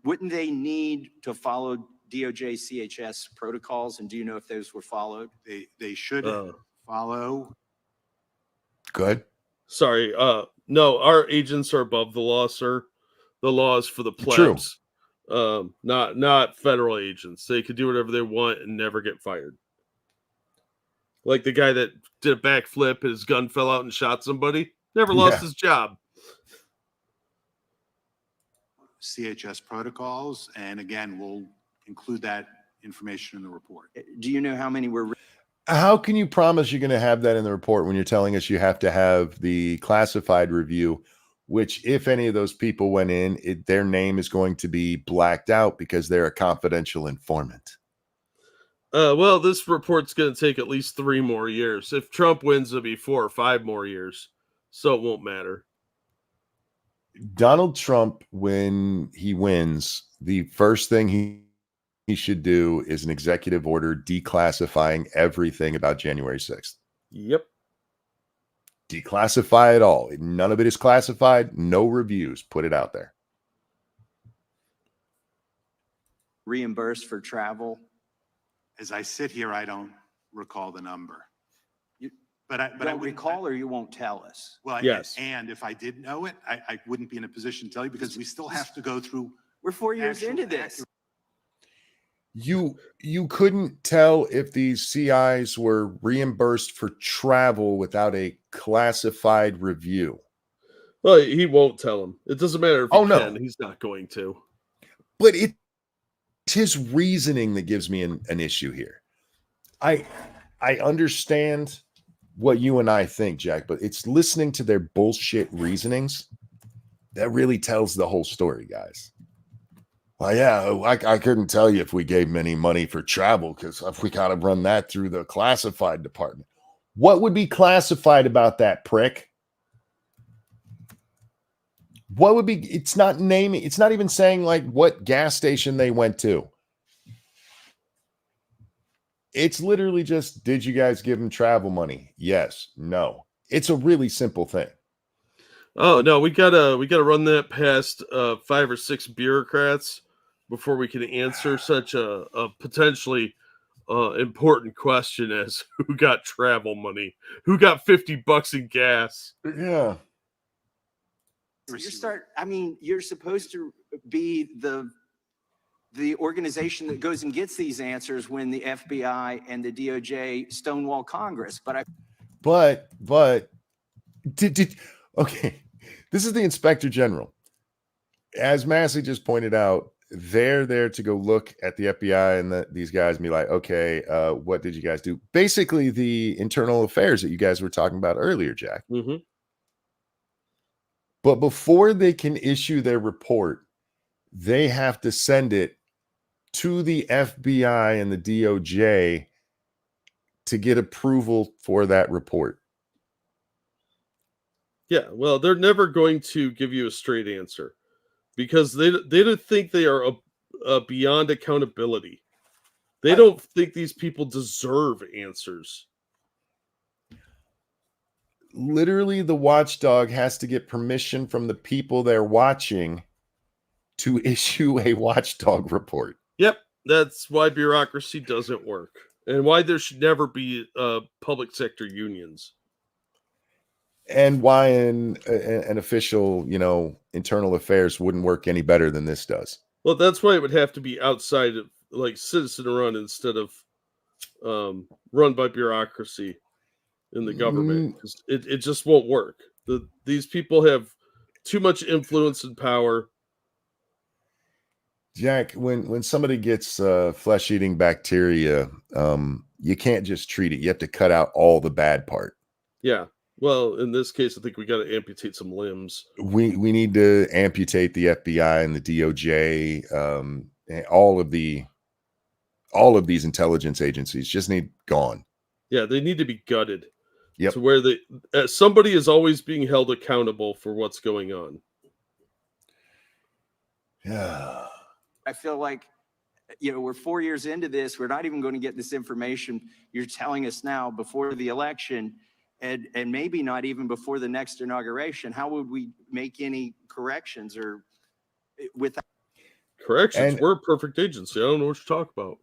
wouldn't they need to follow DOJ CHS protocols? And do you know if those were followed? They should follow. Good. Sorry. No, our agents are above the law, sir. The law is for the plebs. Not federal agents. They could do whatever they want and never get fired. Like the guy that did a backflip, his gun fell out and shot somebody, never lost his job. CHS protocols, and again, we'll include that information in the report. Do you know how many were? How can you promise you're going to have that in the report when you're telling us you have to have the classified review, which if any of those people went in, their name is going to be blacked out because they're a confidential informant? Well, this report's going to take at least 3 more years. If Trump wins, it'll be 4 or 5 more years. So it won't matter. Donald Trump, when he wins, the first thing he should do is an executive order declassifying everything about January 6th. Yep. Declassify it all. None of it is classified. No reviews. Put it out there. Reimbursed for travel? As I sit here, I don't recall the number. But I don't recall, or you won't tell us? Well, yes. And if I did know it, I wouldn't be in a position to tell you because we still have to go through. We're 4 years into this. You couldn't tell if these CIs were reimbursed for travel without a classified review. Well, he won't tell him. It doesn't matter if he can. He's not going to. But it's his reasoning that gives me an issue here. I understand what you and I think, Jack, but it's listening to their bullshit reasonings that really tells the whole story, guys. Well, yeah, I couldn't tell you if we gave him any money for travel because if we kind of run that through the classified department. What would be classified about that prick? What would be? It's not naming. It's not even saying like what gas station they went to. It's literally just, did you guys give him travel money? Yes, no. It's a really simple thing. Oh no, we gotta run that past 5 or 6 bureaucrats before we can answer such a potentially important question as who got travel money, who got $50 in gas. Yeah. You're supposed to be the organization that goes and gets these answers when the FBI and the DOJ stonewall Congress. But okay, this is the Inspector General. As Massey just pointed out, they're there to go look at the FBI and these guys and be like, okay, what did you guys do? Basically, the internal affairs that you guys were talking about earlier, Jack. Mm-hmm. But before they can issue their report, they have to send it to the FBI and the DOJ to get approval for that report. Yeah, well, they're never going to give you a straight answer because they don't think they are beyond accountability. They don't think these people deserve answers. Literally, the watchdog has to get permission from the people they're watching to issue a watchdog report. Yep, that's why bureaucracy doesn't work and why there should never be public sector unions. And why an official, internal affairs wouldn't work any better than this does. Well, that's why it would have to be outside of citizen run instead of run by bureaucracy in the government. It just won't work. These people have too much influence and power. Jack, when somebody gets flesh-eating bacteria, you can't just treat it. You have to cut out all the bad part. Yeah. Well, in this case, I think we got to amputate some limbs. We need to amputate the FBI and the DOJ. And all of these intelligence agencies just need gone. Yeah, they need to be gutted. Yep. To where somebody is always being held accountable for what's going on. Yeah. I feel like, we're 4 years into this. We're not even going to get this information you're telling us now before the election. And maybe not even before the next inauguration. How would we make any corrections or without corrections? We're a perfect agency. I don't know what you're talking about.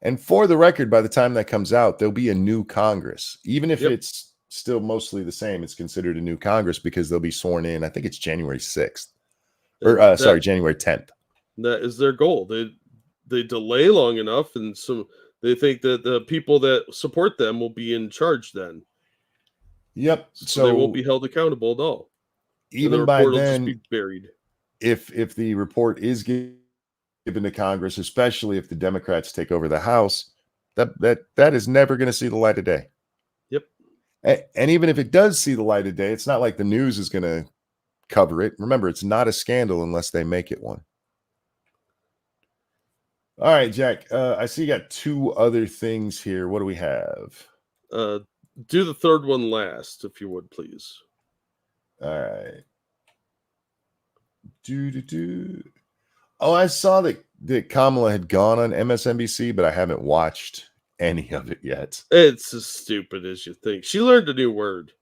And for the record, by the time that comes out, there'll be a new Congress. Even if it's still mostly the same, it's considered a new Congress because they'll be sworn in. I think it's January 6th. Or January 10th. That is their goal. They delay long enough, and so they think that the people that support them will be in charge then. Yep. So they won't be held accountable at all. Even by then, just be buried. If the report is given to Congress, especially if the Democrats take over the House, that is never going to see the light of day. Yep. And even if it does see the light of day, it's not like the news is going to cover it. Remember, it's not a scandal unless they make it one. All right, Jack. I see you got 2 other things here. What do we have? Do the third one last, if you would, please. All right. Oh, I saw that Kamala had gone on MSNBC, but I haven't watched any of it yet. It's as stupid as you think. She learned a new word.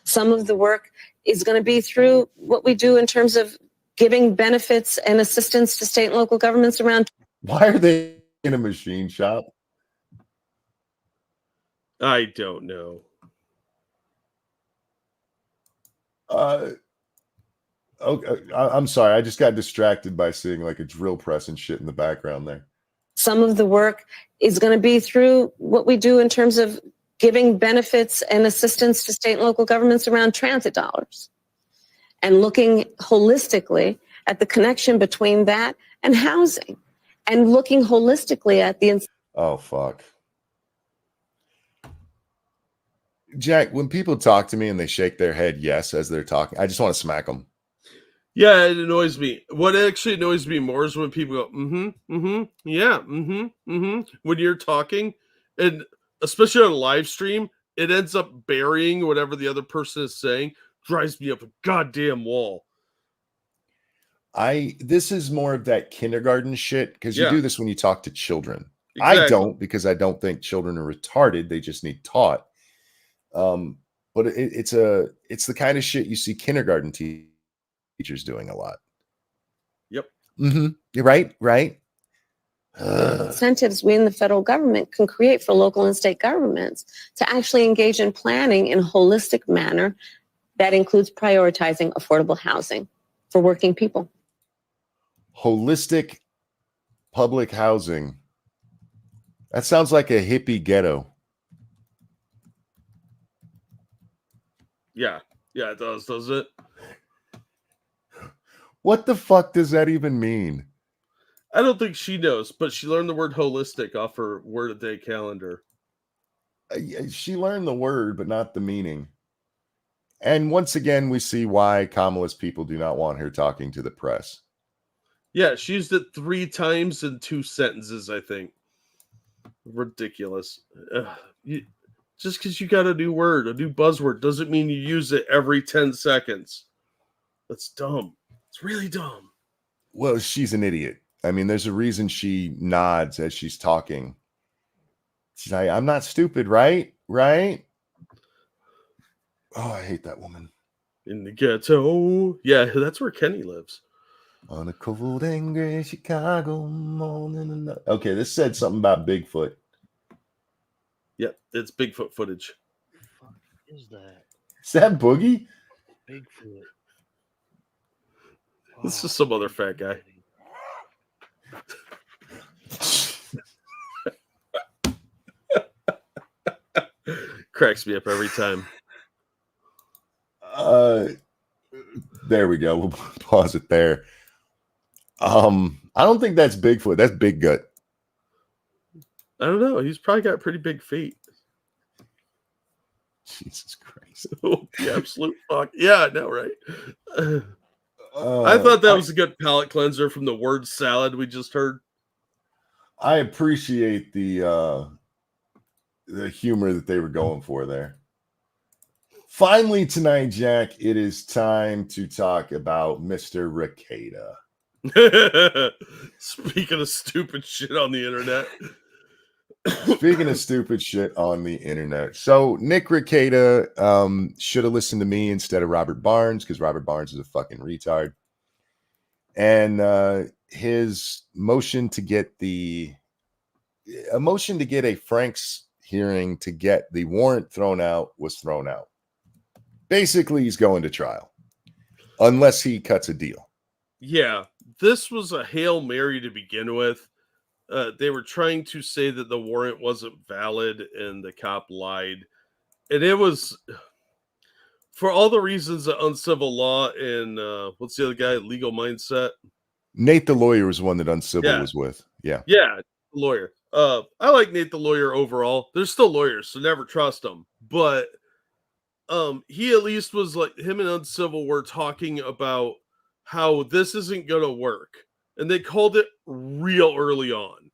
Some of the work is going to be through what we do in terms of giving benefits and assistance to state and local governments around. Why are they in a machine shop? I don't know. Okay, I'm sorry. I just got distracted by seeing like a drill press and shit in the background there. Some of the work is going to be through what we do in terms of giving benefits and assistance to state and local governments around transit dollars and looking holistically at the connection between that and housing and looking holistically at the... Oh, fuck. Jack, when people talk to me and they shake their head yes as they're talking, I just want to smack them. Yeah, it annoys me. What actually annoys me more is when people go, yeah, when you're talking, and especially on a live stream, it ends up burying whatever the other person is saying. Drives me up a goddamn wall. This is more of that kindergarten shit because you do this when you talk to children. I don't, because I don't think children are retarded. They just need taught. But it's the kind of shit you see kindergarten teachers doing a lot. Yep. You're right. Incentives we in the federal government can create for local and state governments to actually engage in planning in a holistic manner that includes prioritizing affordable housing for working people. Holistic public housing. That sounds like a hippie ghetto. Yeah, it does it? What the fuck does that even mean? I don't think she knows, but she learned the word holistic off her word a day calendar. She learned the word, but not the meaning. And once again, we see why Kamala's people do not want her talking to the press. Yeah, she used it 3 times in 2 sentences, I think. Ridiculous. Just because you got a new word, a new buzzword, doesn't mean you use it every 10 seconds. That's dumb. It's really dumb. Well, she's an idiot. I mean, there's a reason she nods as she's talking. She's like, I'm not stupid, right? Right? Oh, I hate that woman. In the ghetto. Yeah, that's where Kenny lives. On a cold and gray Chicago morning. Okay, this said something about Bigfoot. Yep, it's Bigfoot footage. What is that? Is that Boogie? Bigfoot. This is some other fat guy. Cracks me up every time. There we go. We'll pause it there. I don't think that's Bigfoot. That's Big Gut. I don't know. He's probably got pretty big feet. Jesus Christ. Oh, the absolute fuck. Yeah, I know, right? I thought that was a good palate cleanser from the word salad we just heard. I appreciate the humor that they were going for there. Finally tonight, Jack, it is time to talk about Mr. Rekieta. Speaking of stupid shit on the internet. Speaking of stupid shit on the internet. So Nick Rekieta should have listened to me instead of Robert Barnes, because Robert Barnes is a fucking retard. And his motion to get a Frank's hearing to get the warrant thrown out was thrown out. Basically, he's going to trial unless he cuts a deal. Yeah, this was a Hail Mary to begin with. They were trying to say that the warrant wasn't valid and the cop lied. And it was, for all the reasons of uncivil law and what's the other guy, legal mindset? Nate the lawyer was one that Uncivil was with. Yeah. Yeah, lawyer. I like Nate the lawyer overall. There's still lawyers, so never trust them. But he at least was like, him and Uncivil were talking about how this isn't going to work. And they called it real early on.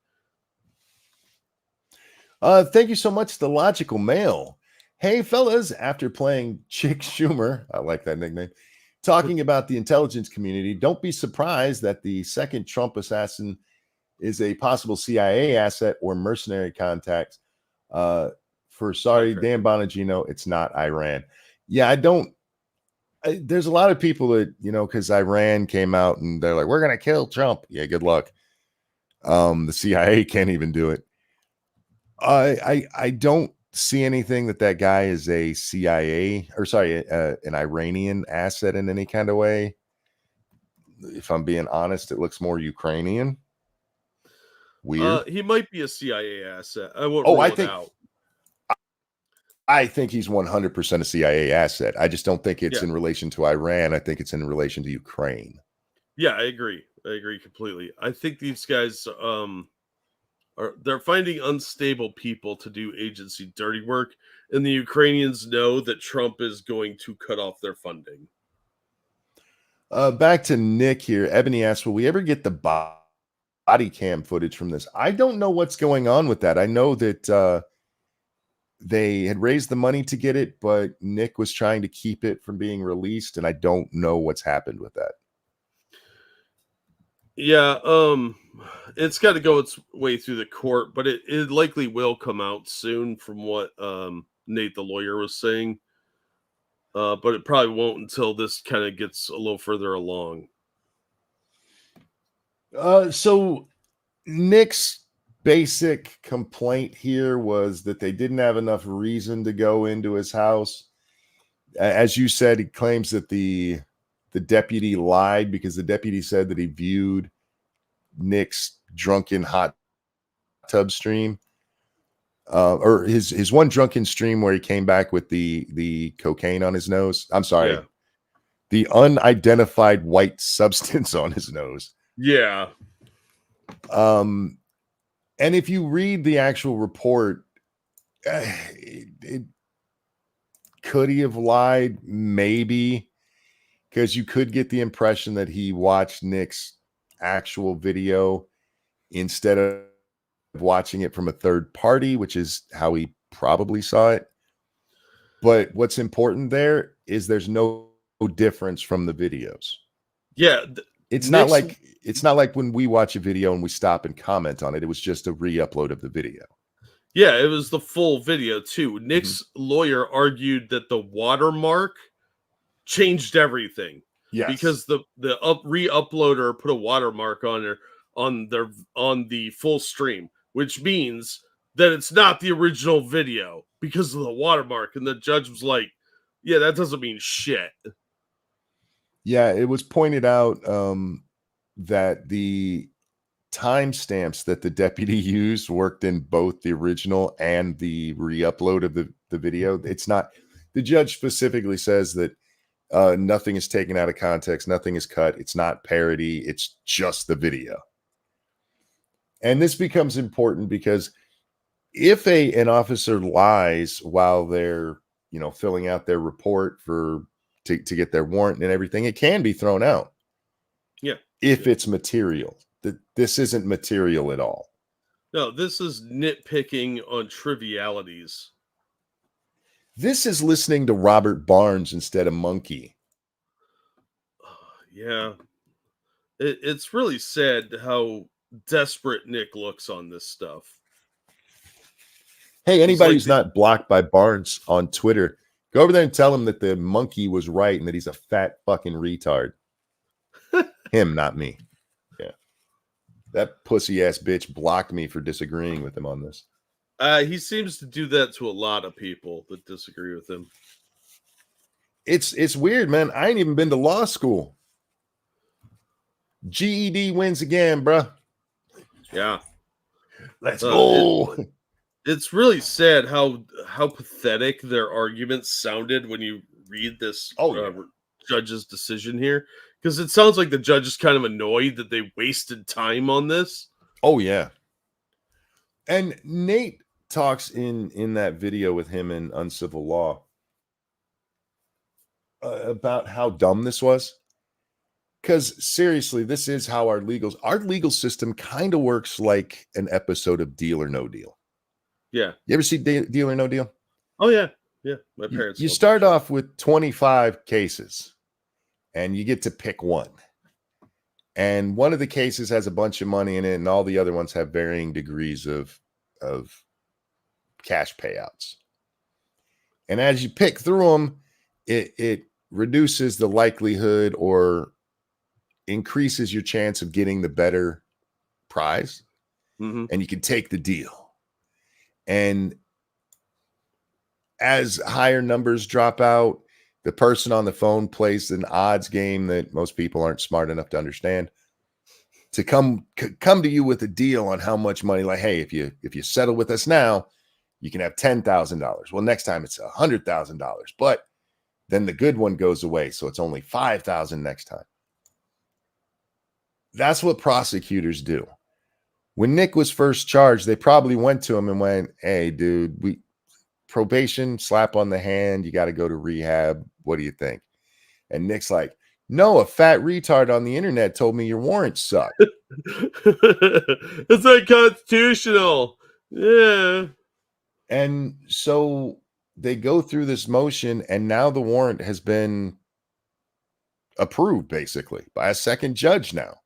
Thank you so much, The Logical Male. Hey, fellas, after playing Chick Schumer, I like that nickname, talking about the intelligence community, don't be surprised that the second Trump assassin is a possible CIA asset or mercenary contact. Dan Bonagino, it's not Iran. Yeah, there's a lot of people that, because Iran came out and they're like, we're going to kill Trump. Yeah, good luck. The CIA can't even do it. I don't see anything that guy is a CIA an Iranian asset in any kind of way. If I'm being honest, it looks more Ukrainian. Weird. He might be a CIA asset. I won't rule it out. I think he's 100% a CIA asset. I just don't think it's in relation to Iran. I think it's in relation to Ukraine. Yeah, I agree. I agree completely. I think these guys they're finding unstable people to do agency dirty work, and the Ukrainians know that Trump is going to cut off their funding. Back to Nick here. Ebony asks, will we ever get the body cam footage from this? I don't know what's going on with that. I know that they had raised the money to get it, but Nick was trying to keep it from being released, and I don't know what's happened with that. Yeah, it's got to go its way through the court, but it likely will come out soon, from what Nate the lawyer was saying. But it probably won't until this kind of gets a little further along. So Nick's basic complaint here was that they didn't have enough reason to go into his house. As you said, he claims that the deputy lied because the deputy said that he viewed Nick's drunken hot tub stream, or his one drunken stream where he came back with the cocaine on his nose. I'm sorry, Yeah. the unidentified white substance on his nose. Yeah. And if you read the actual report, could he have lied? Maybe, because you could get the impression that he watched Nick's actual video instead of watching it from a third party, which is how he probably saw it. But what's important there is there's no difference from the videos. Yeah. It's not like when we watch a video and we stop and comment on it. It was just a re-upload of the video. Yeah, it was the full video too. Nick's lawyer argued that the watermark changed everything. Yes. Because the re-uploader put a watermark on there on the full stream, which means that it's not the original video because of the watermark. And the judge was like, yeah, that doesn't mean shit. Yeah, it was pointed out that the timestamps that the deputy used worked in both the original and the re-upload of the video. It's not, the judge specifically says that nothing is taken out of context, nothing is cut, it's not parody, it's just the video. And this becomes important because if an officer lies while they're, filling out their report to get their warrant and everything, it can be thrown out. Yeah. If it's material. This isn't material at all. No, this is nitpicking on trivialities. This is listening to Robert Barnes instead of Monkey. Yeah. It's really sad how desperate Nick looks on this stuff. Hey, anybody who's not blocked by Barnes on Twitter, go over there and tell him that the monkey was right and that he's a fat fucking retard. Him, not me. Yeah. That pussy ass bitch blocked me for disagreeing with him on this. He seems to do that to a lot of people that disagree with him. It's weird, man. I ain't even been to law school. GED wins again, bruh. Yeah. Let's go. It's really sad how pathetic their arguments sounded when you read this judge's decision here. Because it sounds like the judge is kind of annoyed that they wasted time on this. Oh, yeah. And Nate talks in that video with him in Uncivil Law about how dumb this was. Because seriously, this is how our legal system kind of works like an episode of Deal or No Deal. Yeah. You ever see Deal or No Deal? Oh, yeah. Yeah. My parents. You start off with 25 cases and you get to pick one. And one of the cases has a bunch of money in it, and all the other ones have varying degrees of cash payouts. And as you pick through them, it reduces the likelihood or increases your chance of getting the better prize. Mm-hmm. And you can take the deal. And as higher numbers drop out, the person on the phone plays an odds game that most people aren't smart enough to understand to come to you with a deal on how much money. Like, hey, if you settle with us now, you can have $10,000. Well, next time it's $100,000, but then the good one goes away, so it's only $5,000 next time. That's what prosecutors do. When Nick was first charged, they probably went to him and went, "Hey, dude, probation, slap on the hand, you got to go to rehab. What do you think?" And Nick's like, "No, a fat retard on the internet told me your warrants suck." It's unconstitutional. Yeah. And so they go through this motion, and now the warrant has been approved basically by a second judge now.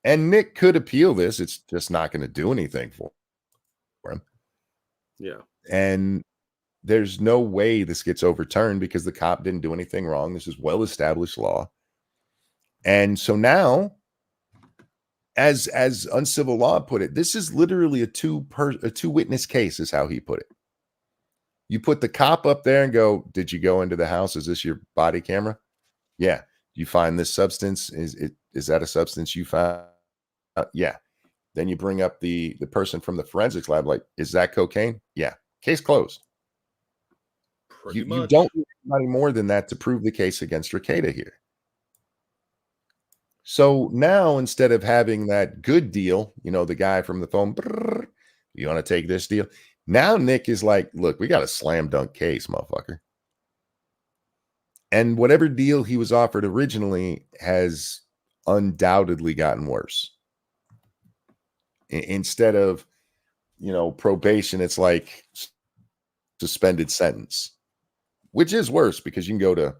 And Nick could appeal this. It's just not going to do anything for him. Yeah. And there's no way this gets overturned because the cop didn't do anything wrong. This is well-established law. And so now, as Uncivil Law put it, this is literally a two-witness case is how he put it. You put the cop up there and go, did you go into the house? Is this your body camera? Yeah. You find this substance? Is that a substance you found? Yeah. Then you bring up the person from the forensics lab, like, is that cocaine? Yeah. Case closed. You don't need anybody more than that to prove the case against Rada here. So now, instead of having that good deal, the guy from the phone, you want to take this deal? Now Nick is like, look, we got a slam dunk case, motherfucker. And whatever deal he was offered originally has undoubtedly gotten worse. Instead of, probation, it's like suspended sentence, which is worse because you can go to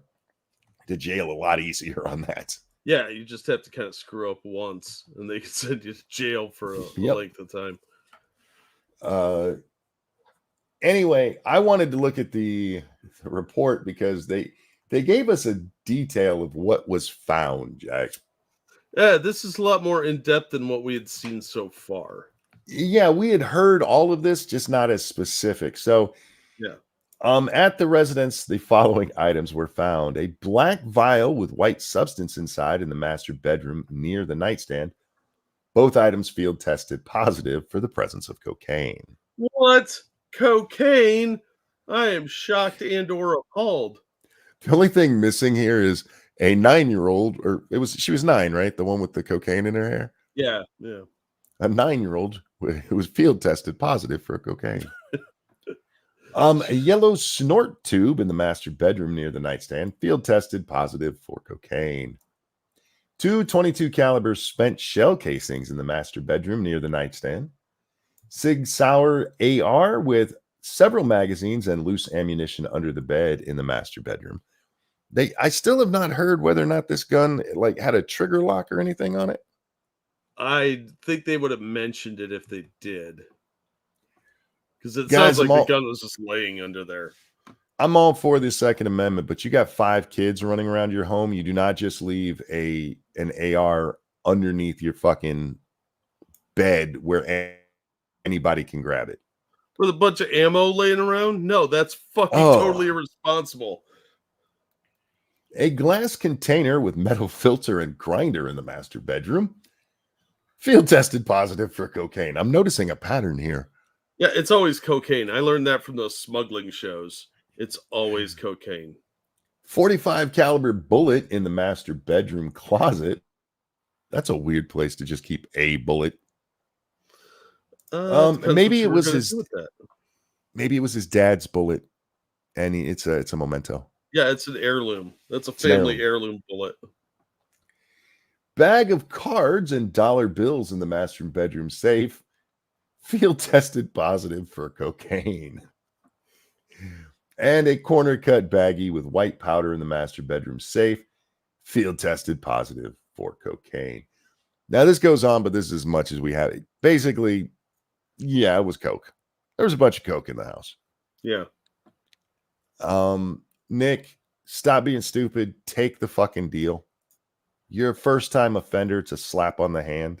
jail a lot easier on that. Yeah, you just have to kind of screw up once, and they can send you to jail for a length of time. Anyway, I wanted to look at the report because they gave us a detail of what was found, Jack. Yeah, this is a lot more in-depth than what we had seen so far. Yeah, we had heard all of this, just not as specific. So, yeah. At the residence, the following items were found: a black vial with white substance inside in the master bedroom near the nightstand. Both items field tested positive for the presence of cocaine. What? Cocaine? I am shocked and or appalled. The only thing missing here is a 9-year-old, or she was 9, right? The one with the cocaine in her hair? Yeah. A 9-year-old who was field tested positive for cocaine. A yellow snort tube in the master bedroom near the nightstand, field tested positive for cocaine. 2 .22 caliber spent shell casings in the master bedroom near the nightstand. Sig Sauer AR with several magazines and loose ammunition under the bed in the master bedroom. I still have not heard whether or not this gun had a trigger lock or anything on it. I think they would have mentioned it if they did. Because it sounds like the gun was just laying under there. I'm all for the Second Amendment, but you got 5 kids running around your home. You do not just leave an AR underneath your fucking bed where anybody can grab it. With a bunch of ammo laying around? No, that's fucking totally irresponsible. A glass container with metal filter and grinder in the master bedroom. Field tested positive for cocaine. I'm noticing a pattern here. Yeah, it's always cocaine. I learned that from those smuggling shows. It's always cocaine. 45 caliber bullet in the master bedroom closet. That's a weird place to just keep a bullet. Maybe it was his dad's bullet, and it's a memento. Yeah, it's an heirloom. That's a family heirloom bullet. Bag of cards and dollar bills in the master bedroom safe. Field tested positive for cocaine. And a corner cut baggie with white powder in the master bedroom safe. Field tested positive for cocaine. Now this goes on, but this is as much as we had. Basically, yeah, it was coke. There was a bunch of coke in the house. Yeah. Nick, stop being stupid. Take the fucking deal. You're a first-time offender. It's a slap on the hand.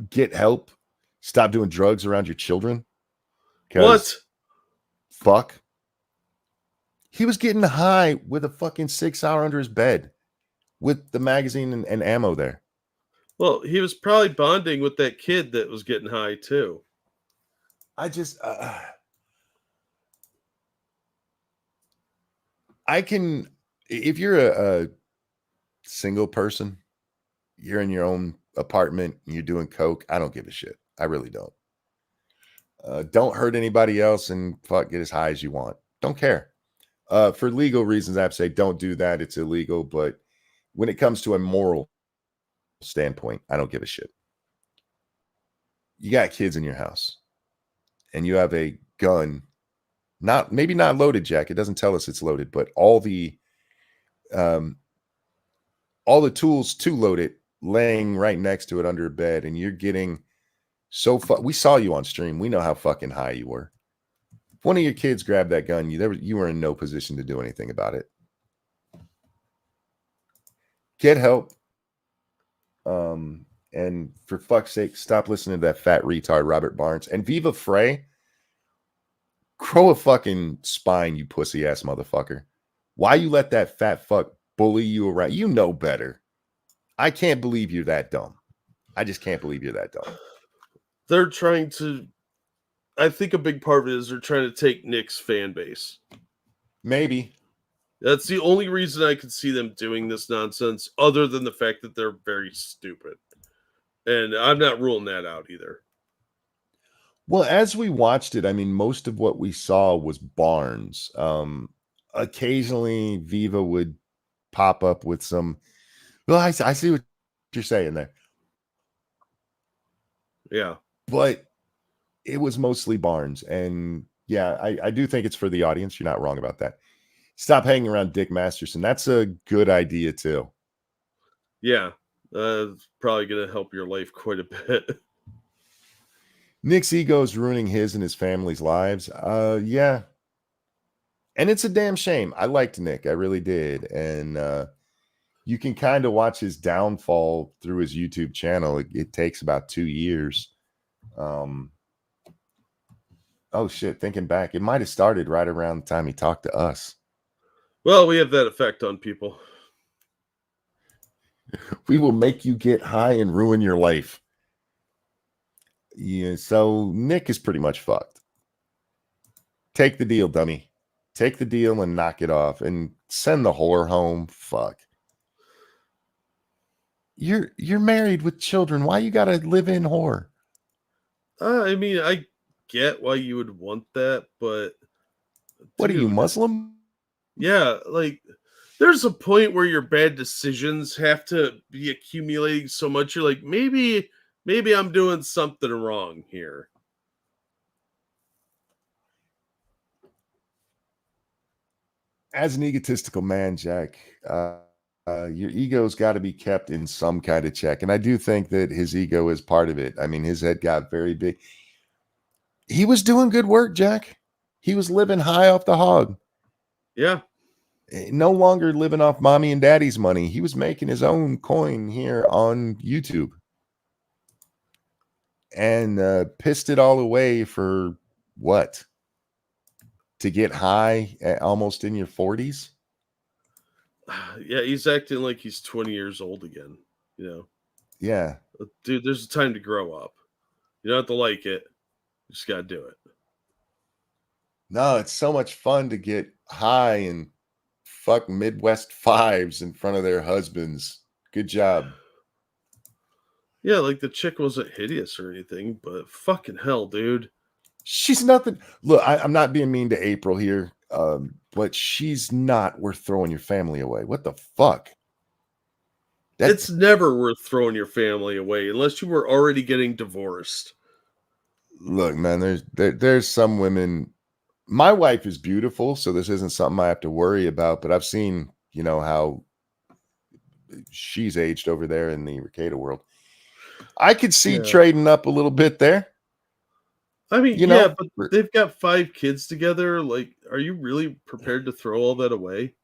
Get help. Stop doing drugs around your children. What? Fuck. He was getting high with a fucking 6-hour under his bed with the magazine and ammo there. Well, he was probably bonding with that kid that was getting high too. I just, I can, if you're a single person, you're in your own apartment, and you're doing coke, I don't give a shit. I really don't. Don't hurt anybody else and fuck, get as high as you want. Don't care. For legal reasons, I have to say don't do that. It's illegal. But when it comes to a moral standpoint, I don't give a shit. You got kids in your house and you have a gun, maybe not loaded, Jack. It doesn't tell us it's loaded, but all the all the tools to load it laying right next to it under a bed, and you're getting so we saw you on stream. We know how fucking high you were. If one of your kids grabbed that gun, you were in no position to do anything about it. Get help. And for fuck's sake, stop listening to that fat retard Robert Barnes. And Viva Frey, grow a fucking spine, you pussy ass motherfucker. Why you let that fat fuck bully you around? You know better. I can't believe you're that dumb. I just can't believe you're that dumb. They're trying to, I think a big part of it is they're trying to take Nick's fan base. Maybe. That's the only reason I could see them doing this nonsense, other than the fact that they're very stupid. And I'm not ruling that out either. Well, as we watched it, I mean, most of what we saw was Barnes. Occasionally, Viva would pop up with some. Well, I see what you're saying there. Yeah. But it was mostly Barnes. And yeah, I do think it's for the audience. You're not wrong about that. Stop hanging around Dick Masterson. That's a good idea, too. Yeah. It's probably going to help your life quite a bit. Nick's ego is ruining his and his family's lives. Yeah. And it's a damn shame. I liked Nick. I really did. And you can kind of watch his downfall through his YouTube channel. It takes about 2 years. Oh, shit. Thinking back, it might have started right around the time he talked to us. Well, we have that effect on people. We will make you get high and ruin your life. Yeah, so Nick is pretty much fucked. Take the deal, dummy. Take the deal and knock it off and send the whore home. Fuck. You're married with children. Why you gotta live in whore? I mean, I get why you would want that, but what are you, Muslim? Yeah, like there's a point where your bad decisions have to be accumulating so much. You're like, maybe I'm doing something wrong here. As an egotistical man, Jack, your ego's got to be kept in some kind of check. And I do think that his ego is part of it. I mean, his head got very big. He was doing good work, Jack. He was living high off the hog. Yeah. No longer living off mommy and daddy's money. He was making his own coin here on YouTube. And pissed it all away for what? To get high almost in your 40s? Yeah, he's acting like he's 20 years old again, you know? Yeah. Dude, there's a time to grow up. You don't have to like it. You just got to do it. No, it's so much fun to get high and fuck Midwest fives in front of their husbands. Good job. Yeah, like the chick wasn't hideous or anything, but fucking hell, dude. She's nothing. Look, I'm not being mean to April here, but she's not worth throwing your family away. What the fuck? It's never worth throwing your family away unless you were already getting divorced. Look, man, there's some women. My wife is beautiful, so this isn't something I have to worry about, but I've seen, you know, how she's aged over there in the Ricada world. I could see trading up a little bit there. I mean, you know, but they've got 5 kids together. Like, are you really prepared to throw all that away?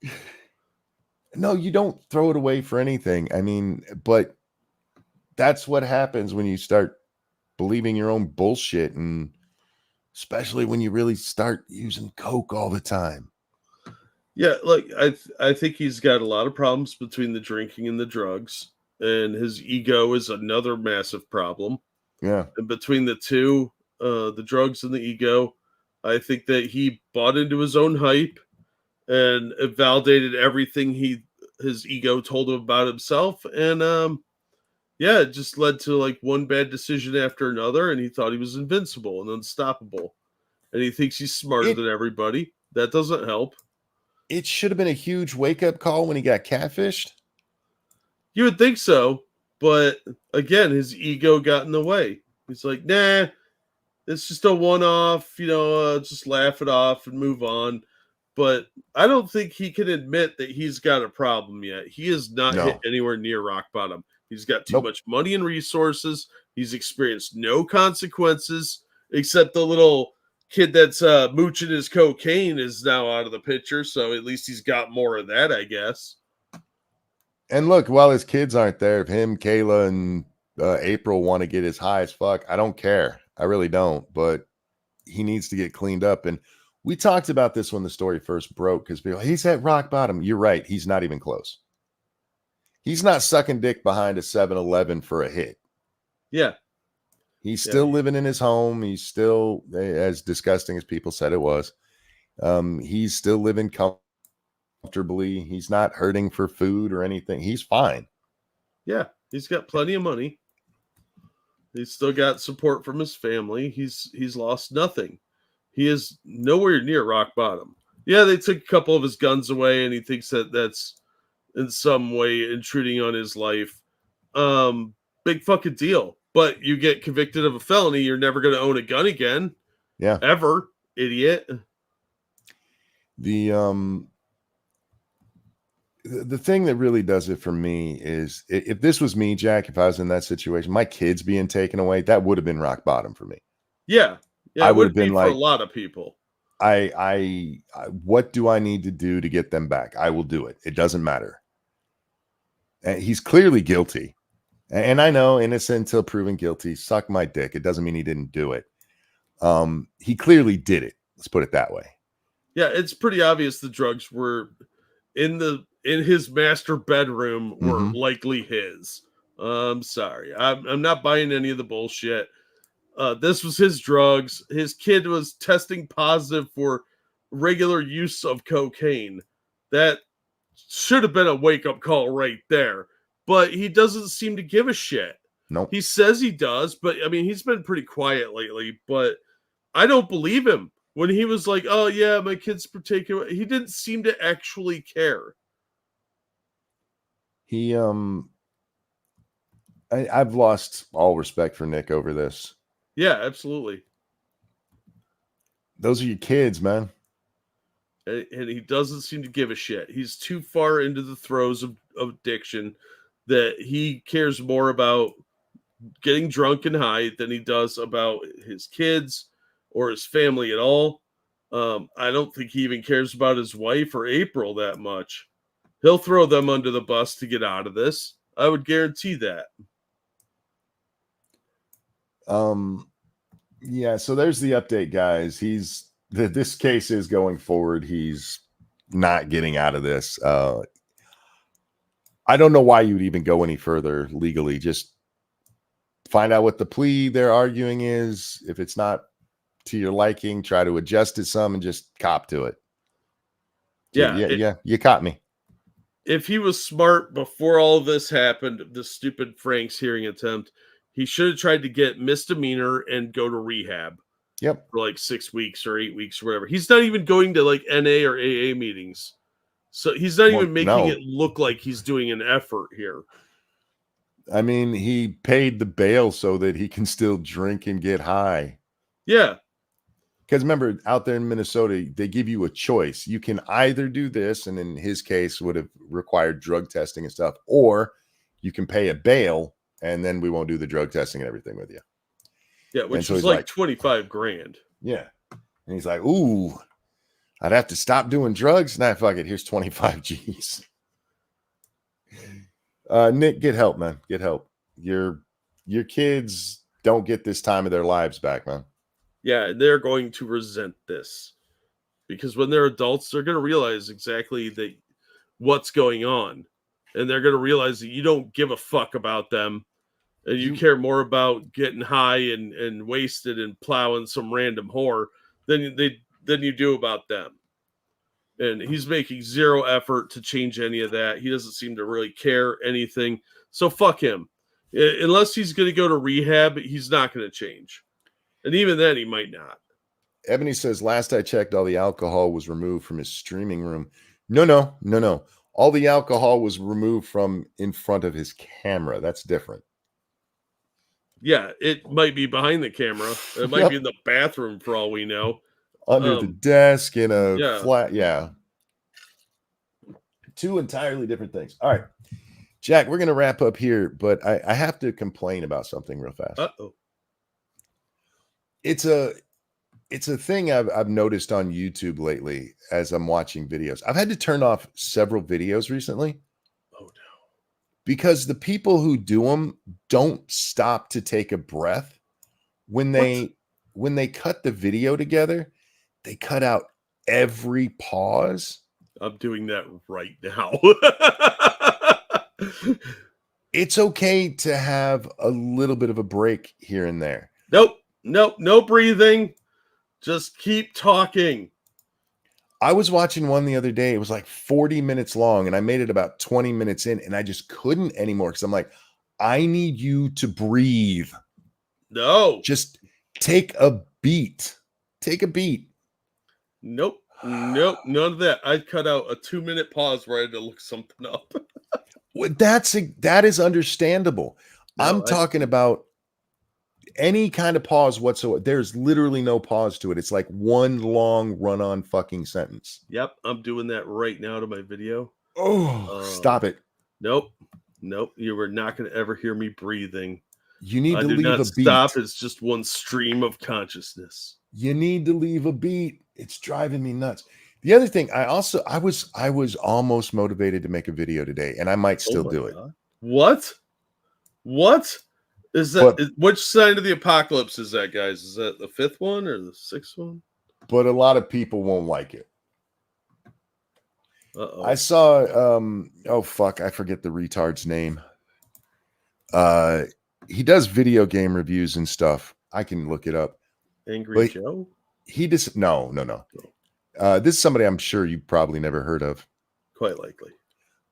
No, you don't throw it away for anything. I mean, but that's what happens when you start believing your own bullshit, and especially when you really start using coke all the time. Yeah, like I think he's got a lot of problems between the drinking and the drugs, and his ego is another massive problem. Yeah. And between the two, the drugs and the ego, I think that he bought into his own hype and it validated everything his ego told him about himself. And yeah, it just led to like one bad decision after another, and he thought he was invincible and unstoppable. And he thinks he's smarter than everybody. That doesn't help. It should have been a huge wake-up call when he got catfished. You would think so, but again, his ego got in the way. He's like, nah, it's just a one-off, you know, just laugh it off and move on. but I don't think he can admit that he's got a problem yet. He is not No. hit anywhere near rock bottom. He's got too much money and resources. He's experienced no consequences except the little kid that's mooching his cocaine is now out of the picture. So at least he's got more of that, I guess. And look, while his kids aren't there, if him, Kayla, and April want to get as high as fuck, I don't care. I really don't. But he needs to get cleaned up. And we talked about this when the story first broke because people, he's at rock bottom. You're right. He's not even close. He's not sucking dick behind a 7-Eleven for a hit. Yeah. He's still living in his home. He's still, as disgusting as people said it was, he's still living comfortably. He's not hurting for food or anything. He's fine. Yeah. He's got plenty of money. He's still got support from his family. He's lost nothing. He is nowhere near rock bottom. Yeah, they took a couple of his guns away, and he thinks that that's in some way intruding on his life. Big fucking deal. But you get convicted of a felony, you're never going to own a gun again. Yeah. Ever, idiot. The thing that really does it for me is if this was me, Jack, if I was in that situation, my kids being taken away, that would have been rock bottom for me. Yeah. Yeah, I it would have be been for like, a lot of people. I what do I need to do to get them back? I will do it. It doesn't matter. And he's clearly guilty. And I know innocent until proven guilty. Suck my dick. It doesn't mean he didn't do it. He clearly did it. Let's put it that way. Yeah, it's pretty obvious the drugs were in his master bedroom were likely his. I'm sorry. I'm not buying any of the bullshit. This was his drugs. His kid was testing positive for regular use of cocaine. That should have been a wake-up call right there. But he doesn't seem to give a shit. Nope. He says he does, but I mean, he's been pretty quiet lately, but I don't believe him. When he was like, oh yeah, my kid's particular, he didn't seem to actually care. He I've lost all respect for Nick over this. Yeah, absolutely. Those are your kids, man. And he doesn't seem to give a shit. He's too far into the throes of addiction that he cares more about getting drunk and high than he does about his kids or his family at all. I don't think he even cares about his wife or April that much. He'll throw them under the bus to get out of this. I would guarantee that. Yeah, so there's the update, guys. This case is going forward. He's not getting out of this. I don't know why you'd even go any further legally. Just find out what the plea they're arguing is. If it's not to your liking, try to adjust it some and just cop to it. Yeah, you caught me. If he was smart before all this happened, the stupid Frank's hearing attempt, he should have tried to get misdemeanor and go to rehab. Yep. For like 6 weeks or 8 weeks or whatever. He's not even going to like NA or AA meetings. So he's not even making it look like he's doing an effort here. I mean, he paid the bail so that he can still drink and get high. Yeah. Because remember, out there in Minnesota, they give you a choice. You can either do this, and in his case would have required drug testing and stuff, or you can pay a bail, and then we won't do the drug testing and everything with you. Yeah, which was like 25 grand. Yeah. And he's like, ooh, I'd have to stop doing drugs. Nah, fuck it. Here's 25 G's. Nick, get help, man. Get help. Your kids don't get this time of their lives back, man. Yeah, they're going to resent this. Because when they're adults, they're going to realize exactly what's going on. And they're going to realize that you don't give a fuck about them. And you care more about getting high and wasted and plowing some random whore than you do about them. And he's making zero effort to change any of that. He doesn't seem to really care anything. So fuck him. Unless he's going to go to rehab, he's not going to change. And even then, he might not. Ebony says, last I checked, all the alcohol was removed from his streaming room. No. All the alcohol was removed from in front of his camera. That's different. Yeah, it might be behind the camera. It might be in the bathroom for all we know. under the desk in a yeah. flat. Yeah. Two entirely different things. All right, Jack, we're going to wrap up here, but I have to complain about something real fast. Uh-oh. It's a thing I've noticed on YouTube lately as I'm watching videos. I've had to turn off several videos recently. Oh no. Because the people who do them don't stop to take a breath when they cut the video together. They cut out every pause. I'm doing that right now. It's okay to have a little bit of a break here and there. Nope. No breathing. Just keep talking. I was watching one the other day. It was like 40 minutes long, and I made it about 20 minutes in, and I just couldn't anymore because I'm like, I need you to breathe. No. Just take a beat. Take a beat. Nope. None of that. I cut out a 2-minute pause where I had to look something up. Well, that is understandable. No, I'm talking about any kind of pause whatsoever. There's literally no pause to it. It's like one long run-on fucking sentence. Yep, I'm doing that right now to my video. Oh, stop it. Nope. You were not going to ever hear me breathing. You need to leave not a beat. Stop. It's just one stream of consciousness. You need to leave a beat. It's driving me nuts. The other thing, I was almost motivated to make a video today, and I might still do it. What? Is that which sign of the apocalypse is that, guys? Is that the 5th one or the 6th one? But a lot of people won't like it. Uh-oh. I saw oh fuck, I forget the retard's name. He does video game reviews and stuff. I can look it up. Angry Joe? He just no. This is somebody I'm sure you probably never heard of. Quite likely.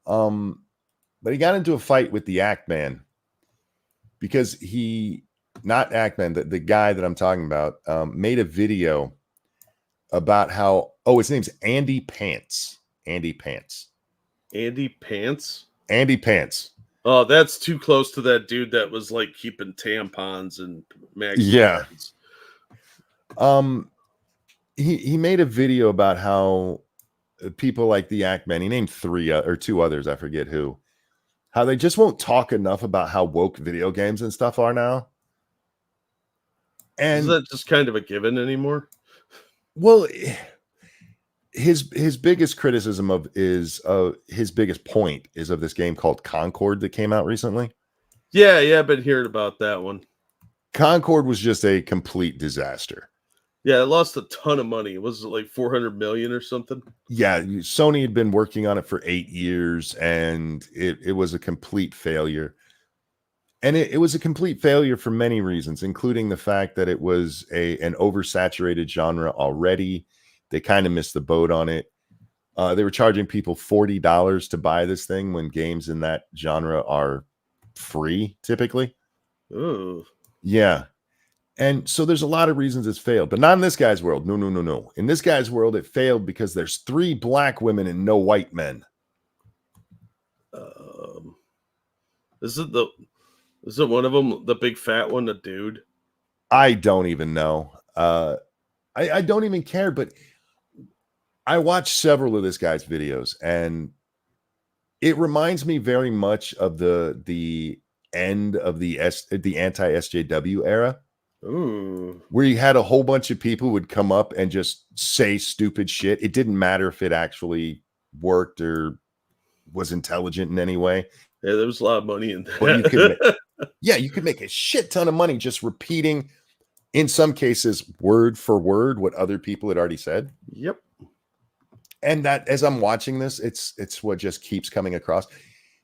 But he got into a fight with the Act Man because not Act Man, the guy that I'm talking about, made a video about how, his name's Andy Pants. Andy Pants. Oh, that's too close to that dude that was like keeping tampons and magazines. Yeah. He made a video about how people like the Act Man, he named 3 or 2 others, I forget who, how they just won't talk enough about how woke video games and stuff are now. And is that just kind of a given anymore? Well, his biggest criticism his biggest point is of this game called Concord that came out recently. Yeah, I've been hearing about that one. Concord was just a complete disaster. Yeah, it lost a ton of money. Was it like 400 million or something? Yeah, Sony had been working on it for 8 years, and it was a complete failure. And it was a complete failure for many reasons, including the fact that it was an oversaturated genre already. They kind of missed the boat on it. They were charging people $40 to buy this thing when games in that genre are free, typically. Oh. Yeah. And so there's a lot of reasons it's failed, but not in this guy's world. No. In this guy's world, it failed because there's 3 black women and no white men. Is it one of them, the big fat one, a dude? I don't even know. I don't even care, but I watched several of this guy's videos, and it reminds me very much of the end of the anti-SJW era. Ooh. Where you had a whole bunch of people who would come up and just say stupid shit. It didn't matter if it actually worked or was intelligent in any way. Yeah, there was a lot of money in that. But you could make a shit ton of money just repeating, in some cases, word for word what other people had already said. Yep. And that, as I'm watching this, it's what just keeps coming across.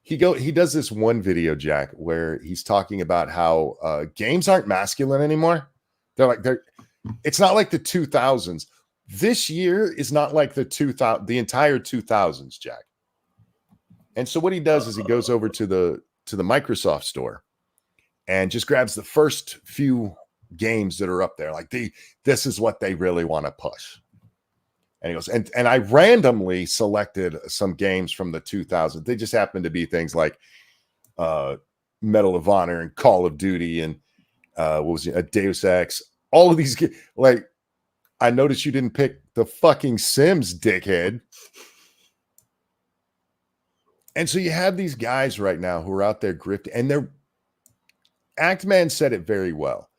He does this one video, Jack, where he's talking about how games aren't masculine anymore. It's not like the 2000s. This year is not like the entire 2000s, Jack. And so what he does is he goes over to the Microsoft store and just grabs the first few games that are up there. Like this is what they really want to push. And he goes, and I randomly selected some games from the 2000s. They just happened to be things like Medal of Honor and Call of Duty and what was it, a Deus Ex. All of these, like, I noticed you didn't pick the fucking Sims, dickhead. And so you have these guys right now who are out there grifting, and Actman said it very well.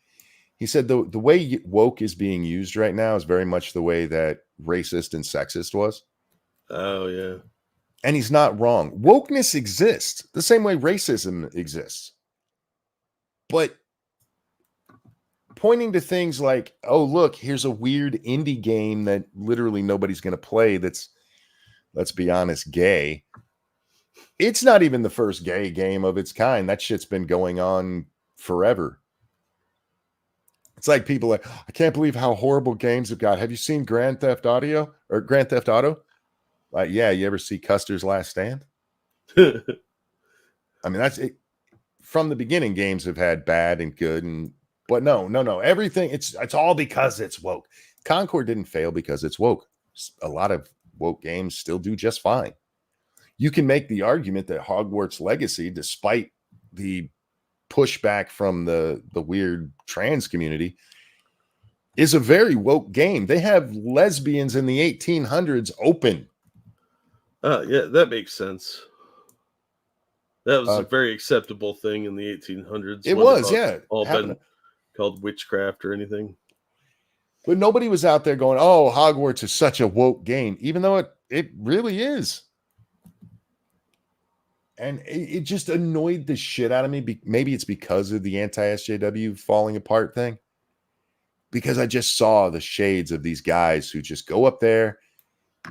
He said the way woke is being used right now is very much the way that racist and sexist was. Oh, yeah. And he's not wrong. Wokeness exists the same way racism exists. But pointing to things like, oh, look, here's a weird indie game that literally nobody's going to play that's, let's be honest, gay. It's not even the first gay game of its kind. That shit's been going on forever. It's like people like, I can't believe how horrible games have got. Have you seen Grand Theft Auto? Like, yeah, you ever see Custer's Last Stand? I mean, that's it. From the beginning, games have had bad and good, but no. Everything, it's all because it's woke. Concord didn't fail because it's woke. A lot of woke games still do just fine. You can make the argument that Hogwarts Legacy, despite the pushback from the weird trans community, is a very woke game. They have lesbians in the 1800s open. Yeah, that makes sense. That was a very acceptable thing in the 1800s. It was, yeah. All been called witchcraft or anything. But nobody was out there going, oh, Hogwarts is such a woke game, even though it really is. And it just annoyed the shit out of me. Maybe it's because of the anti-SJW falling apart thing. Because I just saw the shades of these guys who just go up there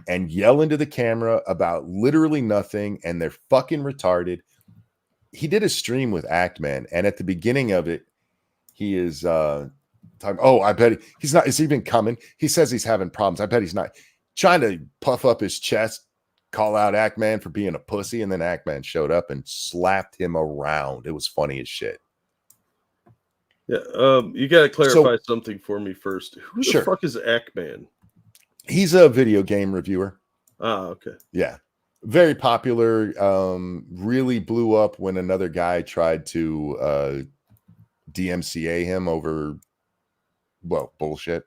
and yell into the camera about literally nothing, and they're fucking retarded. He did a stream with Actman, and at the beginning of it, he is talking, oh, I bet he's not, is he even coming? He says he's having problems. I bet he's not. Trying to puff up his chest, call out Actman for being a pussy, and then Actman showed up and slapped him around. It was funny as shit. Yeah, you got to clarify something for me first. Who the fuck is Actman? He's a video game reviewer. Oh, okay. Yeah. Very popular. Really blew up when another guy tried to DMCA him over, well, bullshit.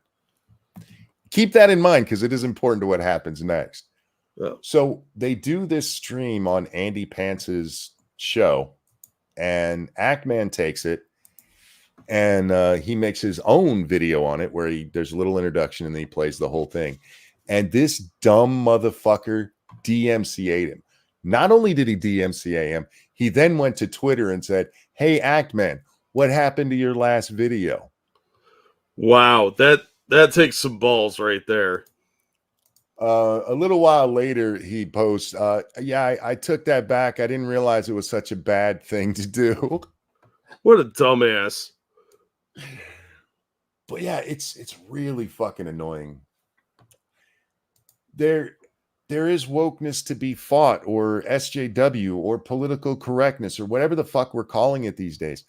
Keep that in mind because it is important to what happens next. Oh. So they do this stream on Andy Pants's show, and Actman takes it, and he makes his own video on it where there's a little introduction and then he plays the whole thing. And this dumb motherfucker DMCA'd him. Not only did he DMCA him, he then went to Twitter and said, hey, Actman, what happened to your last video? Wow, that takes some balls right there. A little while later, he posts, yeah, I took that back. I didn't realize it was such a bad thing to do. What a dumbass. But yeah, it's really fucking annoying. There is wokeness to be fought, or SJW, or political correctness, or whatever the fuck we're calling it these days.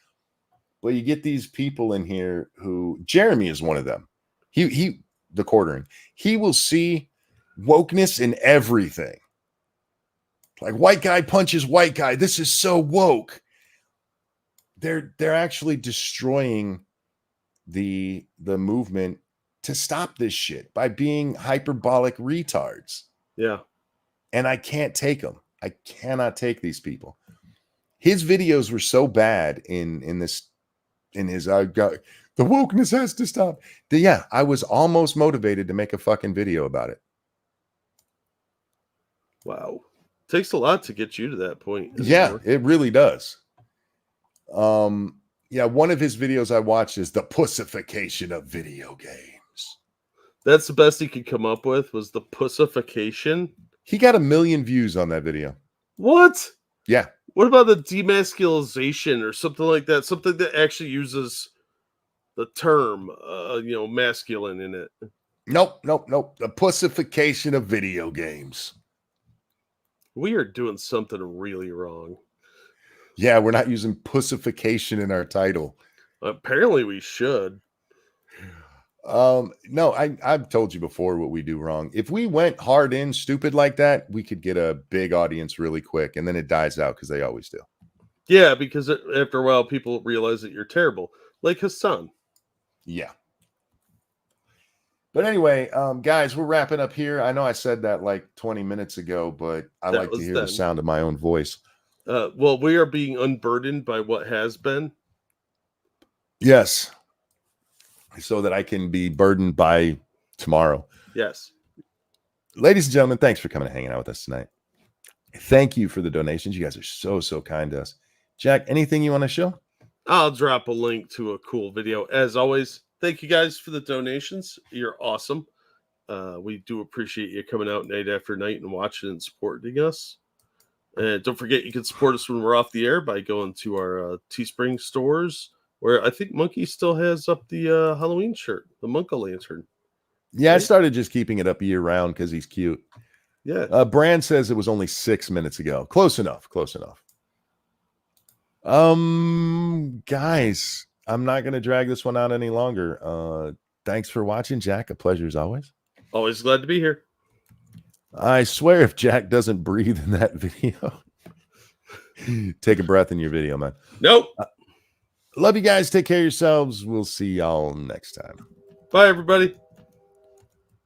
But you get these people in here who, Jeremy is one of them. He the quartering. He will see wokeness in everything. Like, white guy punches white guy. This is so woke. They're actually destroying the movement to stop this shit by being hyperbolic retards. Yeah. And I can't take them. I cannot take these people. His videos were so bad in his the wokeness has to stop. Yeah, I was almost motivated to make a fucking video about it. Wow. Takes a lot to get you to that point. Yeah, it really does. Yeah, one of his videos I watched is the pussification of video games. That's the best he could come up with, was the pussification. He got 1 million views on that video. What? Yeah. What about the demasculization or something like that? Something that actually uses the term, masculine in it. Nope. The pussification of video games. We are doing something really wrong. Yeah, we're not using pussification in our title. Apparently we should. No, I've told you before what we do wrong. If we went hard in stupid like that, we could get a big audience really quick, and then it dies out because they always do. Yeah, because after a while, people realize that you're terrible. Like Hassan. Yeah. But anyway, guys, we're wrapping up here. I know I said that like 20 minutes ago, but I That like to was hear the then. sound of my own voice. Well, we are being unburdened by what has been. Yes. So that I can be burdened by tomorrow. Yes. Ladies and gentlemen, thanks for coming and hanging out with us tonight. Thank you for the donations. You guys are so kind to us. Jack, anything you want to show? I'll drop a link to a cool video. As always, thank you guys for the donations. You're awesome. We do appreciate you coming out night after night and watching and supporting us. And don't forget, you can support us when we're off the air by going to our Teespring stores, where I think Monkey still has up the Halloween shirt, the Monk-O-Lantern. Yeah, I Right? started just keeping it up year round because he's cute. Yeah. Brand says it was only 6 minutes ago. Close enough. Guys, I'm not going to drag this one out any longer. Thanks for watching, Jack. A pleasure as always. Always glad to be here. I swear if Jack doesn't breathe in that video, take a breath in your video, man. Nope. Love you guys. Take care of yourselves. We'll see y'all next time. Bye, everybody.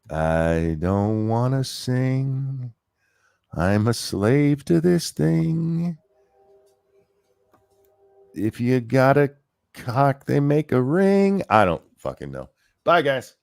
I don't want to sing. I'm a slave to this thing. If you got a cock, they make a ring. I don't fucking know. Bye, guys.